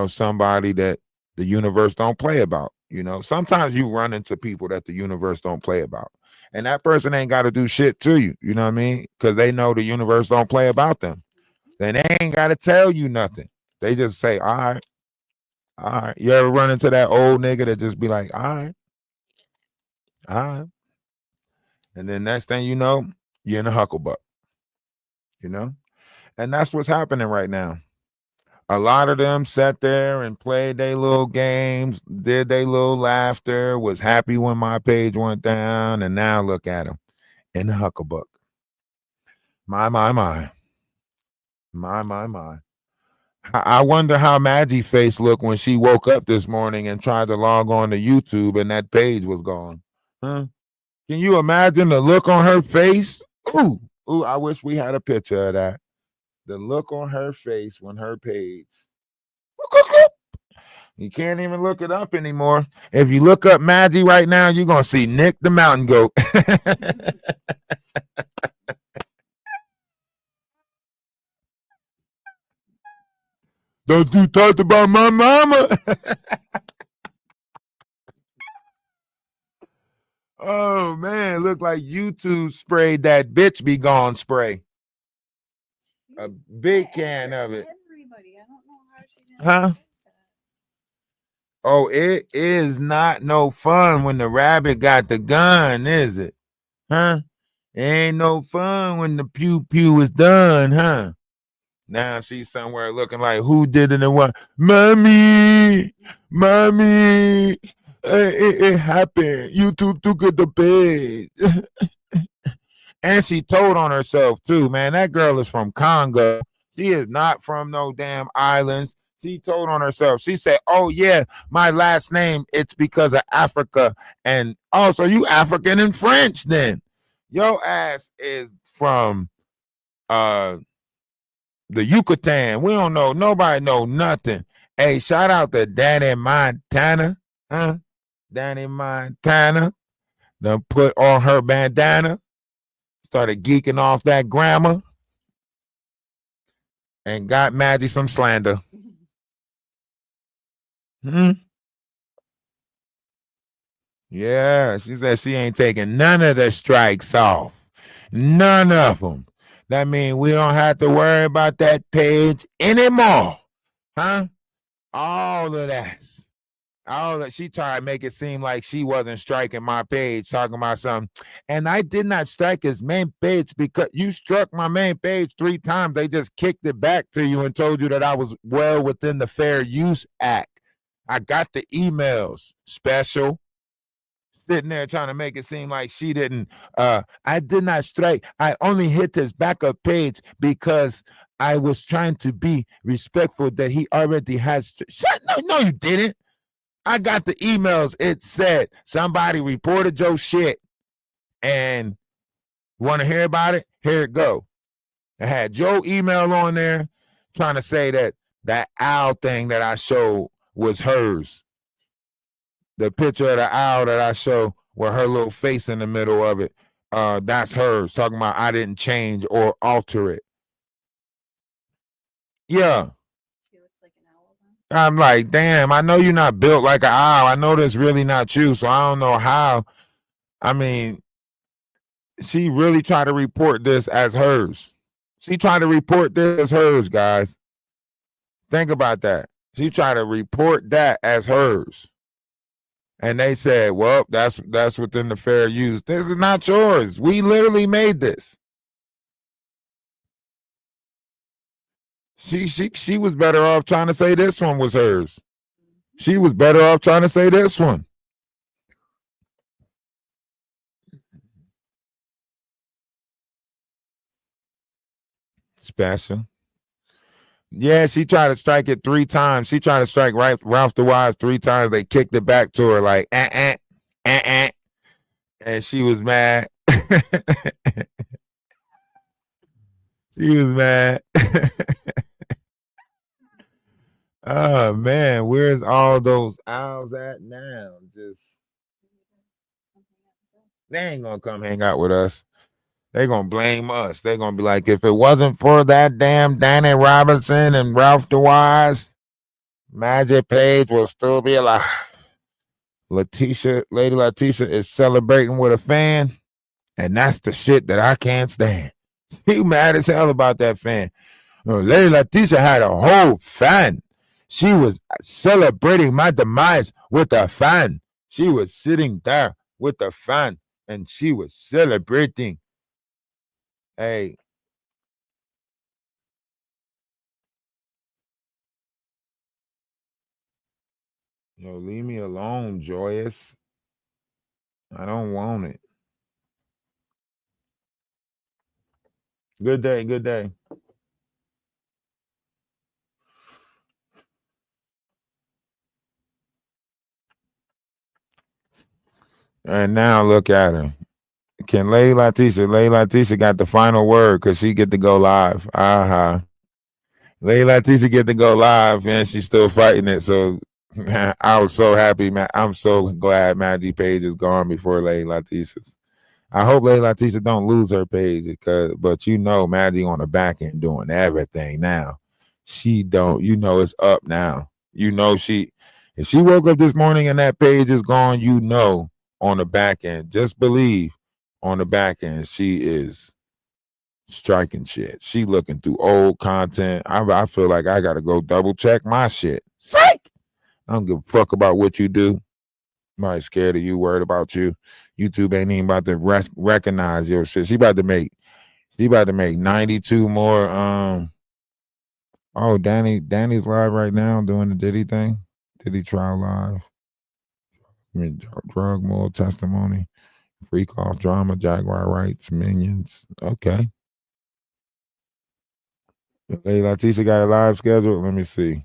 somebody that the universe don't play about. Sometimes you run into people that the universe don't play about. And that person ain't got to do shit to you. You know what I mean? Because they know the universe don't play about them. Then they ain't got to tell you nothing. They just say, all right, all right. You ever run into that old nigga that just be like, all right, all right. And then next thing you know, you're in a hucklebuck, And that's what's happening right now. A lot of them sat there and played their little games, did their little laughter, was happy when my page went down, and now look at them in the hucklebuck. My. I wonder how Maggie face looked when she woke up this morning and tried to log on to YouTube and that page was gone. Huh? Can you imagine the look on her face? Ooh, I wish we had a picture of that. The look on her face when her page. You can't even look it up anymore. If you look up Maggie right now, you're going to see Nick the Mountain Goat. Don't you talk about my mama? Oh man, look like YouTube sprayed that bitch be gone spray. A big can of it. Everybody, I don't know how she didn't. Huh? say that. Oh, it is not no fun when the rabbit got the gun, is it? Huh? It ain't no fun when the pew pew is done, huh? Now she's somewhere looking like who did it and what? Mommy, mommy, it happened. You took it to bed. And she told on herself too, man. That girl is from Congo. She is not from no damn islands. She told on herself. She said, "Oh yeah, my last name it's because of Africa, and also you African and French." Then your ass is from the Yucatan. We don't know. Nobody know nothing. Hey, shout out to Danny Montana, huh? Danny Montana. Done put on her bandana. Started geeking off that grammar and got Maggie some slander. Yeah, she said she ain't taking none of the strikes off. None of them. That means we don't have to worry about that page anymore. Huh? All of that. All that she tried to make it seem like she wasn't striking my page, talking about something. And I did not strike his main page because you struck my main page 3 times. They just kicked it back to you and told you that I was well within the Fair Use Act. I got the emails, special. Sitting there trying to make it seem like she didn't. I did not strike. I only hit his backup page because I was trying to be respectful that he already has. No, you didn't. I got the emails. It said somebody reported your shit, and want to hear about it? Here it go. I had Joe email on there trying to say that owl thing that I showed was hers. The picture of the owl that I show with her little face in the middle of it, that's hers. Talking about I didn't change or alter it. Yeah. I'm like, damn, I know you're not built like an owl. I know that's really not you, so I don't know how. I mean, she really tried to report this as hers. She tried to report this as hers, guys. Think about that. She tried to report that as hers. And they said, well, that's within the fair use. This is not yours. We literally made this. She was better off trying to say this one was hers. She was better off trying to say this one. Special. Yeah, she tried to strike it 3 times. She tried to strike Ralph the Wise 3 times. They kicked it back to her like, and she was mad. She was mad. Oh man, where's all those owls at now? Just they ain't gonna come hang out with us. They gonna blame us. They gonna be like, if it wasn't for that damn Danny Robinson and Ralph the Wise, Magic Page will still be alive. Lady Letitia is celebrating with a fan, and that's the shit that I can't stand. He mad as hell about that fan. Lady Letitia had a whole fan. She was celebrating my demise with a fan. She was sitting there with a fan, and she was celebrating. Hey. Yo, leave me alone, Joyous. I don't want it. Good day, good day. And now look at her. Can Lady Letitia got the final word because she get to go live. Lady Letitia get to go live and she's still fighting it. So I was so happy, man. I'm so glad Maggie Page is gone before Lady Letitia's. I hope Lady Letitia don't lose her page but you know Maggie on the back end doing everything now. She don't, it's up now. If she woke up this morning and that page is gone, on the back end. Just believe on the back end, she is striking shit. She looking through old content. I feel like I gotta go double check my shit. Psych! I don't give a fuck about what you do. Somebody's scared of you, worried about you. YouTube ain't even about to recognize your shit. She about to make 92 more. Oh, Danny's live right now doing the Diddy thing. Diddy trial live. Drug moral testimony. Freak off drama, Jaguar rights, minions. Okay. Lady Leticia got a live schedule. Let me see.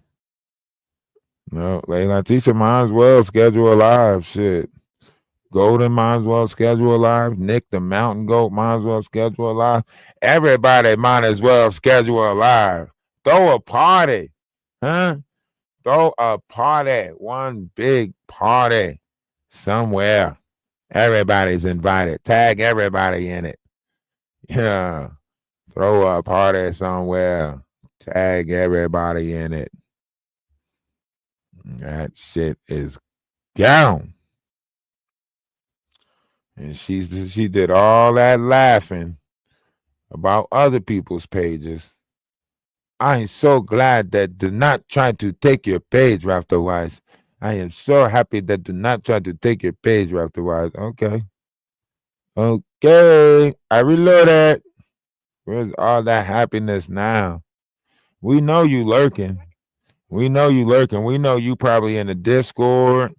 No, Lady Leticia might as well schedule a live. Shit. Golden might as well schedule a live. Nick the Mountain Goat might as well schedule a live. Everybody might as well schedule a live. Throw a party. Huh? Throw a party. One big party somewhere. Everybody's invited. Tag everybody in it. Yeah. Throw a party somewhere. Tag everybody in it. That shit is gone. And she did all that laughing about other people's pages. I am so glad that do not try to take your page, Raptor-wise. I am so happy that do not try to take your page, Raptor-wise. Okay. Okay. I reloaded. Where's all that happiness now? We know you lurking. We know you lurking. We know you probably in the Discord.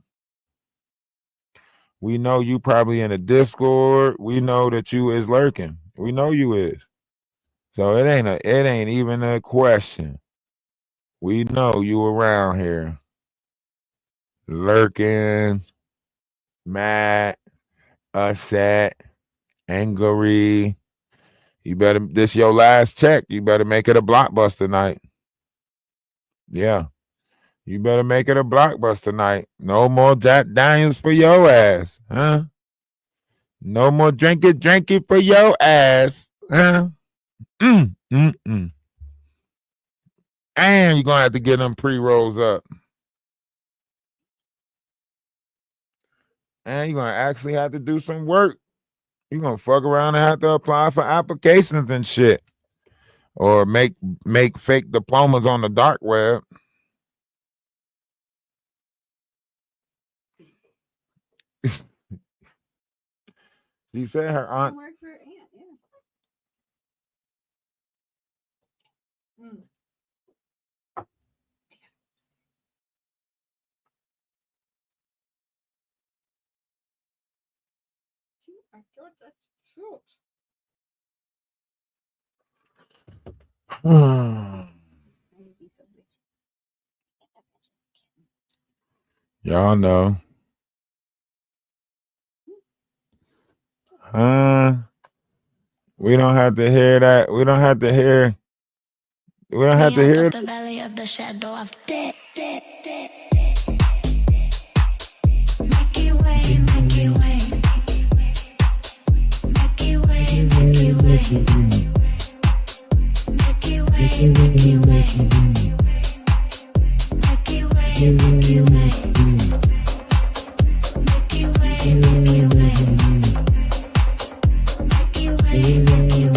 We know you probably in the Discord. We know that you is lurking. We know you is. So it ain't even a question. We know you around here. Lurking, mad, upset, angry. You better, this your last check. You better make it a blockbuster night. Yeah. You better make it a blockbuster night. No more Jack Daniels for your ass. Huh? No more drinky for your ass. Huh? And you're going to have to get them pre-rolls up. And you're going to actually have to do some work. You're going to fuck around and have to apply for applications and shit. Or make fake diplomas on the dark web. She said her aunt. Work for her aunt, yeah. Y'all know. We don't have to hear that. We don't have to hear. We don't have to hear. The valley of the shadow of death. Make it way, make it way. Make it way, make it way. Make it way, make it way. Make it way, make it way. Make it way, make it way. Make it way, make it way.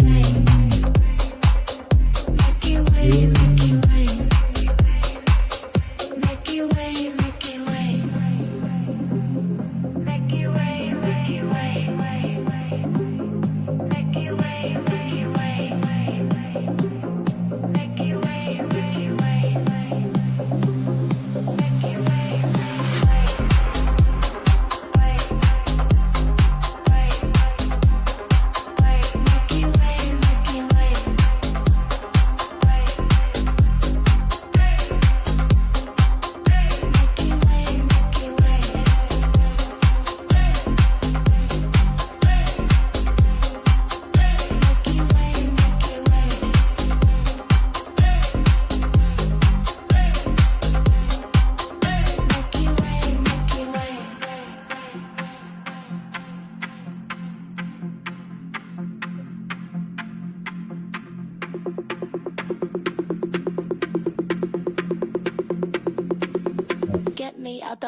Make it way, make it way. Make it way, make it way. Make it way, make it way. Make it way, make it way. Make it way, make it way. Make it way,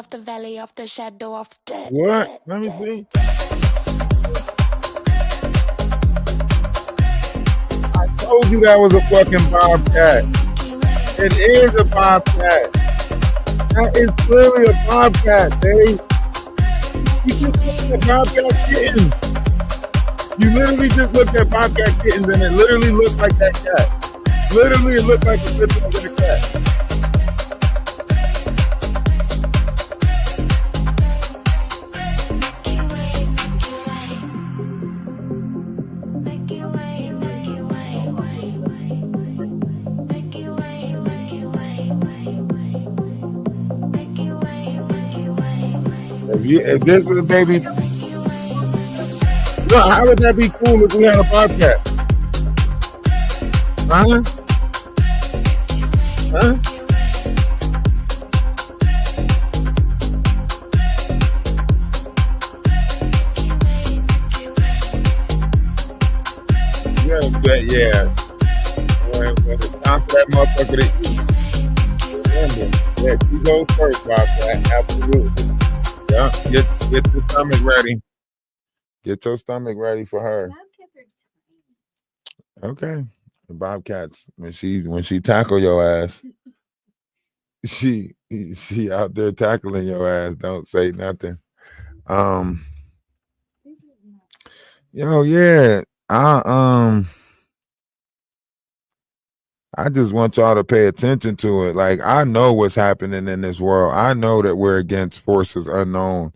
of the valley of the shadow of death. What? Let me see. I told you that was a fucking bobcat. It is a bobcat. That is clearly a bobcat, Dave. You just looked at bobcat kittens. You literally just looked at bobcat kittens and it literally looked like that cat. Literally, it looked like a picture of a cat. If this is a baby, look, how would that be cool if we had a bobcat? Huh? Huh? Yeah. When it's time for that motherfucker to eat. Remember, yeah, she goes first, bobcat. Absolutely. Yeah, get your stomach ready. Get your stomach ready for her. Okay. The bobcats, when she tackle your ass, she out there tackling your ass. Don't say nothing. Yeah. I just want y'all to pay attention to it. Like, I know what's happening in this world. I know that we're against forces unknown,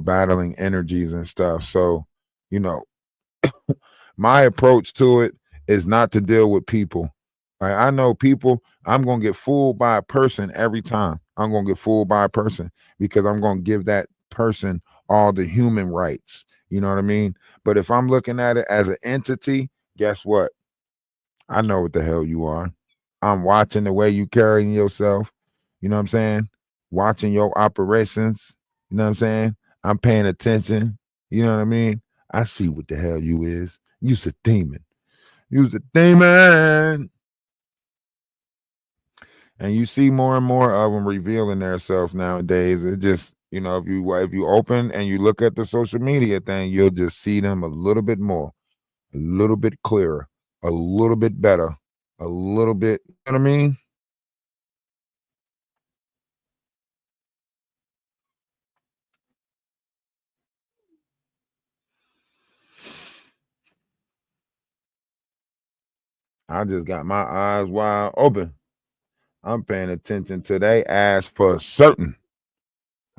battling energies and stuff. So, my approach to it is not to deal with people. Like, I know people, I'm going to get fooled by a person every time. I'm going to get fooled by a person because I'm going to give that person all the human rights. You know what I mean? But if I'm looking at it as an entity, guess what? I know what the hell you are. I'm watching the way you carrying yourself. You know what I'm saying? Watching your operations. You know what I'm saying? I'm paying attention. You know what I mean? I see what the hell you is. You's a demon. You's a demon. And you see more and more of them revealing themselves nowadays. It just, if you open and you look at the social media thing, you'll just see them a little bit more, a little bit clearer, a little bit better, a little bit, you know what I mean? I just got my eyes wide open. I'm paying attention to they ass for certain.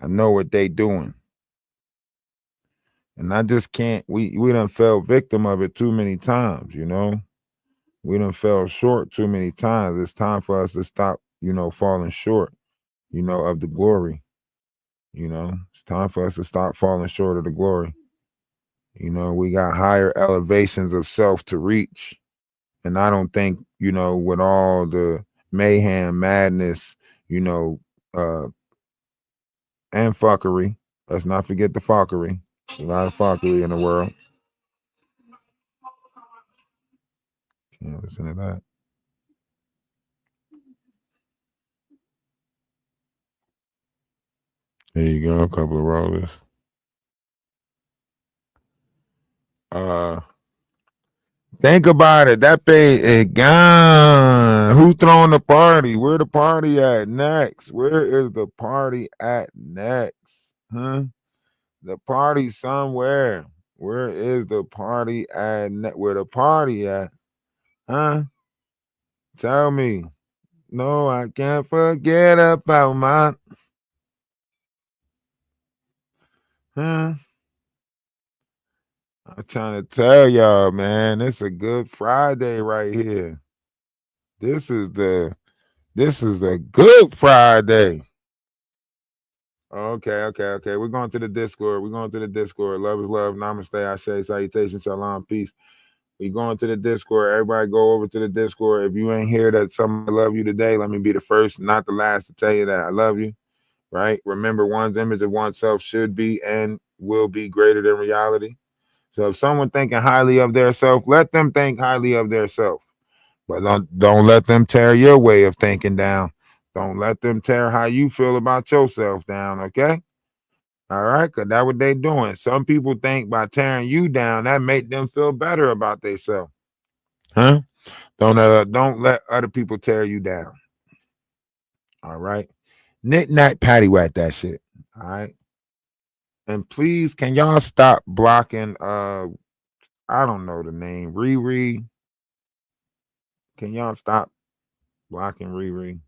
I know what they doing. And I just can't, we done fell victim of it too many times, We done fell short too many times. It's time for us to stop, falling short, of the glory. It's time for us to stop falling short of the glory. We got higher elevations of self to reach. And I don't think, with all the mayhem, madness, and fuckery. Let's not forget the fuckery. There's a lot of fuckery in the world. Can't listen to that. There you go, a couple of rollers. Think about it. That pay is gone. Who's throwing the party? Where the party at next? Where is the party at next? Huh? The party somewhere. Where is the party at? Where the party at? Huh? Tell me. No, I can't forget about my. Huh? I'm trying to tell y'all, man. It's a good Friday right here. This is the good Friday. Okay. We're going to the Discord. Love is love. Namaste. Ashe. Salutation. Salam. Peace. We going to the Discord. Everybody go over to the Discord. If you ain't here that somebody love you today, let me be the first, not the last, to tell you that I love you. Right? Remember, one's image of oneself should be and will be greater than reality. So if someone thinking highly of their self, let them think highly of their self. But don't let them tear your way of thinking down. Don't let them tear how you feel about yourself down, okay? All right, because that's what they doing. Some people think by tearing you down, that make them feel better about themselves. Huh? Don't let other people tear you down. All right. Knick knack paddywhack that shit. All right. And please, can y'all stop blocking I don't know the name. Riri. Can y'all stop blocking Riri?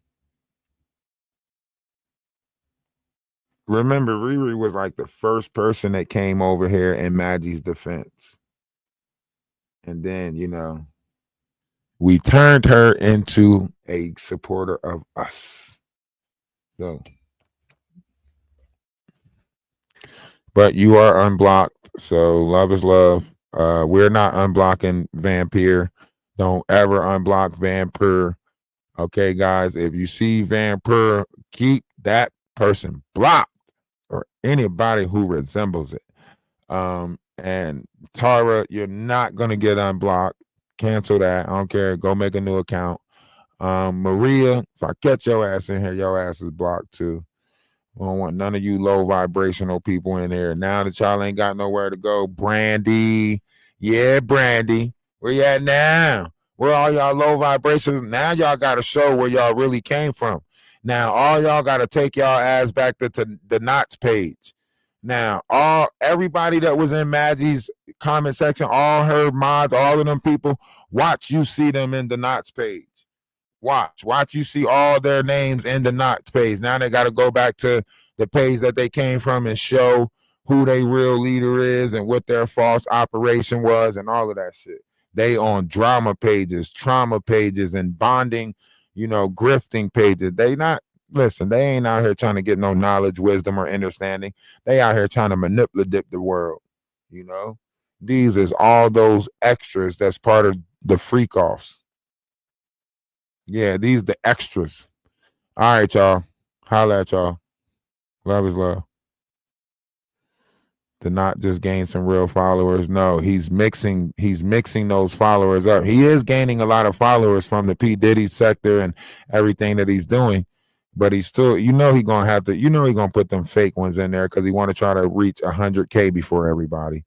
Remember, Riri was like the first person that came over here in Maggie's defense. And then, we turned her into a supporter of us. So, but you are unblocked. So love is love. We're not unblocking Vampire. Don't ever unblock Vampire. Okay, guys. If you see Vampire, keep that person blocked or anybody who resembles it. And Tara, you're not gonna get unblocked. Cancel that. I don't care. Go make a new account. Maria, if I catch your ass in here, your ass is blocked too. I don't want none of you low vibrational people in here. Now that y'all ain't got nowhere to go. Brandy. Yeah, Brandy. Where you at now? Where all y'all low vibrations? Now y'all got to show where y'all really came from. Now all y'all got to take y'all ass back to the Knots page. Now, everybody that was in Maggie's comment section, all her mods, all of them people, watch you see them in the Knots page. Watch you see all their names in the Knots page. Now they got to go back to the page that they came from and show who their real leader is and what their false operation was and all of that shit. They on drama pages, trauma pages, and bonding, grifting pages. They ain't out here trying to get no knowledge, wisdom, or understanding. They out here trying to manipulate the world. These is all those extras that's part of the freak offs. Yeah, these the extras. All right, y'all. Holla at y'all. Love is love. To not just gain some real followers. No, he's mixing those followers up. He is gaining a lot of followers from the P. Diddy sector and everything that he's doing. But he's still, he gonna have to, he gonna put them fake ones in there because he want to try to reach 100K before everybody.